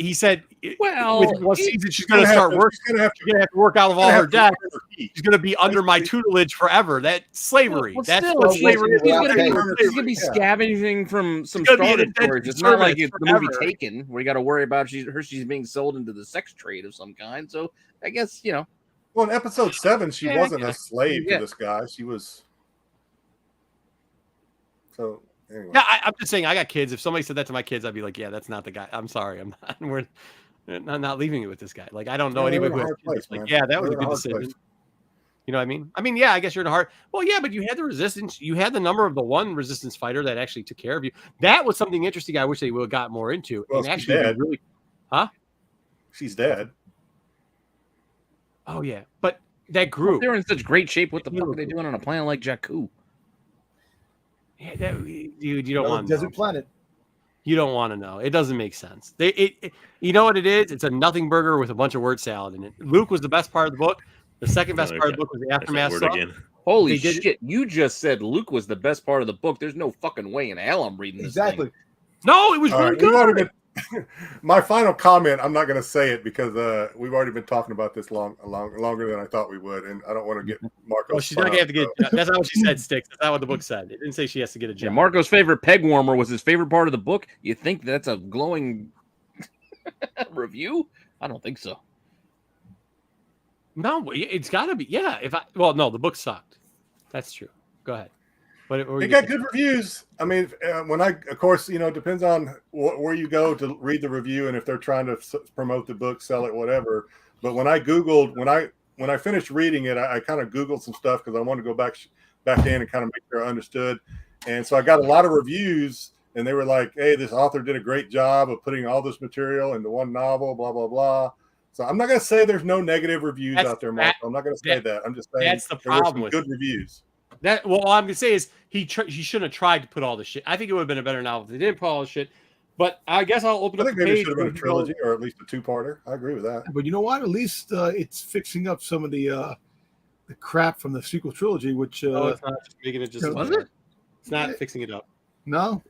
Well,
with one season she's going
Gonna
to
have
start working.
She's going to have
She's going to have to work out of all
gonna
her
have to
debt.
earn her keep.
She's going to be under my tutelage forever. That's slavery.
Well,
That's
still,
what
he's
slavery is.
gonna
Hey,
he's gonna be
yeah.
scavenging from some
gonna be
Star
an
Wars storage.
indentured
It's not like
servant
it's the movie
forever.
Taken, where you got to worry about she's being sold into the sex trade of some kind. So I guess
Well, in episode 7, she
Yeah,
wasn't
yeah.
a slave
Yeah.
to this guy. She was. So anyway,
Yeah, I'm just saying. I got kids. If somebody said that to my kids, I'd be like, "Yeah, that's not the guy. I'm sorry. I'm not. I'm not leaving you with this guy. Like, I don't know
Yeah, they're
anybody
in a
who has
hard
kids.
place,
Like,
man.
yeah, that was
They're
a
in a
good
hard
decision.
place.
You know what I mean? Yeah, I guess you're in a hard. Well, yeah, but you had the resistance. You had the number of the one resistance fighter that actually took care of you. That was something interesting. I wish they would have got more into.
Well,
and
she's
actually,
dead.
really.
she's dead.
Oh yeah, but that group.
they're in such great shape. What the fuck are they doing on a planet like Jakku?
Yeah, you don't want to
desert
know.
planet.
You don't want to know. It doesn't make sense. You know what it is? It's a nothing burger with a bunch of word salad in it. Luke was the best part of the book. The second best part of the book was the aftermath
word
stuff.
again.
Holy
They did-
shit! You just said Luke was the best part of the book. There's no fucking way in hell I'm reading this.
Exactly.
Thing.
No, it was
All
really
right, we've
good.
already been. My final comment. I'm not going to say it because we've already been talking about this longer than I thought we would, and I don't want to get Marco.
Well, she's not gonna have to get. That's not what she said. Sticks. That's not what the book said. It didn't say she has to get a
Yeah,
job.
Marco's favorite peg warmer was his favorite part of the book. You think that's a glowing review? I don't think so.
No, it's got to be. Yeah. No, the book sucked. That's true. Go ahead. What were
It
you
got
gonna
good reviews. I mean, of course, it depends on where you go to read the review and if they're trying to promote the book, sell it, whatever. But when I Googled, when I finished reading it, I kind of Googled some stuff because I wanted to go back in and kind of make sure I understood. And so I got a lot of reviews, and they were like, "Hey, this author did a great job of putting all this material into one novel." Blah blah blah. So I'm not going to say there's no negative reviews out there, Marco. I'm not going to say that. I'm just saying
that's the
there were
problem
some
with
good reviews.
all I'm gonna say is he shouldn't have tried to put all the shit. I think it would have been a better novel if they didn't put all the shit. But I guess I'll open
I
up
think
the
maybe it
page.
should have been a trilogy or at least a two-parter. I agree with that.
But you know what? At least it's fixing up some of the crap from the sequel trilogy, which
No, it's not just making it just.
Was
it?
It's not fixing it up.
no.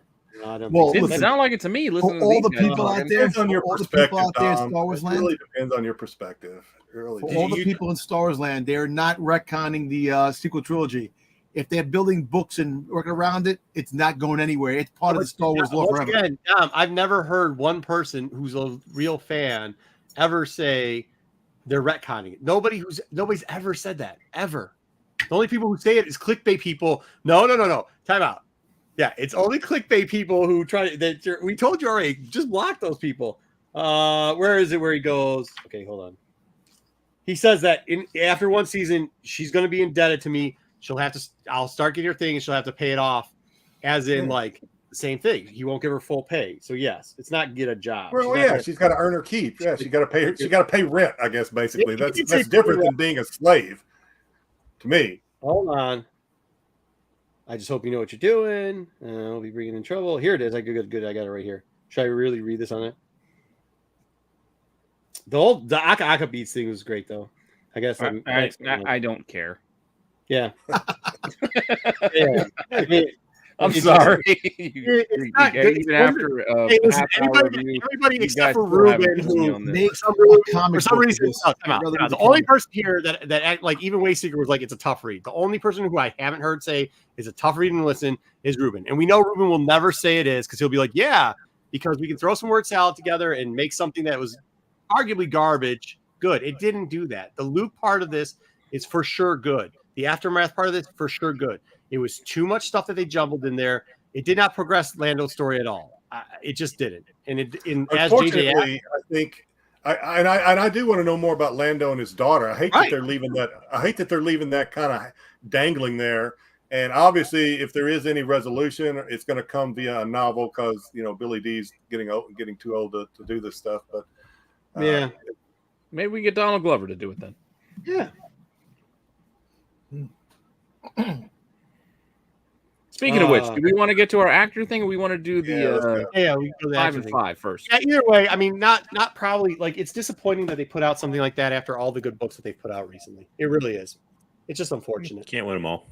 No, I don't
Well,
think so.
Didn't
listen,
sound like it to me. Listen to
all the
these guys
people out
talking.
there,
Depends on your
all the
perspective,
people out there in
Tom.
Star Wars
It
land,
really depends on your perspective. It really
for
does.
all the people in Star Wars land, they're not retconning the sequel trilogy. If they're building books and working around it, it's not going anywhere. It's part of the Star Wars lore
Once
forever.
again, I've never heard one person who's a real fan ever say they're retconning it. Nobody's ever said that ever. The only people who say it is clickbait people. No. Time out. Yeah, it's only clickbait people who try that. We told you already. Just block those people. Where is it? Where he goes? Okay, hold on. He says that after one season, she's going to be indebted to me. She'll have to. I'll start getting her thing, and she'll have to pay it off. As in, like the same thing. You won't give her full pay. So yes, it's not get a job.
Well, she's got to earn her keep. Yeah, she got to pay. She got to pay rent. I guess basically
Yeah,
that's different than being a slave. To me,
Hold on. I just hope you know what you're doing. I'll be bringing in trouble. Here it is. I got it right here. Should I really read this on it? The Aka beats thing was great though. I guess
I don't care.
Yeah. Yeah.
I'm sorry.
Even
after
everybody except for Ruben, who for some reason, the only person here that like even Wayseeker was like it's a tough read. The only person who I haven't heard say is a tough read and listen is Ruben, and we know Ruben will never say it is because he'll be like, yeah, because we can throw some word salad together and make something that was arguably garbage good. It didn't do that. The Luke part of this is for sure good. The aftermath part of this for sure good. It was too much stuff that they jumbled in there. It did not progress Lando's story at all. It just didn't. And as JJ asked,
I think, I do want to know more about Lando and his daughter. I hate that they're leaving that. I hate that they're leaving that kind of dangling there. And obviously, if there is any resolution, it's going to come via a novel because Billy D's getting too old to do this stuff. But
yeah,
maybe we get Donald Glover to do it then.
Yeah.
Speaking of which, do we want to get to our actor thing, or we want to do the
we go the
5 and 5 first?
Yeah, either way, I mean, not probably like it's disappointing that they put out something like that after all the good books that they've put out recently. It really is. It's just unfortunate.
Can't win them all.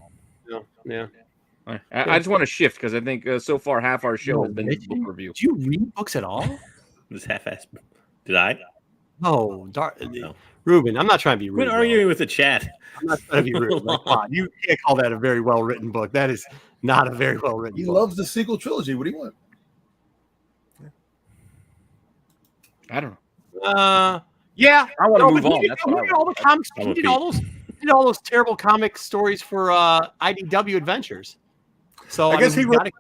No, yeah.
I just want to shift because I think so far half our show has been book review.
Do you read books at all?
This half-ass. Did I?
No, Ruben. I'm not trying to be rude.
Quit arguing with the chat.
I'm not trying to be rude. Like, come on, you can't call that a very well written book. That is not a very well written.
He
book.
loves the sequel trilogy. What do you want?
I don't
know. Yeah,
I want to move on.
That's what all the comics. He did all those terrible comic stories for IDW Adventures. So
I guess he wrote a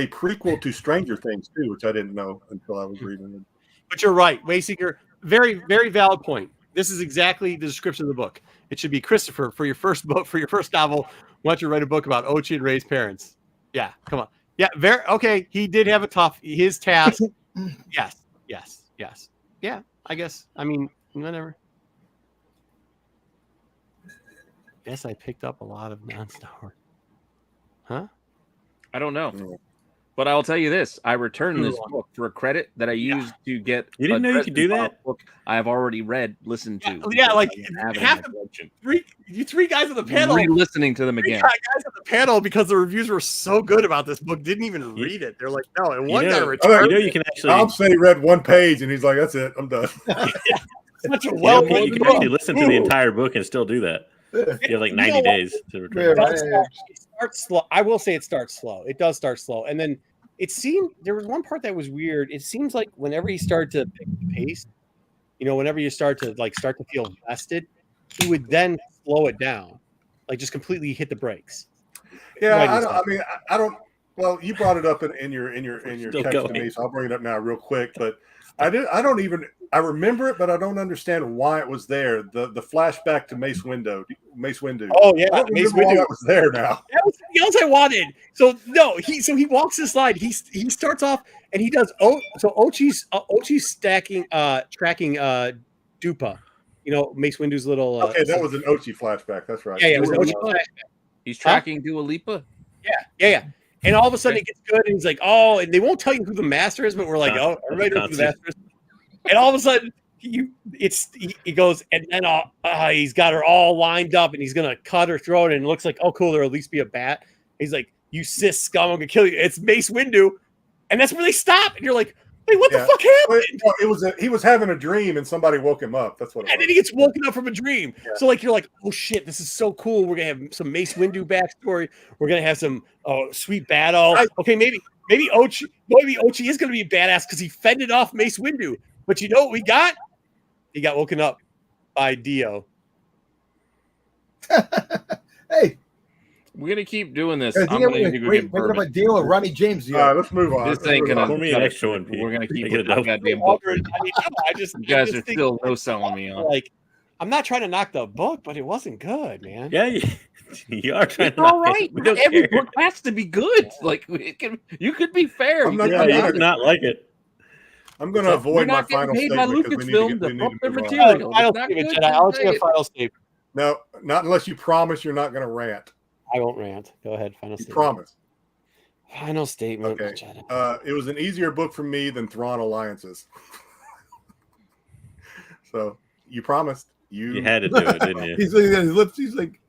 prequel to Stranger Things too, which I didn't know until I was reading it.
But you're right, Wayseeker. Very, very valid point. This is exactly the description of the book. It should be Christopher for your first book, for your first novel. Why don't you write a book about Ochi and Ray's parents? Yeah, come on. Yeah, okay. He did have his task. Yes. Yeah, I guess. I mean, whatever. Guess I picked up a lot of non-Star Wars. Huh?
I don't know. But I'll tell you this: I returned this book for a credit that I used to get.
You didn't know you could do that?
Book I have already listened to.
Yeah, like three guys on the panel
re-listening to them again.
Guys on the panel because the reviews were so good about this book didn't even read it. They're like, no, and one guy returned.
You can actually.
Tom said he read one page and he's like, "That's it, I'm done."
Such a
you can actually listen to the entire book and still do that. You have like 90 days to return.
It starts slow. I will say it starts slow. It does start slow. And then it seemed there was one part that was weird. It seems like whenever he started to pick the pace, whenever you start to feel vested, he would then slow it down, like just completely hit the brakes.
Yeah, I don't. Well, you brought it up in your text to me, so I'll bring it up now real quick. But I remember it, but I don't understand why it was there. The flashback to Mace Windu.
Oh yeah,
Mace Windu was there now.
That was something else I wanted. So no, he walks this line. He starts off and he does. Ochi's tracking Dupa. Mace Windu's little.
Okay, that was an Ochi flashback. That's right.
Yeah, it was an Ochi flashback.
He's tracking Dua Lipa.
Yeah. And all of a sudden it gets good, and he's like, "Oh!" And they won't tell you who the master is, but we're like, "Oh, everybody knows who the master is." And all of a sudden, he goes, and then he's got her all lined up, and he's gonna cut her throat, and it looks like, "Oh, cool, there'll at least be a bat." He's like, "You cis scum, I'm gonna kill you." It's Mace Windu, and that's where they stop, and you're like, "Wait, what the fuck happened?"
He was having a dream, and somebody woke him up. That's what.
And then he gets woken up from a dream. Yeah. So you're like, "Oh shit, this is so cool. We're gonna have some Mace Windu backstory. We're gonna have some sweet battle. Okay, maybe Ochi is gonna be a badass because he fended off Mace Windu. But you know what we got? He got woken up by Dio.
Hey,
we're gonna keep doing this.
I'm wait about Dio or Ronnie James.
Let's move on.
This ain't gonna.
For me, an extra one.
We're gonna keep it. Goddamn book. You guys are still no selling me on.
I'm not trying to knock the book, but it wasn't good, man.
Yeah, you are trying to.
All right, every book has to be good. You could be fair.
I'm
not like it.
I'm going to avoid my final statement.
By Lucasfilm to book their material.
I'll let you get a final statement.
No, not unless you promise you're not going to rant.
I won't rant. Go ahead. Final
You
statement.
promise.
Final statement.
Okay.
Jedi.
It was an easier book for me than Thrawn Alliances. So you promised.
You had to do it, didn't you?
He's looking at his lips. He's like,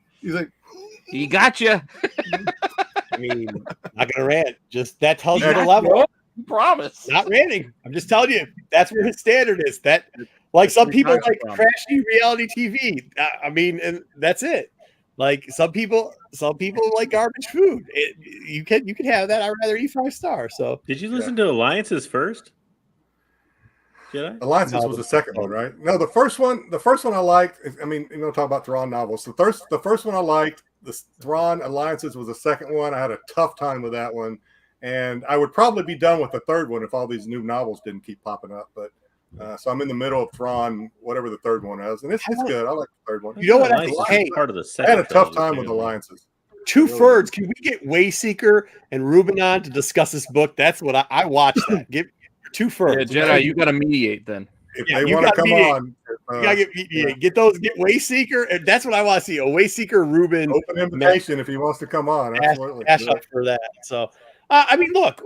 He got you.
I mean, not gonna rant. Just that tells you
Yeah,
the level.
Promise.
Not ranting. I'm just telling you that's where his standard is. That, like, some people like trashy reality TV. I mean, and that's it. Like some people like garbage food. You can have that. I'd rather eat 5 stars. So
Did you listen to Alliances first? Jedi?
Alliances was the second one, right? No, the first one I liked. I mean, you know, talk about Thrawn novels. The first one I liked. The Thrawn Alliances was the second one. I had a tough time with that one, and I would probably be done with the third one if all these new novels didn't keep popping up. But so I'm in the middle of Thrawn, whatever the third one is, and it's good. I like the third one.
you know what?
Alliances
Hey,
is part of the
I
second.
had a tough
trilogy,
time with
too.
Alliances.
two thirds. Can we get Wayseeker and Ruben on to discuss this book? That's what I watch. That give 2
Yeah,
thirds.
Jedi, you got to mediate then.
If
Yeah,
they
you
want to
gotta
come
mediate.
on,
You gotta get Wayseeker, and that's what I want to see. A Wayseeker, Ruben,
open invitation if he wants to come on. Absolutely.
cash up for that. So, I mean, look,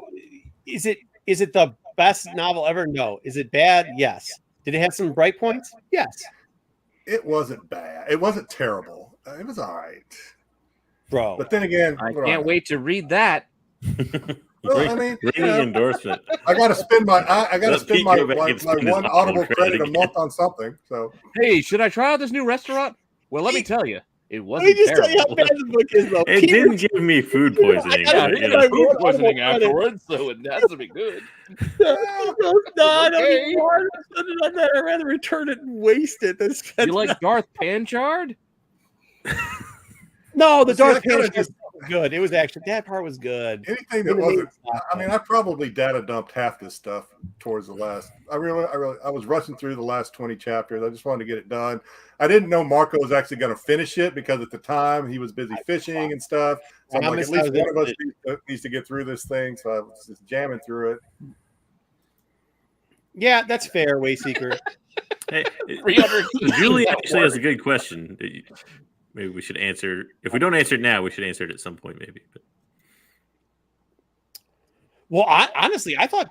is it the best novel ever? No. Is it bad? Yes. Did it have some bright points? Yes.
It wasn't bad. It wasn't terrible. It was all right.
Bro.
But then again,
I
what do
can't
know?
wait to read that.
Well, I mean, you
Ringing
know,
endorsement.
I got to spend my
Let Pete go back and spend his
one
Audible
Audible credit
credit
a month on something. So
Hey, should I try out this new restaurant? Well, let me tell you, it
Let
wasn't
me just tell you how
terrible.
bad the book is, though.
It didn't give me food poisoning.
Yeah,
but,
he
you
got
know.
food poisoning
Audible credit.
afterwards, so it has to be good.
No, I don't
Okay.
even want to spend it on that. I'd rather return it and waste it than spend
You like Darth Panchard?
No, the
See,
Darth
I kinda
Panchard was good. It was actually that part was good.
anything that wasn't, I mean, I probably data dumped half this stuff towards the last. I was rushing through the last 20 chapters. I just wanted to get it done. I didn't know Marco was actually going to finish it because at the time he was busy fishing and stuff. So I'm like, at least one of us needs to get through this thing. So I was just jamming through it.
Yeah, that's fair, Wayseeker.
Hey,
300.
Julie actually has a good question. That maybe we should answer. If we don't answer it now, we should answer it at some point, maybe. But
Well, honestly, I thought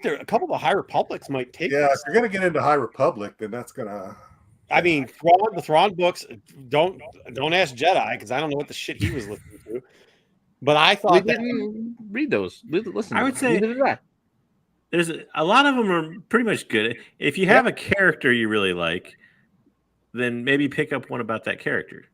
there a couple of the High Republics might take.
Yeah, if
this.
you're going to get into High Republic, then that's going to.
I mean, the Thrawn books. Don't ask Jedi because I don't know what the shit he was listening to. But I
We
thought that
didn't read those. Listen,
I would say-
neither did I.
there's a lot of them are pretty much good. If you have a character you really like, then maybe pick up one about that character.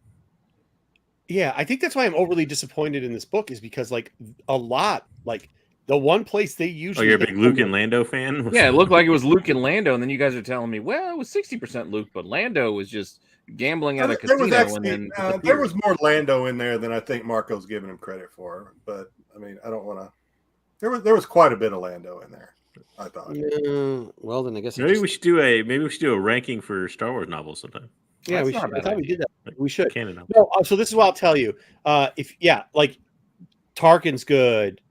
Yeah, I think that's why I'm overly disappointed in this book is because like a lot, like the one place they
Oh,
usually
you're a big Luke and Lando fan?
Yeah, it looked like it was Luke and Lando, and then you guys are telling me, well, it was 60% Luke, but Lando was just gambling at a
There was
casino.
actually
And then
there
disappeared.
was more Lando in there than I think Marco's giving him credit for. But I mean, I don't want to. There was quite a bit of Lando in there. I thought.
well, then I guess
Maybe we should do a ranking for Star Wars novels sometime.
Yeah,
That's
we
not
should.
a
I
bad
thought we
idea.
did that. We should.
Canon novels.
No, so this is what I'll tell you. Like Tarkin's good.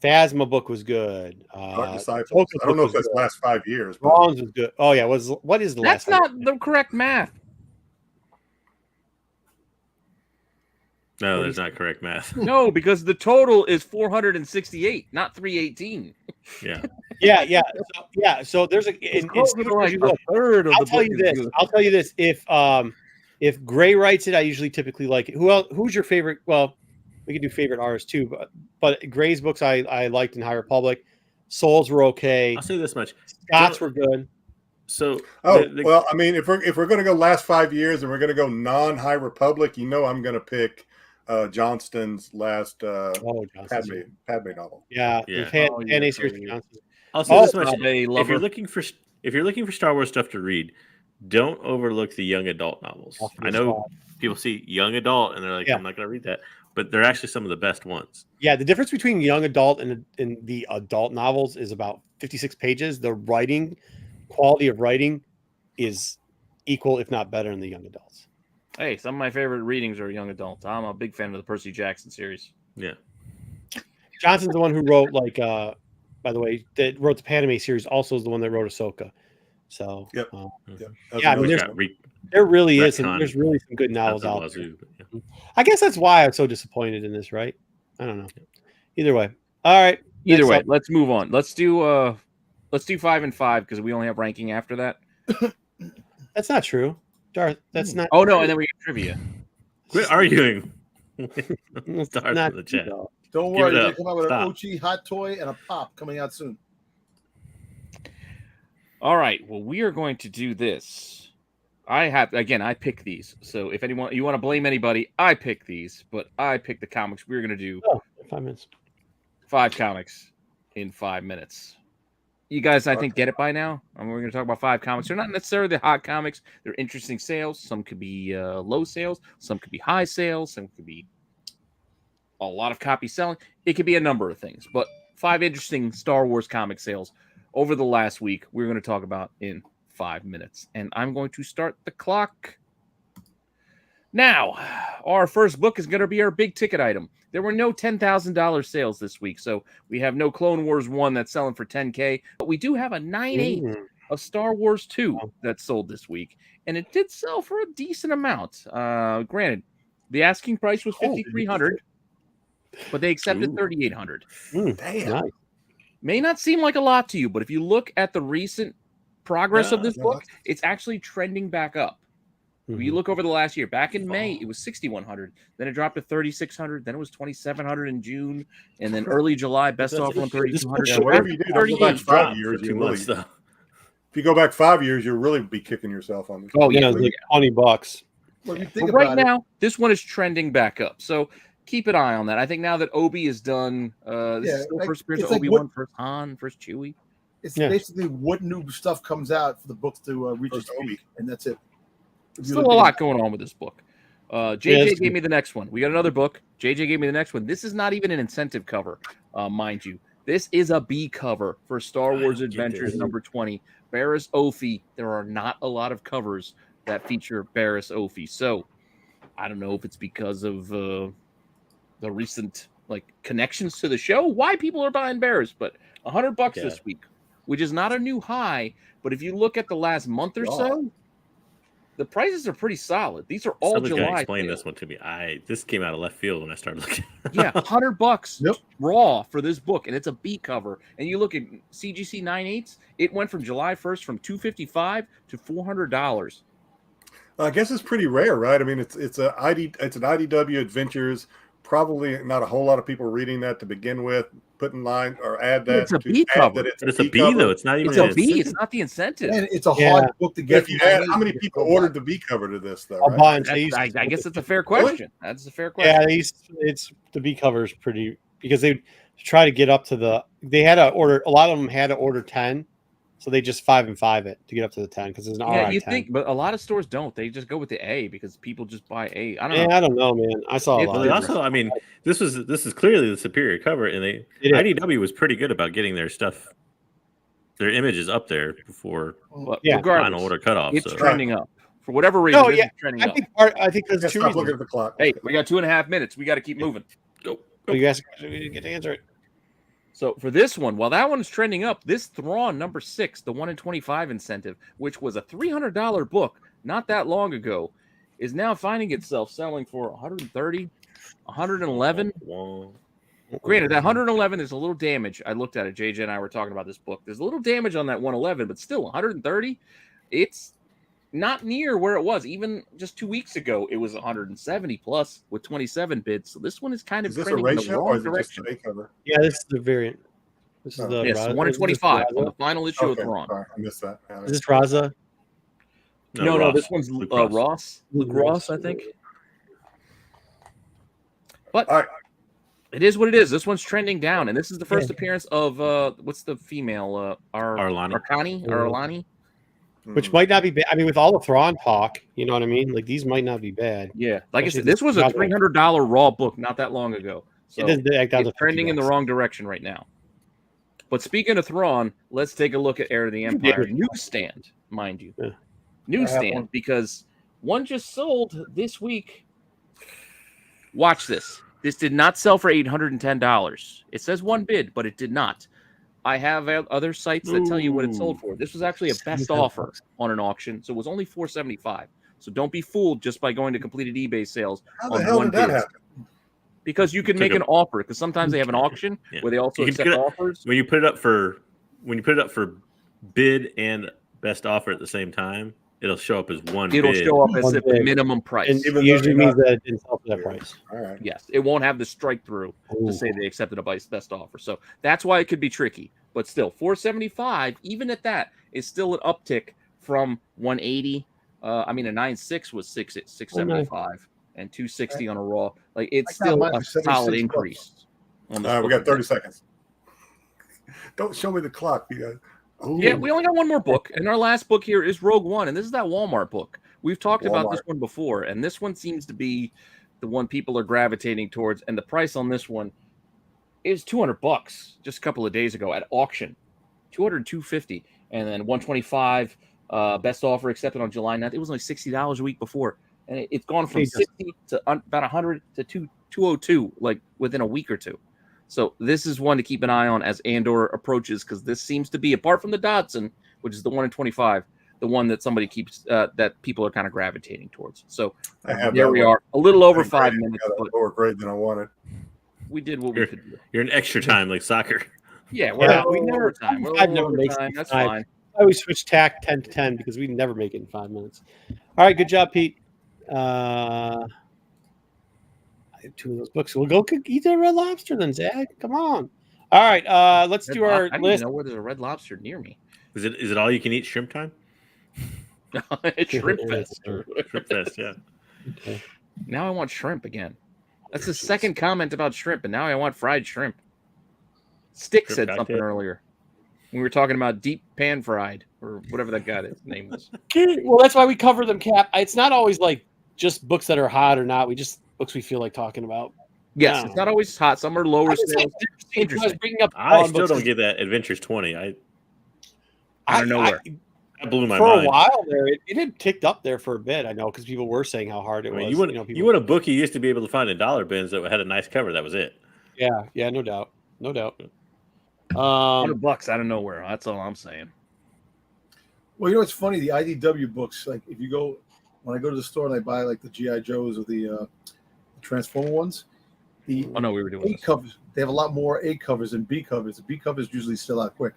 Phasma book was good.
Dark Disciples.
Ahsoka
I don't know
book
if that's
was
the last 5 years.
good.
But
Thrawn's was good. Oh yeah, what is the
That's
last?
not the correct math.
No, that's not correct math.
No, because the total is 468, not 318.
Yeah.
So there's a.
It's like a third of
I'll
the
tell
book
you
is
this.
good.
I'll tell you this. If Gray writes it, I usually typically like it. Who's your favorite? Well, we can do favorite artists too, but Gray's books I liked in High Republic. Souls were okay.
I'll say this much.
Scott's were good.
So
well, I mean, if we're going to go last 5 years and we're going to go non-High Republic, you know, I'm going to pick Johnston's last
Johnston.
Padme novel.
Yeah.
Yeah.
Padme series for Johnston.
I'll say this much.
Padme
If
lover.
you're looking for Star Wars stuff to read, don't overlook the young adult novels. I know people see young adult and they're like,
Yeah.
I'm not going to read that, but they're actually some of the best ones.
Yeah, the difference between young adult and the adult novels is about 56 pages. The quality of writing is equal, if not better, in the young adults.
Hey, some of my favorite readings are young adult. I'm a big fan of the Percy Jackson series.
Yeah.
Johnson's the one who wrote, by the way, that wrote the Padme series. Also, is the one that wrote Ahsoka. So,
Yep.
yeah,
That's
I mean,
another
there's
one.
there really is.
Retcon.
There's really some good novels
Not
out
the
there.
Wazoo, but yeah.
I guess that's why I'm so disappointed in this, right? I don't know. Either way. All right.
Either
Next
way,
up.
let's move on. Let's do 5 and 5 because we only have ranking after that.
That's not true. Darth, that's not.
Oh no, and then we get trivia.
Quit arguing.
It's
Start
not
in the chat.
true,
Don't
Give
worry,
it
they're
up.
gonna come out with
Stop.
an Ochi hot toy and a pop coming out soon.
All right. Well, we are going to do this. I pick these. So if anyone you want to blame anybody, I pick these, but I pick the comics. We're gonna do
though. 5 minutes.
5 comics in 5 minutes. You guys, I think, get it by now. I mean, we're going to talk about 5 comics. They're not necessarily the hot comics. They're interesting sales. Some could be low sales. Some could be high sales. Some could be a lot of copy selling. It could be a number of things. But 5 interesting Star Wars comic sales over the last week we're going to talk about in 5 minutes. And I'm going to start the clock now. Our first book is going to be our big ticket item. There were no $10,000 sales this week, so we have no Clone Wars 1 that's selling for $10K, but we do have a 9.8 of Star Wars 2 that sold this week, and it did sell for a decent amount. Granted, the asking price was $5,300, but they accepted $3,800.
Damn.
Nice.
May not seem like a lot to you, but if you look at the recent progress of this
Yeah,
book, it's actually trending back up. If you look over the last year, back in May, it was 6,100. Then it dropped to 3,600. Then it was 2,700 in June. And then early July, best offer on 3,200.
Yeah, whatever you do, go back 5 years.
For 2
You really,
months, though.
if you go back 5 years, you'll really be kicking yourself on this.
Oh,
Yeah,
yeah.
it's like $20.
Well, if you think
But right
about it,
now, this one is trending back up. So keep an eye on that. I think now that Obi is done, this
Yeah,
is still
like,
first appearance
it's
of
like
Obi-Wan, first Han, first Chewie.
it's
Yeah.
basically what new stuff comes out for the books to reach its
First Obi.
peak, and that's it. If you
Still
look
a
at
lot
it-
going on with this book.
Yeah,
JJ
it's
gave me the next one. We got another book. JJ gave me the next one. This is not even an incentive cover, mind you. This is a B cover for Star Wars
get
Adventures
this.
number 20. Barriss Offee. There are not a lot of covers that feature Barriss Offee. So I don't know if it's because of the recent connections to the show, why people are buying Barriss, but $100 this week, which is not a new high. But if you look at the last month or so, the prices are pretty solid. These are all
Somebody's gonna
July.
explain
sales.
this one to me. This came out of left field when I started looking.
Yeah, $100
Yep.
raw for this book, and it's a B cover. And you look at CGC 9.8s, it went from July 1st from $255 to $400.
I guess it's pretty rare, right? I mean, it's an IDW Adventures. Probably not a whole lot of people reading that to begin with. Put in line or add that.
It's a
to
B
add
cover.
that
But it's a B
cover.
though. It's not even.
It's a
an
B.
incentive.
It's not the incentive.
And it's a
Yeah.
hard book to
But
get.
if you add, how many people ordered the B cover to this, though?
I'll
Right?
buy and
I guess that's a fair
Really?
question. That's a fair question.
Yeah, it's the B cover is pretty because they try to get up to they had to order. A lot of them had to order 10, so they just 5 and 5 it to get up to the 10 because it's an
Yeah,
RI
you
10.
think, but a lot of stores don't. They just go with the A because people just buy A. I don't
Yeah,
know.
I don't know, man. I saw a
It's
lot.
Well,
of
they
it.
also, I mean, this is clearly the superior cover, and
It is.
IDW was pretty good about getting their stuff, their images up there before
But
Yeah.
regardless,
final order cutoff.
it's
So.
trending up for whatever reason.
No,
this
yeah,
is trending
I
up.
think
Yeah,
there's 2
stop
reasons.
looking at the clock.
Hey, we got 2.5 minutes. We got to keep moving.
Go.
You guys get to answer it.
So for this one, while that one is trending up, this Thrawn number 6, the 1 in 25 incentive, which was a $300 book not that long ago, is now finding itself selling for 130, 111. Granted, that 111 is a little damage. I looked at it. JJ and I were talking about this book. There's a little damage on that 111, but still 130. It's not near where it was. Even just 2 weeks ago, it was 170 plus with 27 bids. So this one is kind of
Is this a
trending in the
ratio or
wrong
is it just
direction.
a B cover?
Yeah, this is the variant. This is the
Yes,
Raza.
1 in
Is this
25
Raza?
on the final issue of
Okay,
Thrawn.
sorry, I missed that.
Is this Raza?
No,
Ross.
this one's
Luke
Ross. Luke Ross, I think. But
All right.
it is what it is. This one's trending down, and this is the first appearance of what's the female?
Arlani.
Arlani.
Which might not be bad. I mean, with all the Thrawn talk, you know what I mean? Like, these might not be bad.
Yeah, like I said,
Especially
this was a
not-
$300 raw book not that long ago. So
It doesn't act out
it's
of
trending in the
$50.
wrong direction right now. But speaking of Thrawn, let's take a look at Heir to the Empire newsstand, mind you.
Yeah.
Newsstand, because one just sold this week. Watch this. This did not sell for $810. It says one bid, but it did not. I have other sites that tell you what it sold for. This was actually a best offer on an auction, so it was only $475. So don't be fooled just by going to completed eBay sales.
How the
on
hell
one
did that
bid.
happen?
Because you can make an offer. Because sometimes they have an auction
Yeah.
where they also
You can
accept
get it-
offers.
When you put it up for bid and best offer at the same time, it'll show up as one
It'll
bid.
show up as
One
the
bid.
minimum price.
And
Even
it
though
usually
you're
means
not-
that it didn't sell for that price.
All right.
Yes, it won't have the strike through
Ooh.
to say they accepted a best offer. So that's why it could be tricky. But still, 475, even at that, is still an uptick from 180. A 9.6 was 675 and 260 on a raw. Like it's
I got
still
mine
a
for 76
solid
bucks.
increase. On this
All right, we
book.
got 30 seconds. Don't show me the clock, you guys. Ooh.
Yeah, we only got one more book, and our last book here is Rogue One, and this is that Walmart book. We've talked about this
Walmart.
one before, and this one seems to be the one people are gravitating towards. And the price on this one is $200 just a couple of days ago at auction, 250, and then 125. Best offer accepted on July 9th. It was only $60 a week before, and it's gone from 60 to about 100 to 202, like within a week or two. So this is one to keep an eye on as Andor approaches, because this seems to be, apart from the Dodson, which is the 1 in 25, the one that somebody keeps that people are kind of gravitating towards. So
I have
there
that
we
one.
are, a little over
I
5
got
minutes,
a
but
lower grade than I wanted.
we did what we could do.
You're in extra time like soccer.
Yeah, we're
Yeah,
we
we
never
never-
time. We're a
I've
little
never makes
overtime.
it
That's
time.
fine.
I always switch tack 10 to 10 because we never make it in 5 minutes. All right, good job, Pete. I have 2 of those books. We'll go eat that Red Lobster then, Zach. Come on. All right, let's do our
I don't
list.
even know where there's a Red Lobster near me.
Is it all you can eat shrimp time?
It's Shrimp Fest.
Shrimp fest, yeah.
Okay.
Now I want shrimp again. That's the second comment about shrimp, and now I want fried shrimp. Stick
Shrimp
said
cocktail?
something earlier. We were talking about deep pan fried, or whatever that guy's name was.
Well, that's why we cover them, Cap. It's not always like just books that are hot or not. We just books we feel like talking about.
Yes,
No.
it's not always hot. Some are lower
I just
sales.
think it's
Interesting.
I was bringing up
I
Thrawn
still
books
don't
'cause
get that Adventures 20.
Out of nowhere.
That blew my
for
mind.
a while there, it had ticked up there for a bit. I know because people were saying how hard it
I mean,
was.
you
people,
want a book you used to be able to find in dollar bins that had a nice cover. That was it.
yeah, no doubt.
$100 out of nowhere. That's all I'm saying.
Well, you know what's funny? The IDW books, like if you go, when I go to the store and I buy like the GI Joes or the Transformer ones, the
Oh no, we were doing
A
this.
covers, they have a lot more A covers than B covers. The B covers usually sell out quick.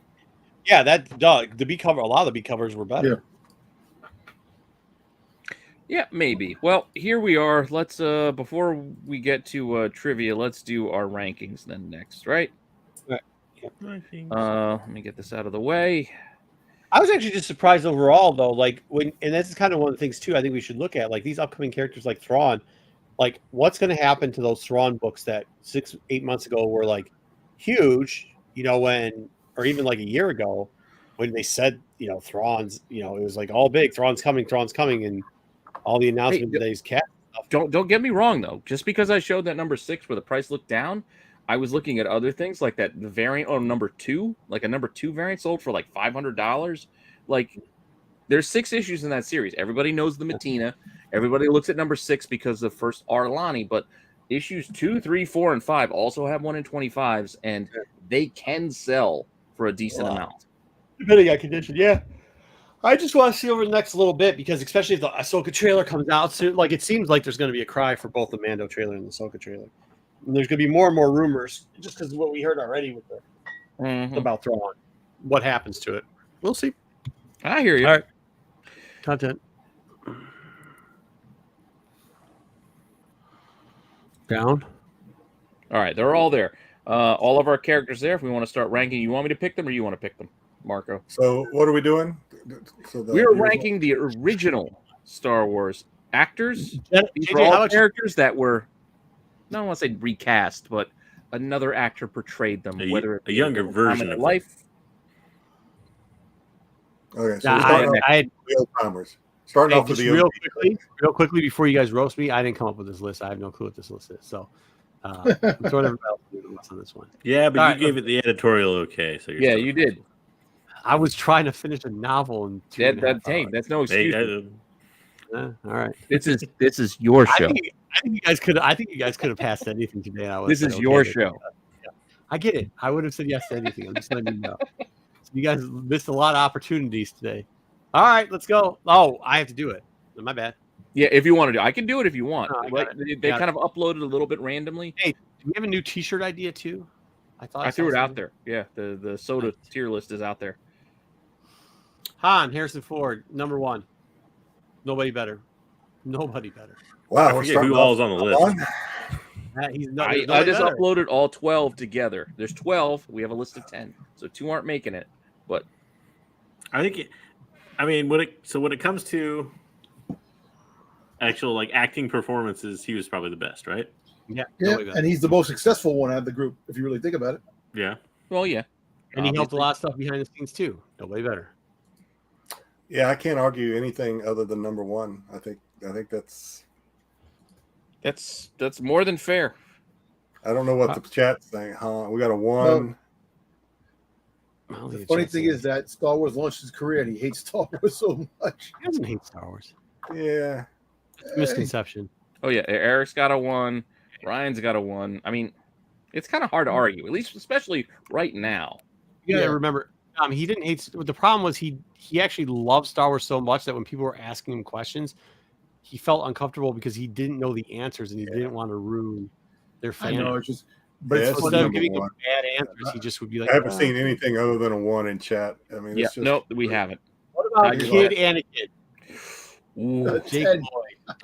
Yeah, the B cover. A lot of the B covers were better.
Yeah, maybe. Well, here we are. Let's before we get to trivia, let's do our rankings then next, right? Let me get this out of the way.
I was actually just surprised overall, though. Like and this is kind of one of the things too. I think we should look at like these upcoming characters like Thrawn. Like, what's going to happen to those Thrawn books that 6-8 months ago were like huge? Or even like a year ago, when they said, Thrawn's, it was like all big. Thrawn's coming, and all the announcement today's cat.
Don't get me wrong though. Just because I showed that number 6 where the price looked down, I was looking at other things like that. The variant on number 2, like a number 2 variant sold for like $500. Like, there's 6 issues in that series. Everybody knows the Matina. Everybody looks at number 6 because of first Arlani, but issues 2, 3, 4, and 5 also have 1 in 25s, and they can sell for a decent amount.
Depending on condition, yeah. I just want to see over the next little bit because, especially if the Ahsoka trailer comes out soon, like it seems like there's going to be a cry for both the Mando trailer and the Ahsoka trailer. And there's going to be more and more rumors just because of what we heard already with about Thrawn. What happens to it? We'll see.
I hear you.
All right. Content. Down.
All right, they're all there. All of our characters there. If we want to start ranking, you want me to pick them or you want to pick them, Marco?
So what are we doing? So
We're ranking the original Star Wars actors. These are all characters that were, I don't want to say recast, but another actor portrayed them. Whether it
a younger version of
life.
Okay, so
I
real timers. Starting off with the
real quickly before you guys roast me. I didn't come up with this list. I have no clue what this list is. So I'm throwing everybody else on this one.
Yeah, but
All
you
right,
gave it the editorial okay. So
Yeah, you did.
I was trying to finish a novel in 2.5 hours.
That's no excuse.
All right.
This is your show.
I think you guys could have passed anything today.
This is your show.
I get it. I would have said yes to anything. I'm just letting you know. So you guys missed a lot of opportunities today. All right, let's go. Oh, I have to do it. My bad.
Yeah, if you want to do, I can do it if you want.
No, I
Like,
got it.
they
Got
kind of uploaded a little bit randomly.
Hey, do we have a new T-shirt idea too?
I threw it out there. Yeah, the soda tier list is out there.
Han, Harrison Ford, number 1. Nobody better. Nobody better.
Wow,
I
we're
forget
starting
who all's
off
on the list.
one.
I just uploaded all 12 together. There's 12. We have a list of 10, so 2 aren't making it. But
I think, when it comes to actual like acting performances, he was probably the best, right?
Yeah,
Yeah,
nobody better.
and he's the most successful one out of the group, if you really think about it.
Yeah.
well, yeah,
And he helped a
obviously.
lot of stuff behind the scenes too. Nobody better.
Yeah, I can't argue anything other than number 1. I think that's.
That's more than fair.
I don't know what the chat's saying. Huh? We got a 1.
Well,
The funny thing is that Star Wars launched his career and he hates Star Wars so much.
he doesn't hate Star Wars.
Yeah.
It's a misconception.
Oh yeah, Eric's got a 1. Ryan's got a 1. I mean, it's kind of hard to argue, at least especially right now.
You gotta
Yeah.
remember, he didn't hate. The problem was he actually loved Star Wars so much that when people were asking him questions, he felt uncomfortable because he didn't know the answers and he didn't want to ruin their
I
fandom.
know, it's just, but
Yeah,
it's
it's
So
funny.
instead of
number
giving him
1.
bad answers, he just would be like,
I haven't
"Oh."
seen anything other than a 1 in chat. I mean,
Yeah,
it's just,
no, we haven't.
What about
I
Kid Anakin?
Ooh,
Jake
10.
Boy.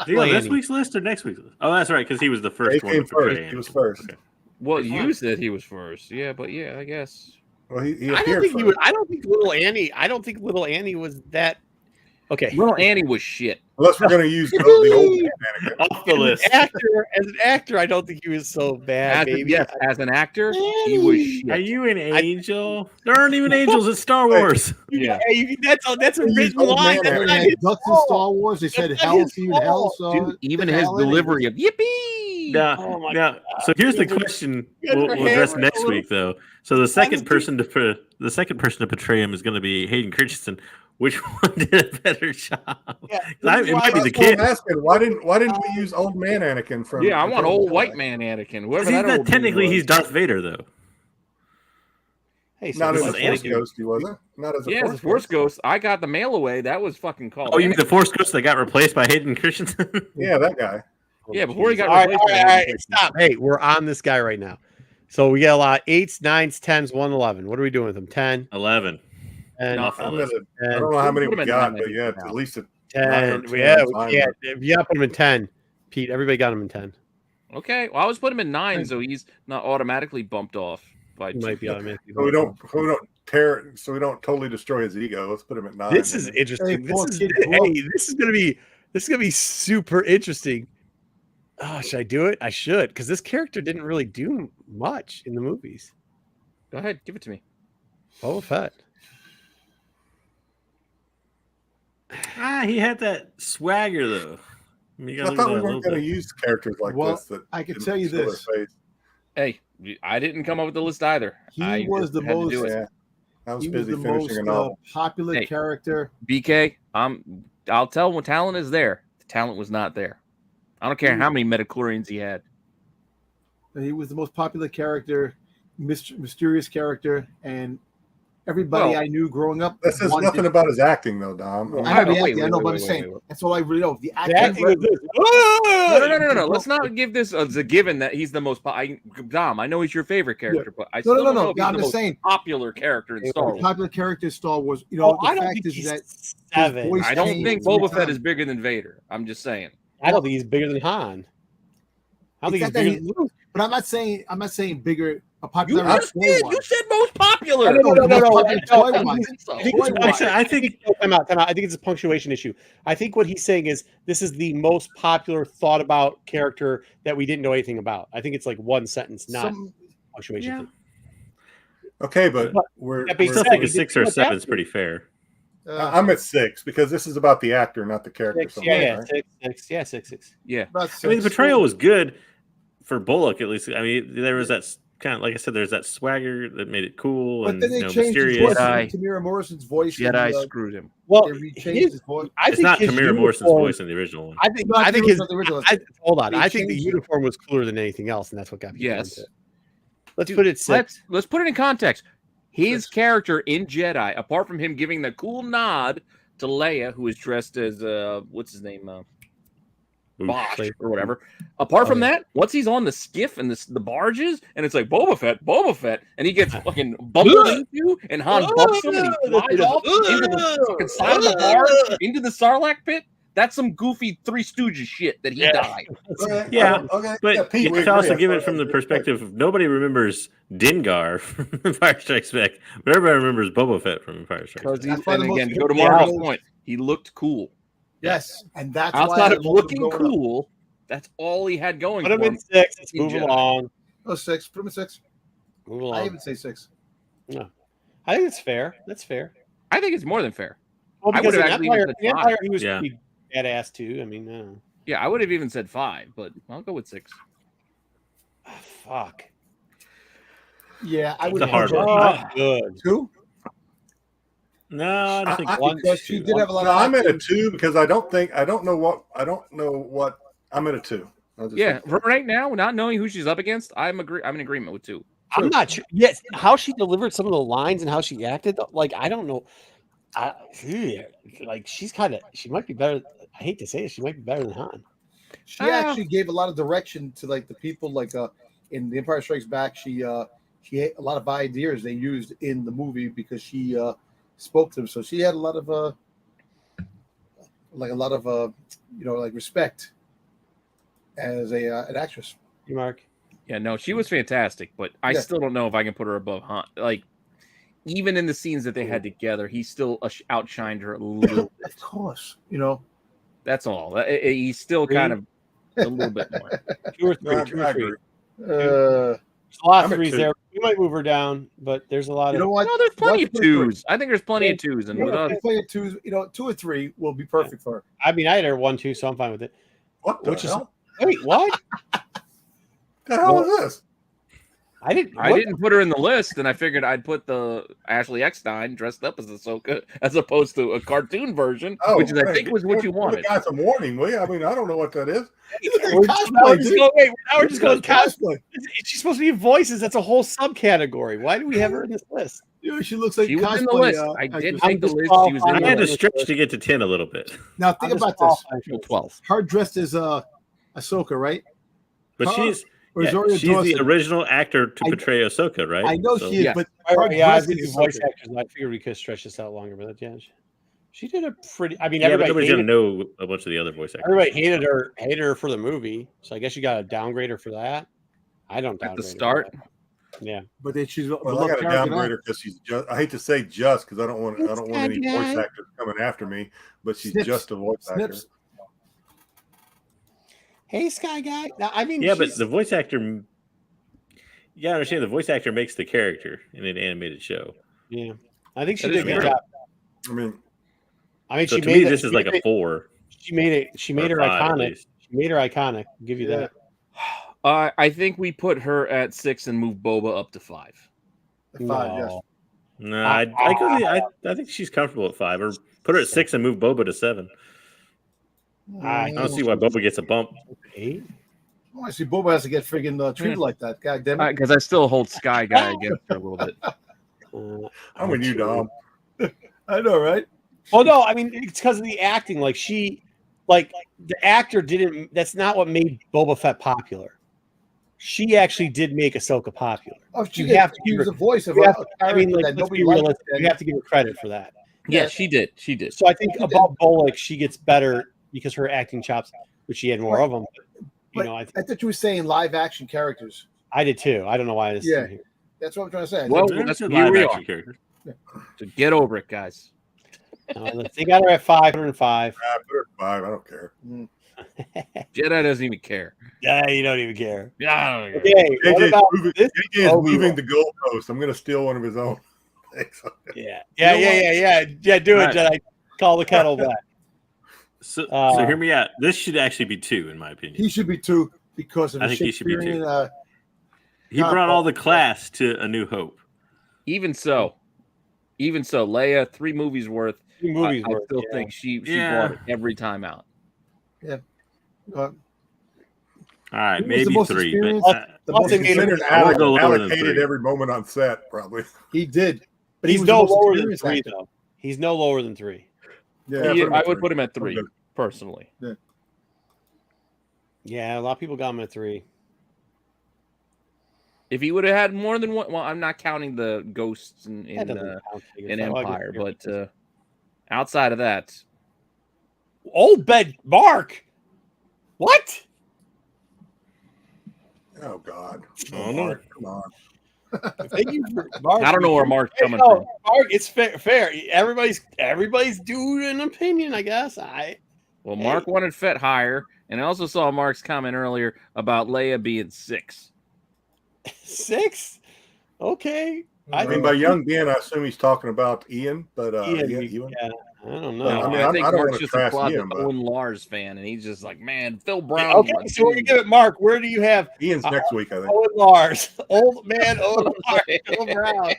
Is he on this
Lanny.
week's list or next week's list? Oh, that's right, because he was the
he
first one
came
to portray
first. He was
Anakin.
first.
Okay.
well, you said he was first. Yeah, but yeah, I guess.
Well, he
I don't
appeared
think
first.
he was. I don't think little Annie was that. Okay.
Little Annie was shit.
Unless we're going to use the old Anakin.
Off the list.
As an actor, I don't think he was so bad.
As,
Baby.
yes, as an actor, he was
Are
shit.
you an angel? There aren't even angels in Star Wars.
Yeah.
Hey, that's a
They used
original
old
line.
man
That's
When
not
they
his
had ducks in
fault.
Star Wars, they said
That's not
hell,
his
see you in hell.
fault.
So
Dude, even
get the
his
hell in.
delivery of yippee.
Now,
Oh my
so here's the question
You guys
we'll
are
address
hammering
next
a little-
week, though. So the second person to portray him is going to be Hayden Christensen. Which one did a better job?
Yeah,
It might be the
That's what I'm
kid.
asking. Why didn't we use old man Anakin from?
Yeah, I want
Return of
old
the
white
Jedi?
man Anakin. Whoever
Because
that
he's
old
not
dude
technically
was.
he's Darth Vader though.
Hey, so
Not
this
as
is
a Force
Anakin.
Ghost, he wasn't. Not as a
Yeah,
Force
the Force Ghost. I got the mail away. That was fucking called.
Oh, you mean the
Anakin.
Force Ghost that got replaced by Hayden Christensen?
Yeah, that guy.
Yeah, before he got
all right,
replaced.
all
by
right, all
Hayden
right,
Christensen.
stop. Hey, we're on this guy right now. So we got a lot 8s, 9s, 10s, 1, 11. What are we doing with them? 10,
11.
and
Off the
I'm
list.
gonna, I don't know how many
Put him
we
in
got,
9, I
but
think,
yeah,
now.
at least a
10.
10,
Yeah,
I'm
we
fine
can't.
with.
Yeah, put him in 10. Pete, everybody got him in 10.
Okay, well, I was putting him in 9, so he's not automatically bumped off. By
He might be automatically.
So we don't totally destroy his ego. Let's put him at 9.
This is interesting.
Hey,
This
poor
is
kid,
this is gonna be super interesting. Oh, should I do it? I should, because this character didn't really do much in the movies.
Go ahead, give it to me.
Boba Fett.
He had that swagger though. I mean, you
I
gotta
thought
look
we
at that a little
weren't going to
bit.
use characters like
Well,
this. That
I can
didn't
tell you
show their
this.
face.
Hey, I didn't come up with the list either. I
He was
just
the
had to
most.
do it.
Yeah, I was
He was
busy
the
finishing
most
a novel.
popular
Hey.
character.
BK, I'll tell when talent is there. The talent was not there. I don't care how many metachlorians he had.
He was the most popular character, mysterious character, and everybody
Well,
I knew growing up.
That says
wanted-
nothing about his acting, though, Dom.
I know the
Wait,
acting, I
wait,
know,
wait,
but I'm
wait,
just
wait,
saying.
wait.
That's all I really know. The
The
acting.
acting was this.
No. Let's not give this as a given that he's the most. Dom, I know he's your favorite character, but I still don't know if he's
I'm
the
just
most
saying.
popular character in Star
The
Wars.
popular character in Star Wars. You
Oh,
know,
I
the
don't
fact
think
is that
he's 7.
voice
I don't
changed
think
every
Boba Fett
time.
is bigger than Vader. I'm just saying.
I don't think he's bigger than Han. I don't
It's
think
not
he's
that
bigger than Luke.
But I'm not saying bigger. A
You
popular.
just did. You said most popular.
No.
Toy-wise.
I think
Toy-wise. I think-
time out. I think it's a punctuation issue. I think what he's saying is this is the most popular thought about character that we didn't know anything about. I think it's like one sentence, not punctuation.
Yeah.
thing.
Okay, but
But
we're.
that being
I still
said,
think
we
a 6 or
did
7 is
that.
pretty fair.
I'm at 6 because this is about the actor, not the character.
6,
so much,
yeah,
right?
6. Yeah, 6.
Yeah.
about
I mean, the
six.
portrayal was good for Bullock, at least. I mean, there was that kind of, like I said, there's that swagger that made it cool
But
and
then they changed his
mysterious.
voice.
Jedi.
Tamira Morrison's voice.
Jedi
and,
screwed him.
Well,
they rechanged
his,
his voice.
I
It's
think
not
his
Tamira Morrison's
uniform-
voice in the original one.
I think
No,
his.
not the original.
Hold on.
They
I think the
changed it.
uniform was cooler than anything else, and that's what got me.
Yes.
into it. Let's
Dude,
put it 6.
Let's put it in context. His character in Jedi, apart from him giving the cool nod to Leia, who is dressed as what's his name? Bosch or whatever. Apart from that, once he's on the skiff and the barges, and it's like Boba Fett, and he gets fucking bumbled into, and Han bumps him, and he flies off into the fucking side of the barge, into the Sarlacc pit. That's some goofy Three Stooges shit that he died.
Yeah,
okay.
but
Pete,
you
we
have to also
agree.
give it from the perspective of nobody remembers Dengar from Empire Strikes Back, but everybody remembers Boba Fett from Empire Strikes Back.
Because
why the most
again, to go to
important
Marco's
thing-
point, he looked cool.
Yes, and that's
Outside
why
of looking cool, that's all he had going
Put him
for
in
him.
6. Let's
in
move
Jedi.
along.
Oh, 6. Put him at 6.
Move
I
along.
even say 6.
I think it's fair. That's fair.
I think it's more than fair.
Well,
I
because
would've
in
actually
Empire,
even said
in Empire,
five.
he was
Yeah.
pretty badass too. I mean,
Yeah, I would have even said 5, but I'll go with 6.
fuck.
Yeah, I
It's
would
a hard one.
Oh, good.
2.
No, I don't think one's
Because she
too.
did have a lot
No,
of.
I'm at a
acting.
2 because I don't know what I'm at a 2. I'll just
Yeah,
say-
for right now, not knowing who she's up against, I'm in agreement with 2.
I'm not sure. Yes, how she delivered some of the lines and how she acted, like I don't know. Like she might be better. I hate to say it, she might be better than Han.
She actually gave a lot of direction to like the people like in The Empire Strikes Back. She had a lot of ideas they used in the movie because she spoke to them. So she had a lot of respect as an actress.
You Mark.
Yeah, no, she was fantastic, but I
Yeah.
still don't know if I can put her above Han. Like, even in the scenes that they had together, he still outshined her a little bit.
Of course,
That's all. He's still kind of a little bit more.
2 or 3.
No,
2 or
I
3.
agree.
There's a lot of
I'm at
3s
2.
there. We might move her down, but there's a lot
you
of.
know what?
No, there's plenty of
Let's put her
2s. I think there's plenty of 2s, and
You
with
know,
us,
if play a 2, 2 or 3 will be perfect for her.
I mean, I had her 1, 2, so I'm fine with it.
What the
Which is-
hell?
Wait, what?
The hell is this?
I didn't.
I
what?
didn't put her in the list, and I figured I'd put the Ashley Eckstein dressed up as Ahsoka as opposed to a cartoon version, which is, I think was what you
Give
wanted.
the guy some warning, will you? I mean, I don't know what that is.
Now we're just going, wait, now we're just going
cosplay.
She's supposed to be voices. That's a whole subcategory. Why do we have her in this list?
She looks like
She was in the
cosplay,
list. I
actress.
did
I'm
make the
just
list. She was
I
in
had
the
to
list.
stretch to get to 10 a little bit.
Now think about this:
12.
her dressed as Ahsoka, right?
But
Huh?
she's
Or Zoria
she's
Dawson.
the original actor to
I-
portray Ahsoka, right?
I know
So-
she is,
Yeah.
but
Oh,
her
yeah, I
dress
think
is
the voice
Ahsoka.
actors. I figured we could stretch this out longer, but yeah, she did a pretty. I mean,
Yeah, but
everybody
nobody's gonna
hated,
know a bunch of the other voice actors.
everybody hated her for the movie. So I guess you got to downgrade her for that. I don't
At
downgrade
the
her for
start,
that. Yeah,
But then she's a
Well, I got
beloved
to
character
downgrade
now.
her because she's just. I hate to say just because I don't want any voice actors coming after me, but she's
Snips.
just a voice actor.
Snips.
hey Sky Guy. Now, I mean,
Yeah, but
she's-
the voice actor. Yeah, I understand. The voice actor makes the character in an animated show.
yeah, I think she
That
did
is
a good
true.
job.
I mean,
I mean,
So
she
to
made
me,
it-
this
she
is like
made
a
it-
4.
She made it. She made
or
her
5 at
iconic.
least.
She made her iconic. I'll give you
Yeah.
that.
I think we put her at 6 and move Boba up to 5.
5, yes.
No.
No, I think she's comfortable at 5, or put her at 6 and move Boba to 7. I don't see why Boba gets a bump.
8.
Oh, I see Boba has to get friggin' treated like that. God damn it.
Because I still hold Sky Guy against her a little bit.
I'm with you, Dom.
I know, right?
Well, no, I mean it's because of the acting. Like the actor didn't. That's not what made Boba Fett popular. She actually did make Ahsoka popular.
Oh, she
You have to
use
give her-
the voice of
You
a
have-
character
I mean, like,
that
let's
nobody
be
likes.
realistic. You have to give her credit for that.
Yeah, she did. She did.
So I think above Bullock, she gets better because her acting chops, which she had more of them. You know,
I thought you were saying live action characters.
I did too. I don't know why this.
Yeah. That's what I'm trying to say.
Well,
There's
that's
a
here we
live-action
are.
character.
So get over it, guys.
They got her at 505.
I put her at 5. I don't care.
Jedi doesn't even care.
Yeah, you don't even care.
Yeah, I don't care.
Okay, what
JJ's
about
moving,
this?
JJ is
Obi-Wan.
moving the goalpost. I'm going to steal one of his own.
Yeah,
You know
yeah. Do it,
Right.
Jedi. Call the kettle black.
So
Uh,
hear me out. This should actually be 2, in my opinion.
He should be 2 because of
I
the
think he should be 2.
Shakespearean.
He brought all the class to A New Hope.
Even so, Leia, 3 movies worth.
2 movies
I
worth.
still
Yeah.
think she
Yeah.
brought it every time out.
All right,
Who was the
maybe
most
3.
experienced-
But
the
Plus
most
they made him-
Considered
I would go lower than
allocated
3.
every moment on set, probably.
He did, but
He's
was the
no
most
lower than
experienced
3
actor.
though. He's no lower than 3.
Yeah,
Yeah,
put him
I
at
would
3.
put him at 3
Okay.
personally.
Yeah, a lot of people got him at 3.
If he would have had more than one, well, I'm not counting the ghosts in
That doesn't count.
Empire, but outside of that,
Old bed Mark. What?
Oh God.
Oh, no.
Mark, come on.
Thank you for Mark.
I don't know where Mark's coming
No,
from.
Mark, it's fair. Everybody's doing an opinion, I guess.
Well, Mark wanted Fett higher, and I also saw Mark's comment earlier about Leia being 6.
6. Okay.
I mean, by young Ben, I assume he's talking about Ian, but
Ian,
Ewan.
yeah, I don't know.
Well, I mean,
I think
I don't
Mark's
wanna
just a
trash
closet
Ian, but-
Owen Lars fan, and he's just like, man, Phil Brown.
Okay, so we're gonna give it Mark. Where do you have
Ian's next week, I think.
Owen Lars? Old man, Owen Lars, Phil Brown.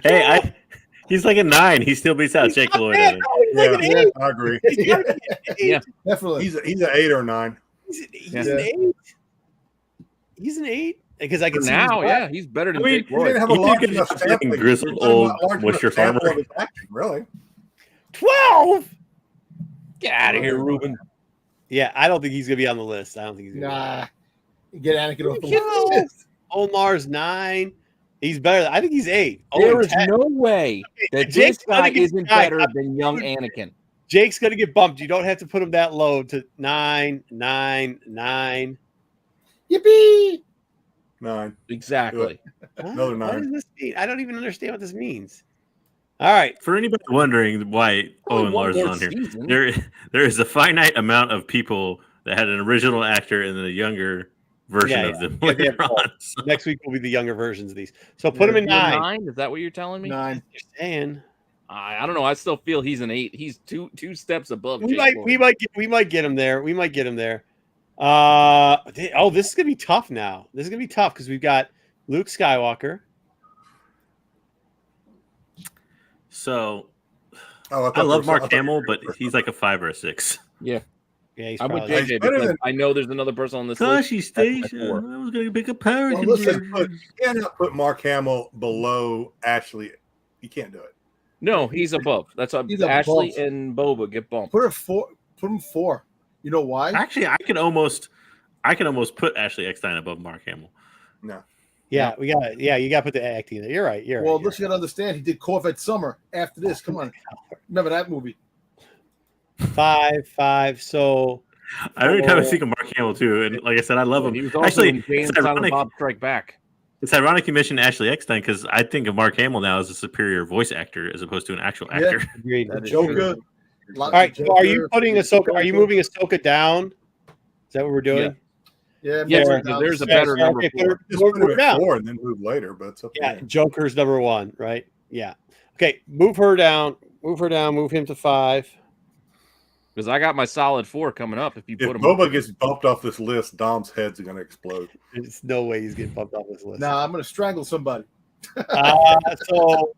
Hey, he's like a 9. He still beats out Jake Lloyd. I think.
Yeah, I agree.
Yeah.
Definitely.
He's an 8 or 9.
He's an 8. He's an 8 because I
For
can see
now,
his
yeah, he's better than
I mean,
Jake
He didn't
Lloyd.
have a
You
large
think
enough
it's
sample.
fucking grizzled
He didn't have a
old
large enough
moisture
sample
farmer.
of his acting, really.
12.
Get out of here, Ruben.
Yeah, I don't think he's gonna be on the list. I don't think he's gonna.
Nah. Get Anakin off the
No.
list.
Owen Lars 9. He's better. I think he's 8.
There
Owen
is
10.
no way that
Jake's
this guy
gonna get
isn't
guy.
better than young Anakin.
Jake's gonna get bumped. You don't have to put him that low to 9, 9, 9.
Yippee!
9.
Exactly.
Another
What
9.
does this mean? I don't even understand what this means. All right.
For anybody wondering why
Only
Owen
one
Lars is
more
on here,
season.
there is a finite amount of people that had an original actor and then a younger version of them
Yeah, they
later
have
on.
both. Next week will be the younger versions of these. So put him in
You're
9.
9? Is that what you're telling me?
9.
You're saying
I don't know. I still feel he's an 8. He's two steps above.
we
Jake
might
Lloyd.
get him there. We might get him there. This is gonna be tough now. This is gonna be tough because we've got Luke Skywalker.
So
Oh,
I love Mark Hamill, but he's like a 5 or a 6.
Yeah, he's
I'm with
probably
He's
JJ
better
because
than-
I know there's another person on this
Gosh,
list.
he's
That's my 4.
I was gonna pick a power
Well, listen, you cannot put Mark Hamill below Ashley. You can't do it.
No, he's above. That's
He's
Ashley
above.
and Boba get bumped.
Put him 4. You know why?
Actually, I can almost put Ashley Eckstein above Mark Hamill.
No.
Yeah, we got. Yeah, you got to put the acting there. You're right. You're
Well,
right.
listen, you got to understand. He did Corvette Summer after this. Come on. Remember that movie?
5. So
Every time I think of Mark Hamill too, and like I said, I love him.
He was also
Actually,
in Jay
it's
and Silent
ironic.
Bob Strike Back.
It's ironic you mentioned Ashley Eckstein because I think of Mark Hamill now as a superior voice actor as opposed to an actual
Yeah.
actor.
agreed.
That is
Joker.
true.
All right. So are you putting Ahsoka? Are you moving Ahsoka down? Is that what we're doing?
Yeah,
Yeah,
Mark
because
Hamill.
there's a better number
okay,
4.
Just
We're
put him at
down.
4 and then move later, but it's up to
Yeah,
you.
Joker's number 1, right? Yeah. Okay, move her down. Move her down. Move him to 5.
Because I got my solid 4 coming up. If you
If
put him,
Boba gets bumped off this list, Dom's head's going to explode.
There's no way he's getting bumped off this list.
Nah, I'm going to strangle somebody.
So,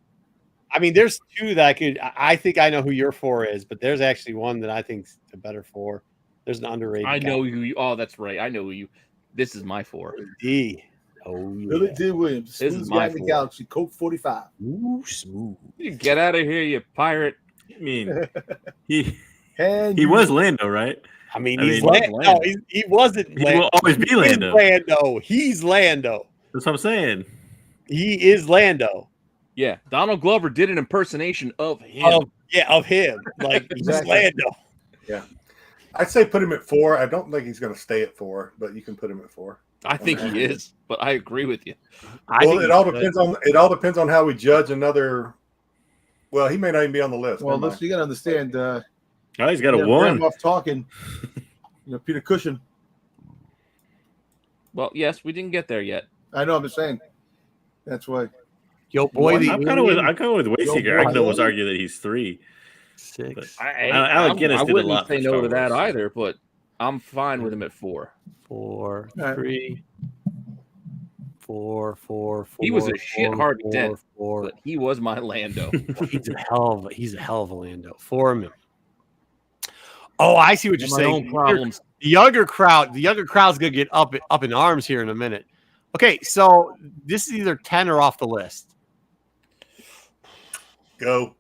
I mean, there's 2 that I could. I think I know who your 4 is, but there's actually one that I think's a better 4. There's an underrated.
I know
guy.
who you. Oh, that's right. I know who you. This is my 4.
D. Oh, yeah.
Billy D. Williams.
This is
Smooth
my
guy in the
4.
galaxy. Coke 45.
Ooh, smooth.
You get out of here, you pirate.
I mean, he
And
he was Lando, right?
I mean,
I
he's
mean,
Lando. No, he wasn't.
He will always be Lando.
He's Lando.
That's what I'm saying.
He is Lando.
Yeah, Donald Glover did an impersonation of him.
Of him. Like he's
Exactly.
Lando.
I'd say put him at 4. I don't think he's going to stay at 4, but you can put him at 4.
I think he is, but I agree with you.
Well, it all depends on how we judge another. Well, he may not even be on the list.
well,
Never mind.
listen, you got to understand.
Oh, he's got a
yeah,
1.
Off talking. Peter Cushing.
Well, yes, we didn't get there yet.
I know. I'm just saying. That's why.
Yo, boy,
I'm kind of with Wayseeker. I can almost
boy.
argue that he's 3.
6,
Alec Guinness did a
wouldn't
lot
say
for
no
Star
to that
Wars.
either, but I'm fine with him at 4.
4,
right.
3, 4, 4, 4.
He was a shit hard dent,
4.
But he was my Lando.
He's a hell of a Lando. For him. Oh, I see what you're
My
saying.
own problems.
The younger crowd's gonna get up in arms here in a minute. Okay, so this is either 10 or off the list.
Go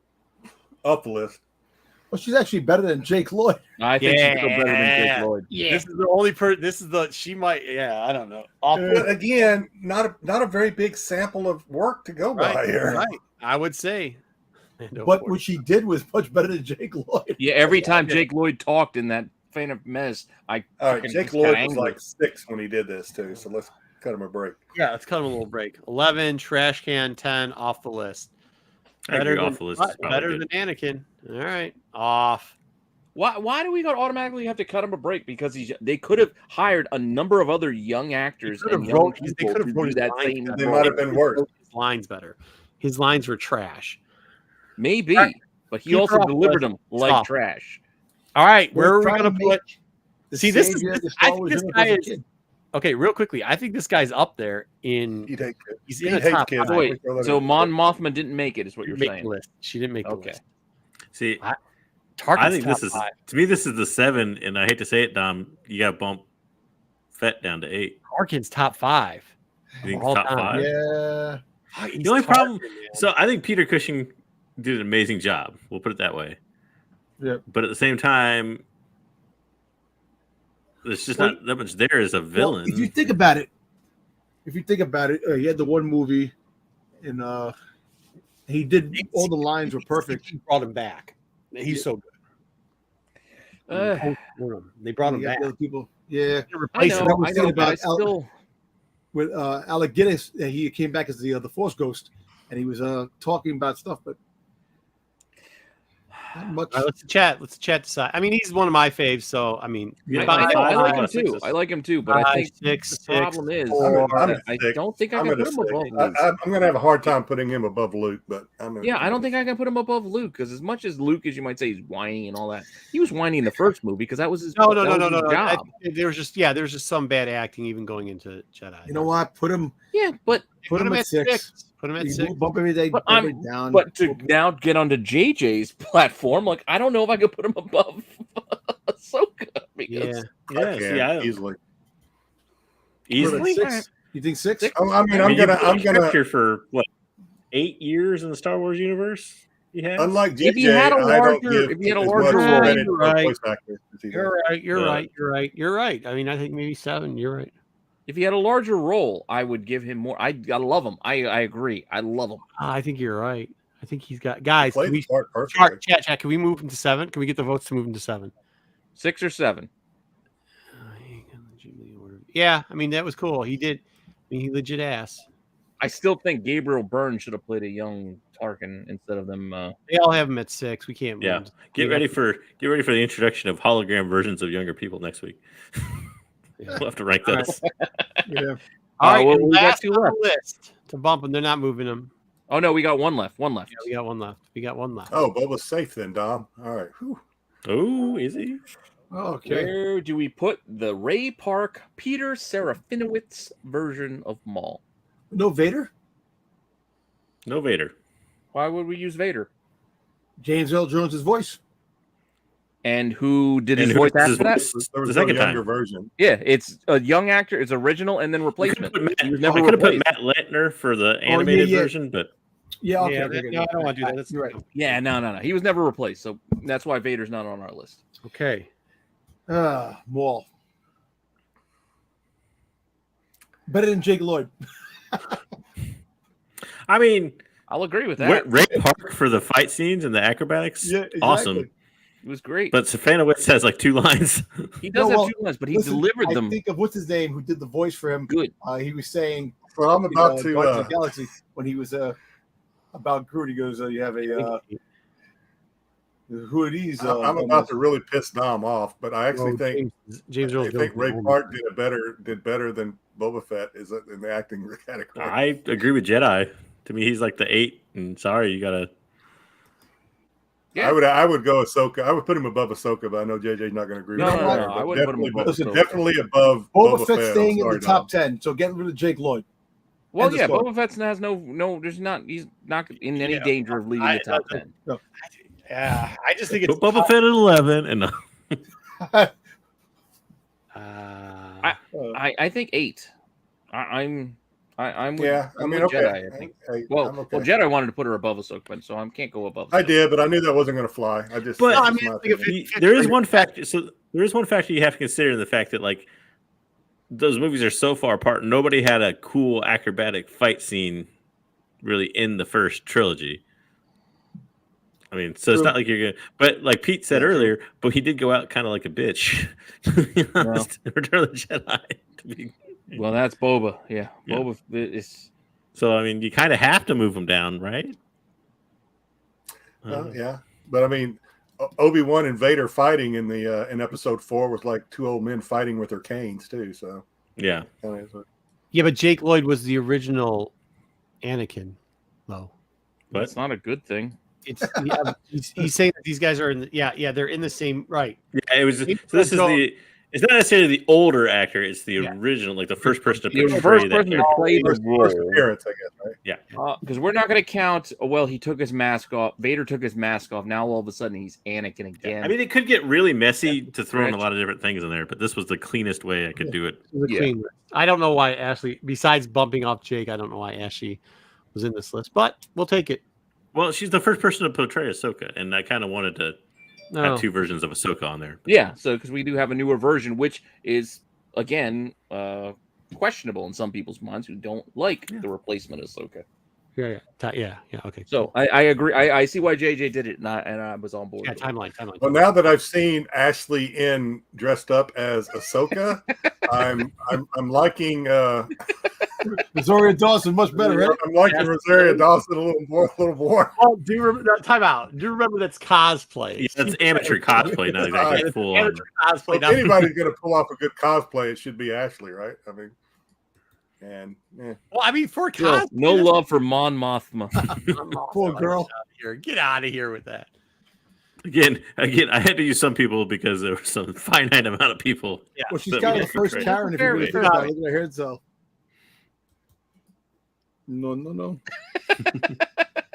up the list.
Well, she's actually better than Jake Lloyd.
I think she's still better than Jake Lloyd.
Yeah. This is the only This is the. She might. Yeah, I don't know.
But again, not a very big sample of work to go by here.
Right. I would say.
But what she did was much better than Jake Lloyd.
Yeah, every time Jake Lloyd talked in that Phantom Menace,
all right, Jake Lloyd was like 6 when he did this too. So let's cut him a break.
Yeah, let's cut him a little break. 11, trash can, 10, off the list.
Better than, off the list.
Better than Anakin. All right, off.
Why do we automatically have to cut him a break? Because they could have hired a number of other young actors and young people
they could have
to do that same.
They might have been worse.
His lines better. His lines were trash.
Maybe, but he also delivered them like trash.
All right, where are we going to put?
See,
this is. I think this guy is. Okay, real quickly, I think this guy's up there in. He's in the top
kids.
Wait, so Mon Mothma didn't make it, is what you're saying?
She didn't make the list.
See, I think this is to me. This is the 7, and I hate to say it, Dom. You got to bump Fett down to 8.
Tarkin's top 5.
You think top 5?
Yeah.
The only problem. So I think Peter Cushing did an amazing job. We'll put it that way.
Yeah.
But at the same time, there's just not that much there as a villain.
Well, if you think about it, he had the one movie, and he did all the lines were perfect.
He brought him back. He's so good. They brought him back.
People, yeah.
I know,
about with Alec Guinness, he came back as the Force Ghost, and he was talking about stuff, but not much.
All right, let's chat decide. I mean, he's one of my faves, so I mean,
I like him too. I like him too, but I think the problem is I don't think I can put him above Luke.
I'm going to have a hard time putting him above Luke, but
I don't think I can put him above Luke because as much as Luke, as you might say, he's whiny and all that, he was whiny in the first movie because that was his
no.
job.
There's just some bad acting even going into Jedi.
You know what? Put him.
Yeah, but
put him at 6.
Put him at 6.
Bump everything down.
But to now get onto JJ's platform, like I don't know if I could put him above Ahsoka. Because
easily.
You think 6?
Oh, I mean, I'm gonna
for what 8 years in the Star Wars universe.
Unlike JJ,
if he had a larger role,
You're right. I mean, I think maybe 7. You're right.
If he had a larger role, I would give him more. I love him. I agree. I love him.
I think you're right. I think he's got guys. Can we chat? Can we move him to 7? Can we get the votes to move him to 7?
6 or 7?
Yeah, I mean that was cool. He did. I mean, he legit ass.
I still think Gabriel Byrne should have played a young Tarkin instead of them.
They all have him at 6. We can't.
Yeah. Get ready for the introduction of hologram versions of younger people next week. We'll have to rank those.
Yeah.
All right.
We got 2 left.
List to bump them. They're not moving them.
Oh no, we got 1 left. Yeah,
we got one left.
Oh, Boba's safe then, Dom. All right.
Oh, is he?
Okay.
Where do we put the Ray Park Peter Serafinowicz version of Maul?
No Vader?
No Vader.
Why would we use Vader?
James Earl Jones' voice.
And who did his voice after that?
There was a younger version.
Yeah, it's a young actor. It's original and then replacement.
I could have put Matt Lettner for the animated version, but
yeah, okay.
No, I don't want to do that. That's
right.
Yeah, no. He was never replaced, so that's why Vader's not on our list.
Okay.
Maul. Better than Jake Lloyd.
I mean,
I'll agree with that.
Ray Park for the fight scenes and the acrobatics, awesome.
It was great.
But Stefanowicz has like 2 lines.
He does have 2 lines, but he delivered them.
I think of what's his name who did the voice for him.
Good.
He was saying,
"Well, I'm about to
the Galaxy." When he was about Groot, he goes, "You have a who are these?"
I'm about to really piss Dom off, but I actually think
James
I think Ray Park did better than Boba Fett is in the acting category.
I agree with Jedi. To me, he's like the 8. And sorry, you gotta.
Yeah. I would go Ahsoka. I would put him above Ahsoka, but I know JJ's not going to agree with that.
No, I wouldn't put him above Ahsoka.
Definitely above
Boba Fett staying in the top 10. So get rid of Jake Lloyd.
Well, yeah, Boba Fett has no. There's not. He's not in any danger of leaving the top 10.
No.
Yeah, I just think it's
Boba Fett at 11, and
I think 8. I I'm with,
Yeah,
I'm
mean,
with
okay.
Jedi. I think.
I'm
Well,
okay.
Jedi wanted to put her above Ahsoka, so I can't go above.
I
Ahsoka.
did, but I knew that wasn't going to fly. I just.
But
that's
I
just
mean,
my
like, if
opinion.
There is one factor. So there is one factor you have to consider in the fact that like those movies are so far apart. Nobody had a cool acrobatic fight scene really in the first trilogy. I mean, so it's not like you're gonna. But like Pete said earlier, but he did go out kind of like a bitch. Return of the Jedi.
Well, that's Boba. Yeah, Boba is.
So I mean, you kind of have to move him down, right?
Yeah, but I mean, Obi-Wan and Vader fighting in the in Episode 4 was like two old men fighting with their canes too. So
yeah.
Yeah, but Jake Lloyd was the original Anakin. Though.
But
It's not a good thing.
It's he's saying that these guys are in the, they're in the same right.
Yeah, it was. So this is the. It's not necessarily the older actor; it's the original, like the first person to
The
portray
first
that
person to
character.
play the
First
role.
appearance, I guess, right?
Yeah,
Because we're not going to count. Well, he took his mask off. Vader took his mask off. Now all of a sudden he's Anakin again.
I mean, it could get really messy to throw in a lot of different things in there, but this was the cleanest way I could do it.
I don't know why Ashley, besides bumping off Jake, I don't know why Ashley was in this list, but we'll take it.
Well, she's the first person to portray Ahsoka, and I kind of wanted to have two versions of Ahsoka on there.
Yeah, so because we do have a newer version, which is again questionable in some people's minds who don't like the replacement of Ahsoka.
Yeah. Okay.
So I agree. I see why JJ did it, and I was on board.
Yeah, timeline.
Well, now that I've seen Ashley in dressed up as Ahsoka, I'm liking
Rosario Dawson much better, right?
I'm liking Rosario Dawson a little more.
Oh, do you remember that? Time out. Do you remember that's cosplay?
Yeah, that's amateur cosplay, not exactly full on.
Cosplay.
If anybody's going to pull off a good cosplay, it should be Ashley, right? I mean,
well, I mean, for cosplay,
no love for Mon Mothma.
Poor girl.
Get out of here with that.
Again, I had to use some people because there was some finite amount of people.
Yeah.
Well, she's kind of the first Karen, if you really think about it. Look at her hair itself. No.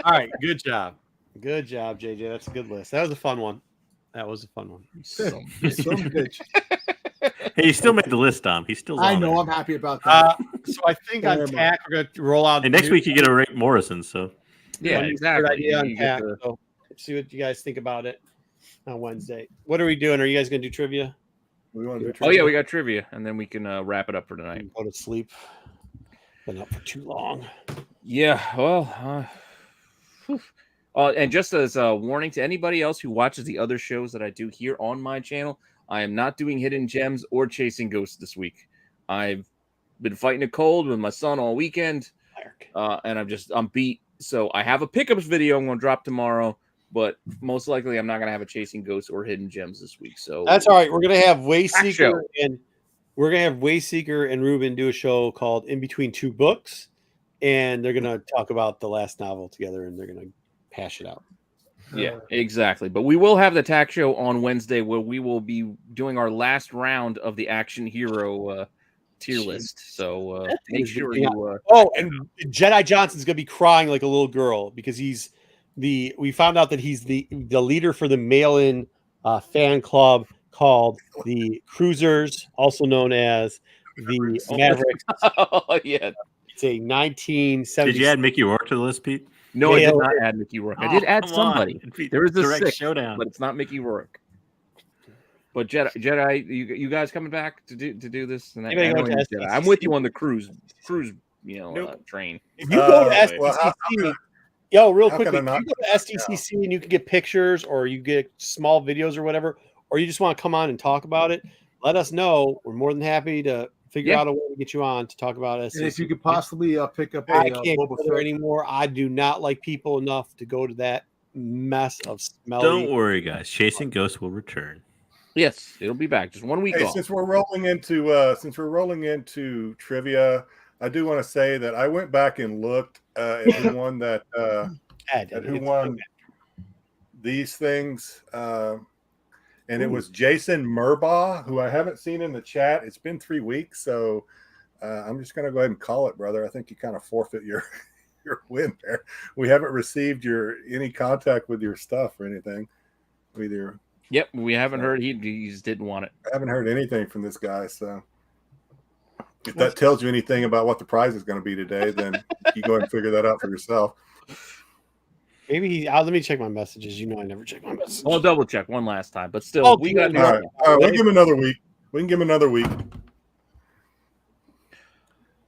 All right, good job, JJ. That's a good list. That was a fun one.
Some bitch.
Hey, he still made the list, Dom. He's still.
I know.
there.
I'm happy about that.
So I think on TAC we're going to roll out.
And next week you get a Ray Morrison. So
Yeah, exactly.
Good idea on
You
TAC.
get the-
So see what you guys think about it on Wednesday. What are we doing? Are you guys going to do trivia?
We want to do
Oh yeah, we got trivia, and then we can wrap it up for tonight.
Go to sleep. Been up for too long.
Yeah, well, and just as a warning to anybody else who watches the other shows that I do here on my channel, I am not doing Hidden Gems or Chasing Ghosts this week. I've been fighting a cold with my son all weekend, and I'm beat. So I have a pickups video I'm going to drop tomorrow, but most likely I'm not going to have a Chasing Ghosts or Hidden Gems this week. So
that's all right. We're going to have Wayseeker and Ruben do a show called In Between Two Books, and they're going to talk about the last novel together, and they're going to hash it out.
Yeah, exactly. But we will have the TAC show on Wednesday where we will be doing our last round of the action hero tier list. So make sure you.
And Jedi Johnson's going to be crying like a little girl because we found out that he's the leader for the mail-in fan club called the Cruisers, also known as the Mavericks.
Oh, yeah.
It's a 1970s.
Did you add Mickey Rourke to the list, Pete?
No, I did not add Mickey Rourke. I did add somebody. There was a
direct
sixth,
showdown,
but it's not Mickey Rourke. But Jedi, you guys coming back to do this? And I'm with you on the cruise, train.
If you go to SDCC, real
how
quickly,
can I
if
not
you go to SDCC and you can get pictures or you get small videos or whatever, or you just want to come on and talk about it, let us know. We're more than happy to figure out a way to get you on to talk about SDCC.
And if you could possibly pick up
I can't
Boba
go there
Fett.
anymore. I do not like people enough to go to that mess of smelly.
Don't worry, guys. Chasing Ghosts will return.
Yes, it'll be back. Just 1 week off.
Since we're rolling into trivia, I do want to say that I went back and looked at who won that who won these things. And it was Jason Murbaugh, who I haven't seen in the chat. It's been 3 weeks, so I'm just going to go ahead and call it, brother. I think you kind of forfeit your win there. We haven't received any contact with your stuff or anything.
Yep, we haven't heard. He just didn't want it.
I haven't heard anything from this guy, so If that tells you anything about what the prize is going to be today, then you go ahead and figure that out for yourself.
Maybe let me check my messages. You know, I never check my messages.
I'll double check one last time, but still,
Oh,
we got
All right. We can give him another week.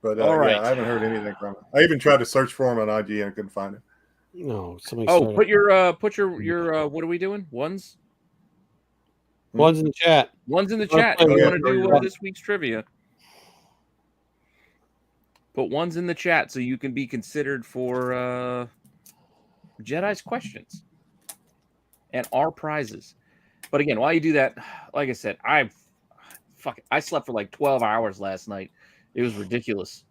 But
All right.
yeah, I haven't heard anything from him. I even tried to search for him on IG and couldn't find him.
No, somebody.
Oh, put your what are we doing? Ones
one's in the chat.
in the chat. If you
yeah.
want to do this week's trivia, put ones in the chat so you can be considered for Jedi's questions and our prizes. But again, while you do that, like I said, I slept for like 12 hours last night. It was ridiculous.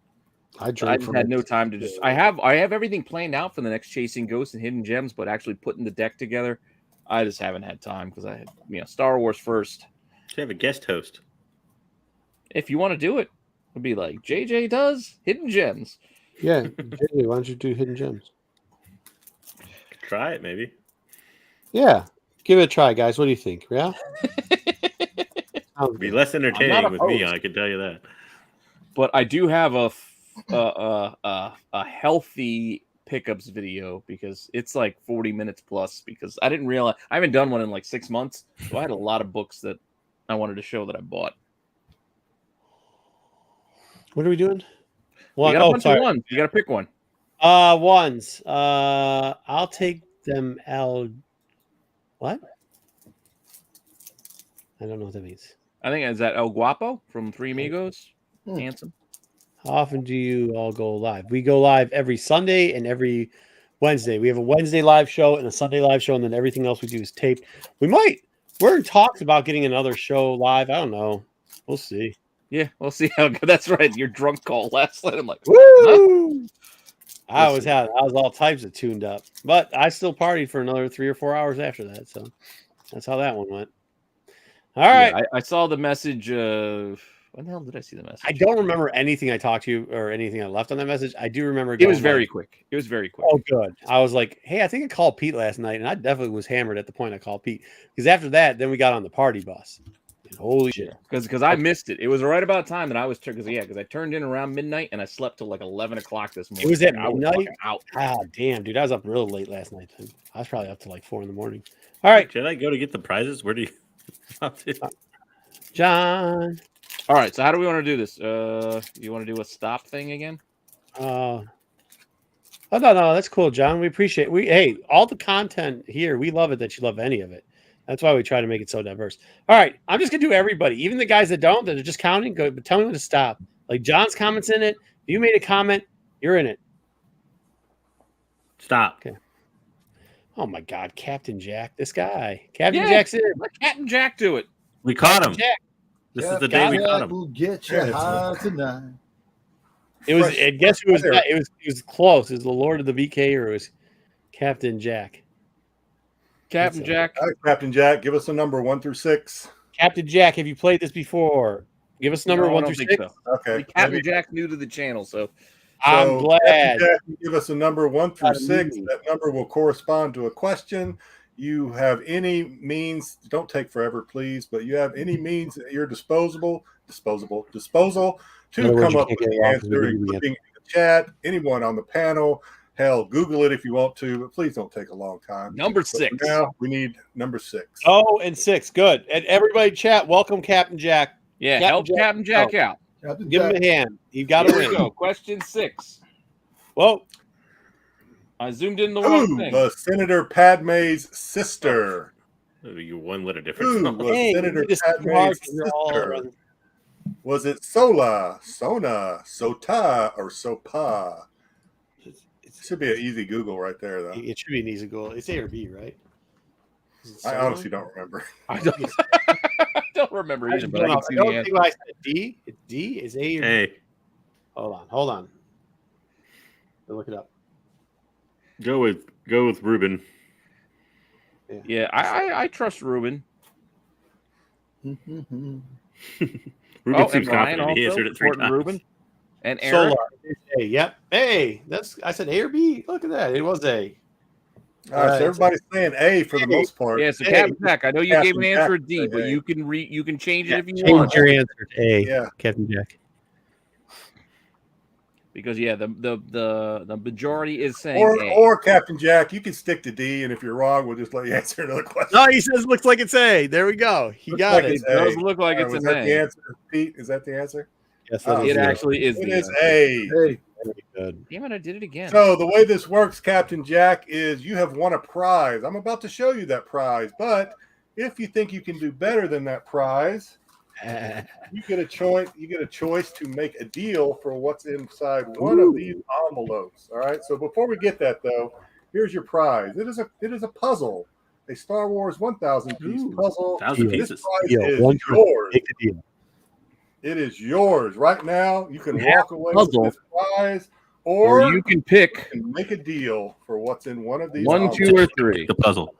I
just had no time to just. I have everything planned out for the next Chasing Ghosts and Hidden Gems, but actually putting the deck together, I just haven't had time because I had Star Wars first.
Should have a guest host.
If you want to do it, it'd be like JJ does Hidden Gems.
Yeah, JJ, why don't you do Hidden Gems?
Try it, maybe.
Yeah, give it a try, guys. What do you think? Yeah,
Be less entertaining with me.
opposed.
I can tell you that.
But I do have a healthy pickups video because it's like 40 minutes plus because I didn't realize I haven't done one in like 6 months. So I had a lot of books that I wanted to show that I bought.
What are we doing?
You got a bunch of ones. You got to pick one.
Ones. I'll take them out. What? I don't know what that means.
I think is that El Guapo from Three Amigos. Handsome.
How often do you all go live? We go live every Sunday and every Wednesday. We have a Wednesday live show and a Sunday live show, and then everything else we do is taped. We're in talks about getting another show live. I don't know. We'll see.
Yeah, we'll see how good. That's right. Your drunk call last night. I'm like,
woo! I was all types of tuned up, but I still partied for another 3 or 4 hours after that. So that's how that one went. All right.
Yeah, I saw the message. When the hell did I see the message?
I don't remember anything I talked to you or anything I left on that message. I do remember.
It was very quick. It was very quick.
Oh, good. I was like, hey, I think I called Pete last night, and I definitely was hammered at the point I called Pete because after that, then we got on the party bus. And holy shit!
Because I missed it. It was right about time that I was because I turned in around midnight and I slept till like 11 o'clock this morning.
It was at
I was
midnight.
out.
Ah, damn, dude, I was up real late last night. Too. I was probably up to like 4 a.m. All right,
Should I go to get the prizes? Where do you?
John.
All right, so how do we want to do this? You want to do a stop thing again?
Oh no, that's cool, John. We appreciate hey, all the content here. We love it that you love any of it. That's why we try to make it so diverse. All right, I'm just gonna do everybody, even the guys that are just counting. Go, but tell me when to stop. Like John's comments in it. If you made a comment, you're in it.
Stop.
Okay. Oh my God, Captain Jack, this guy, Captain
Yeah.
Jack's in.
Let Captain Jack do it.
We caught him.
Jack.
This is the day we caught him.
Will get you high tonight.
It was.
Fresh
And guess who was?
weather.
It was close. It was the Lord of the VK, or it was Captain Jack.
Captain Jack.
All right, Captain Jack, give us a number 1 through 6.
Captain Jack, have you played this before? Give us number
No, I
1
don't
through
think
6.
so.
Okay.
Captain
maybe.
Jack new to the channel, so
I'm
So,
glad.
Captain Jack, you give us a number 1 through
Not
6.
me.
That number will correspond to a question. You have any means, don't take forever, please, but you have any means at your disposal to
In other words,
come
you
up
can't
with
get
the
it wrong 'cause we
answer,
give you the
including in the chat, anyone on the panel. Hell, Google it if you want to, but please don't take a long time.
number
But
6.
for now, we need number 6.
Oh, and 6. Good. And everybody chat, welcome Captain Jack.
Yeah,
Captain
help
Jack.
Captain Jack
Oh.
out.
Captain
Give
Jack.
him a hand. You got to
Here we
win.
go. Question 6.
Whoa.
I zoomed in the wrong
Who
thing.
was Senator Padme's sister?
You one letter difference.
Who was
Hey,
Senator
you just hard
Padme's
'cause you're all
sister?
around.
Was it Sola, Sona, Sota, or Sopa? Should be an easy Google right there, though.
It should be an easy goal. It's A or B, right? Is it
I
Solo?
honestly don't remember.
I don't, I don't remember either, but I can see the
don't
answer.
think I said D. It's D. Is A or B?
Hey,
Hold on. Look it up.
go with Ruben.
Yeah, I trust Ruben.
Ruben
And
seems
Ryan
confident. He
also,
answered it 3
supporting
times.
Ruben. And Eric.
Solar. It's A. Yep. A. I said A or B. Look at that. It was A.
All right, so everybody's saying A for the most part.
Yeah, so
Hey,
Captain Jack, I know you gave an
Captain
answer
Jack
a D, but
said
you can change it if you
Change
want.
your answer to A.
Yeah.
Captain Jack.
Because the majority is saying A.
Or Captain Jack, you can stick to D, and if you're wrong, we'll just let you answer another question.
No, he says looks like it's A. There we go. He
Looks
got
like
it.
it's
It does
A.
look like it's
Was
an
that the
A.
answer, Pete? Is that the answer?
Yes,
Oh,
that is
It
the
actually is
It
the
is
answer.
A.
Hey,
very good.
Damn it, I did it again.
So the way this works, Captain Jack, is you have won a prize. I'm about to show you that prize, but if you think you can do better than that prize, you get a choice. You get a choice to make a deal for what's inside one of these envelopes. All right. So before we get that, though, here's your prize. It is a puzzle, a Star Wars 1,000 piece puzzle.
1,000
Deal.
This
pieces.
prize
Deal.
is
One
yours.
Take the deal.
It is yours right now. You can
You have
walk away
puzzle.
with this prize,
or
or
you can pick
you can make a deal for what's in one of these.
1, 2, or 3.
The puzzle.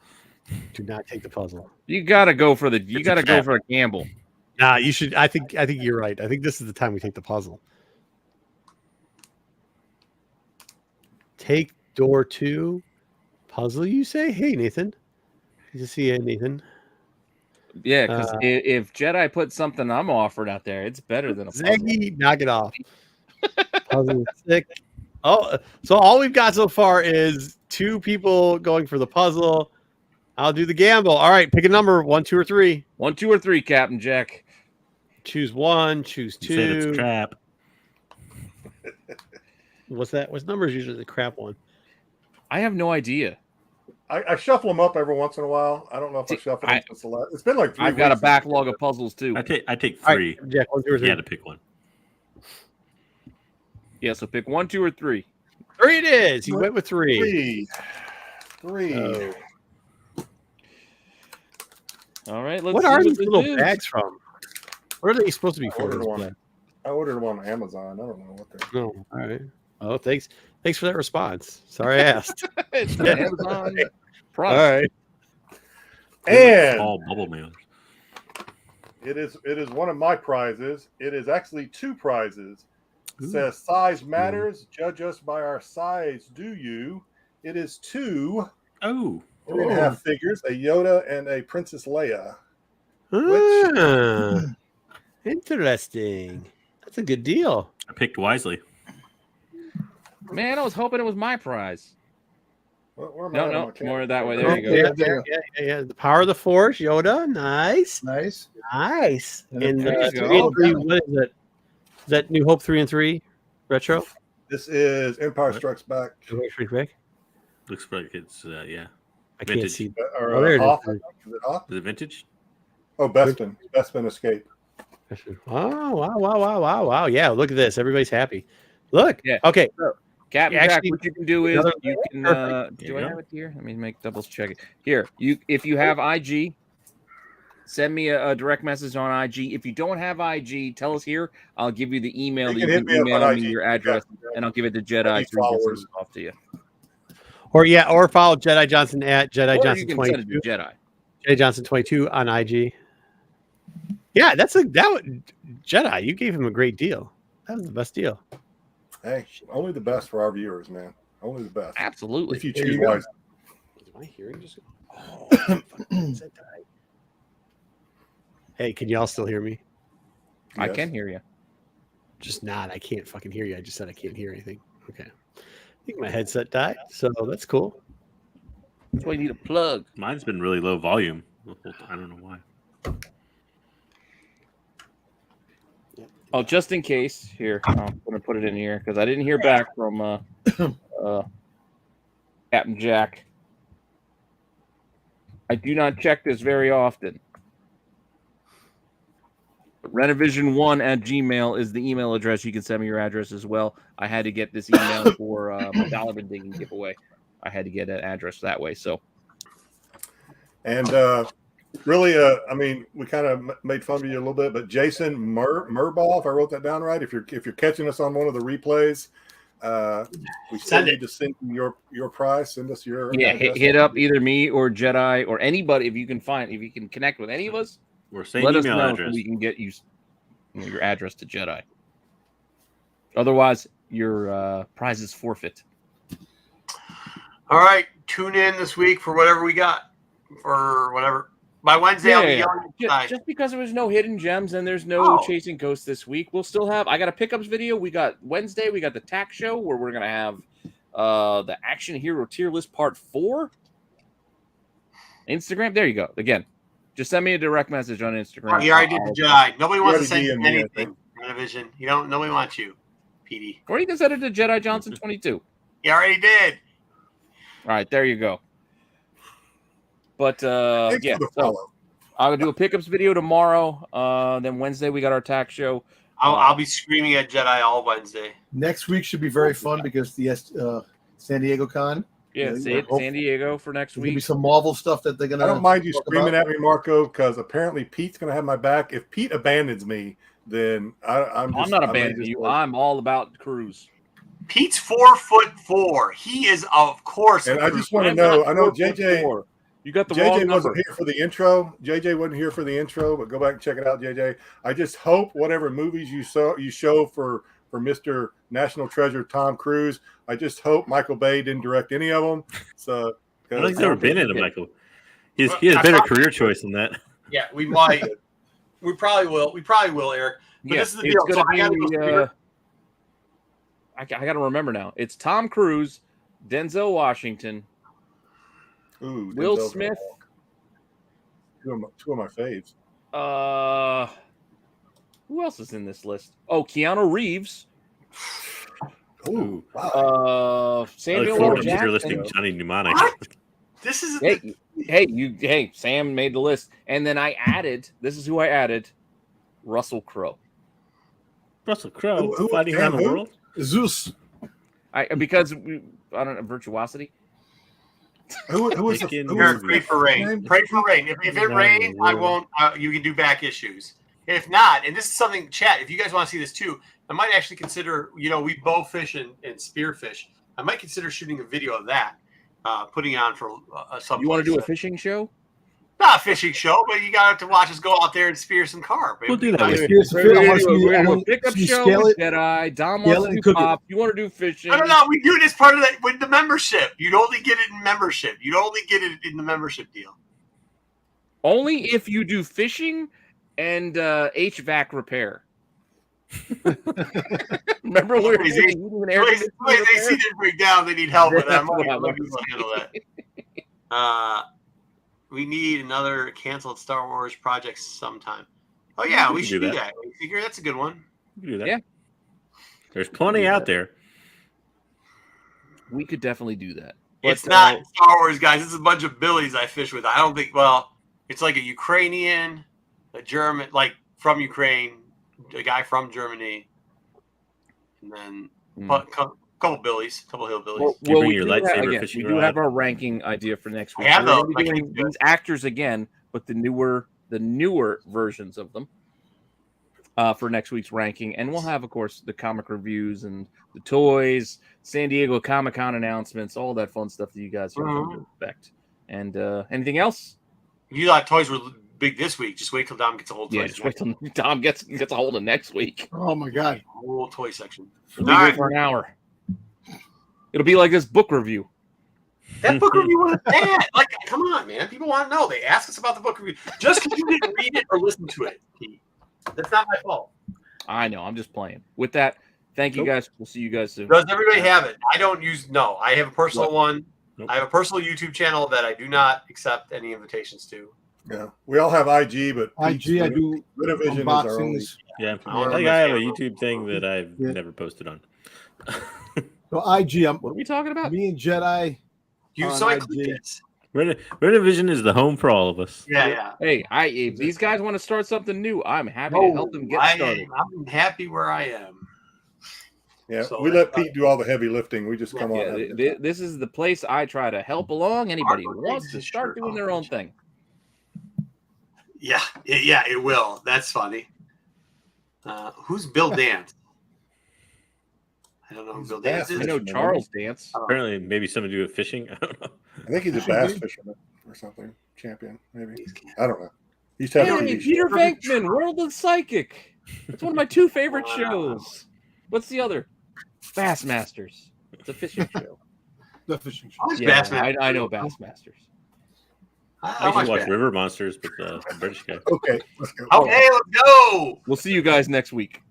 Do not take the puzzle.
You gotta go for the. You
It's a
gotta go
trap.
for a gamble.
Nah, you should. I think you're right. I think this is the time we take the puzzle. Take door 2. Puzzle, you say? Hey, Nathan. Good to see you, Nathan.
Yeah, because if Jedi put something I'm offered out there, it's better than a puzzle.
Zaggy, knock it off. Puzzle 6. Oh, so all we've got so far is 2 people going for the puzzle. I'll do the gamble. All right, pick a number: 1, 2, or 3.
1, 2, or 3, Captain Jack.
Choose 1. Choose
You said it's a
2.
trap.
What's that? What number is usually the crap one?
I have no idea.
I shuffle them up every once in a while. I don't know if I shuffle them since the last. It's been like 3
I've got a
weeks.
backlog of puzzles too.
I take
All
3.
right, Jack, 1, 2, or 3.
You had to pick one.
Yeah, so pick 1, 2, or 3.
3 it is. He went with 3.
3.
Oh.
All right, let's
What
see
are these
this
little
is.
bags from? What are they supposed to be for?
I ordered them on Amazon. I don't know what they're.
No. All right. Oh, thanks. Thanks for that response. Sorry I asked.
It's an Amazon
All
product.
right.
And
All bubble mailers.
it is one of my prizes. It is actually 2 prizes. It
Ooh.
says size matters. Judge us by our size, do you? It is 2
Oh.
3.5 figures, a Yoda and a Princess Leia.
Ah, interesting. That's a good deal.
I picked wisely.
Man, I was hoping it was my prize.
Where am I at on
No,
my camera?
more that way. There
Oh,
you go.
yeah,
There.
yeah. The power of the Force, Yoda. Nice.
Nice.
Nice. And
there you
3
go.
and 3, what is it? Is that New Hope 3 and 3 retro?
This is Empire Strikes Back.
Looks like it's yeah.
I can't
Vintage.
see.
Or
Oh, there it
Hoth,
is.
I think. Is it Hoth?
Is it vintage?
Oh, Bespin. Bespin Escape.
Oh, wow. Yeah, look at this. Everybody's happy. Look.
Yeah.
Okay.
Captain
Actually,
Jack, what you can do is
another-
you can.
Perfect.
Do
There
I
you
have
go.
it here? Let me make double check it. Here, if you have IG, send me a direct message on IG. If you don't have IG, tell us here. I'll give you the email.
You
that
can
you
hit
can
me up
email
on
me
IG.
your address, and I'll give it to Jedi
need
so he can
followers.
send it off to you.
Or follow Jedi Johnson at Jedi
Or you
Johnson
can send it
22.
to Jedi.
Jedi Johnson 22 on IG. Yeah, Jedi. You gave him a great deal. That was the best deal.
Hey, only the best for our viewers, man. Only the best.
Absolutely.
If you
There
choose
you go.
wisely.
Is my hearing just? Oh, fucking said that. Hey, can y'all still hear me?
I
Yes.
can hear you.
Just not. I can't fucking hear you. I just said I can't hear anything. Okay. I think my headset died, so that's cool.
That's why you need a plug.
Mine's been really low volume. I don't know why.
Oh, just in case. Here, I'm gonna put it in here because I didn't hear back from Captain Jack. I do not check this very often. Renovision1@gmail is the email address. You can send me your address as well. I had to get this email for my dollar digging giveaway. I had to get an address that way. So
And really, I mean, we kind of made fun of you a little bit, but Jason Murbaugh, if I wrote that down right, if you're catching us on one of the replays, we still need to send you your prize. Send us your
yeah,
address.
hit up either me or Jedi or anybody if you can connect with any of us.
Or same
Let us
email
know
address.
so we can get you your address to Jedi. Otherwise, your prize is forfeit.
All right. Tune in this week for whatever we got. For whatever
By Wednesday, I'll be yelling inside.
Just because there was no hidden gems and there's no
Oh.
chasing ghosts this week, we'll still have. I got a pickups video. We got Wednesday. We got the tack show where we're gonna have the Action Hero tier list part 4. Instagram. There you go. Again, just send me a direct message on Instagram.
Oh, he already did the Jedi. Nobody wants to send
already
you
DM'd me, I
anything. Vision. You don't. Nobody wants you, PD.
Or you can send it to Jedi Johnson 22.
He already did.
All right, there you go. But
Thanks
yeah,
for the
so
follow.
I'll do a pickups video tomorrow. Then Wednesday we got our tack show.
I'll be screaming at Jedi all Wednesday.
Next week should be very fun because the San Diego Con.
Yeah,
Yeah,
San Diego for next
There's gonna be
week.
some Marvel stuff that they're gonna.
I don't mind you
talk
screaming
about.
at me, Marco, because apparently Pete's going to have my back. If Pete abandons me, then I'm
not abandoning you. I'm all about Cruz.
Pete's 4'4". He is, of course.
And I just want to
I'm
know.
not
I know
4'4".
JJ.
You got the wrong
JJ
number.
wasn't here for the intro. JJ wasn't here for the intro, but go back and check it out, JJ. I just hope whatever movies you show for Mr. National Treasure Tom Cruise, I just hope Michael Bay didn't direct any of them. So
I don't think he's ever been in it, Michael. He
Well,
has
I
better
thought-
career choice than that.
Yeah, we might. We probably will, Eric. But
Yeah,
this is the
it's
deal. So
gonna
I got to
be,
go.
I got to remember now. It's Tom Cruise, Denzel Washington,
Ooh,
Will
Denzel's
Smith.
two of my faves.
Who else is in this list? Oh, Keanu Reeves.
Ooh, wow.
I
Samuel
look
L.
forward to
Jackson.
listing Johnny Mnemonic.
What? This is
Hey, Sam made the list, and then I added. This is who I added: Russell Crowe.
Russell Crowe
Who-
fighting
damn,
around the
who?
world.
Zeus.
I don't know, virtuosity.
Who was the
Thinking
who
Eric,
was
pray for rain. Pray for rain. If it rains, I won't. You can do back issues. If not, and this is something, chat. If you guys want to see this too, I might actually consider. We bow fish and spearfish. I might consider shooting a video of that, putting it on for some.
You want to do a fishing show?
Not a fishing show, but you got to watch us go out there and spear some carp.
We'll do that
I-
with you.
Here's the
We're
thing, I
gonna
wanna
do
see-
we're
I
gonna do a
wanna
pickup
see
show
scale
with
it.
Jedi. Dom
Scale
wants
it
to
and
do
cook it.
pop. You want to do fishing?
No. We do it as part of that with the membership. You'd only get it in membership. You'd only get it in the membership deal.
Only if you do fishing and HVAC repair. Remember when we were
Crazy.
doing heating and air
They
conditioning
see
repair?
it break down. They need help with that.
That's what I
Let me
was
handle that. We need another canceled Star Wars project sometime. Oh yeah, we should do that. I figure that's a good one.
We can do that.
Yeah.
There's plenty out there.
We could definitely do that.
It's
But,
not Star Wars, guys. It's a bunch of Billies I fish with. I don't think. Well, it's like a Ukrainian, a German, like from Ukraine, a guy from Germany, and then a couple Billies, a couple hillbillies.
You bring
we
your
do
lightsaber
have,
fishing
we do
rod.
have our ranking idea for next week.
I have
We're
those.
gonna
I
be
can't
doing
do it.
these actors again, but the newer versions of them for next week's ranking, and we'll have, of course, the comic reviews and the toys, San Diego Comic-Con announcements, all that fun stuff that you guys are going to expect. And anything else?
You thought toys were big this week. Just wait till Dom gets a whole toy.
Yeah, just wait till Tom gets a hold of next week.
Oh my God.
Whole toy section.
We'll be
All
here
right.
for an hour. It'll be like this book review.
That book review was bad. Like, come on, man. People want to know. They ask us about the book review. Just because you didn't read it or listen to it, Pete. That's not my fault.
I know. I'm just playing. With that, thank you guys. We'll see you guys soon.
Does everybody have it? I don't use. No, I have a personal one.
Nope.
I have a personal YouTube channel that I do not accept any invitations to.
Yeah, we all have IG, but
IG, I do
Renovision is our only.
unboxings.
Yeah,
I wanna
I think I have a
understand.
YouTube thing that I've
Yeah.
never posted on.
So IG,
What are we talking about?
me and Jedi.
You
On
so I
IG.
clicked this.
Renovision is the home for all of us.
Yeah.
Hey, if these guys want to start something new, I'm happy to
No,
help them get started.
I'm happy where I am.
Yeah,
So
we
that's
let Pete do all the heavy lifting. We just come on.
Yeah,
and have a good time.
this is the place I try to help along anybody who
Marco
wants
takes
to
his
start
shirt
doing
off.
their own thing.
Yeah, it will. That's funny. Who's Bill Dance? I don't know who
He's
Bill
a
Dance
bass
is.
I know
Fisherman,
Charles Dance.
Apparently, maybe something to do with fishing. I don't know.
I think he's a bass fisherman or something. Champion, maybe. I don't know. He's had a
Hey,
TV
Peter
show.
Venkman, World of Psychic. It's one of my two favorite shows. What's the other? Bassmasters. It's a fishing show.
The fishing show.
Who's
Yeah,
Bassmaster?
I know Bassmasters.
I used to watch River Monsters with the British guy.
Okay, let's go.
Okay, let's go.
We'll see you guys next week.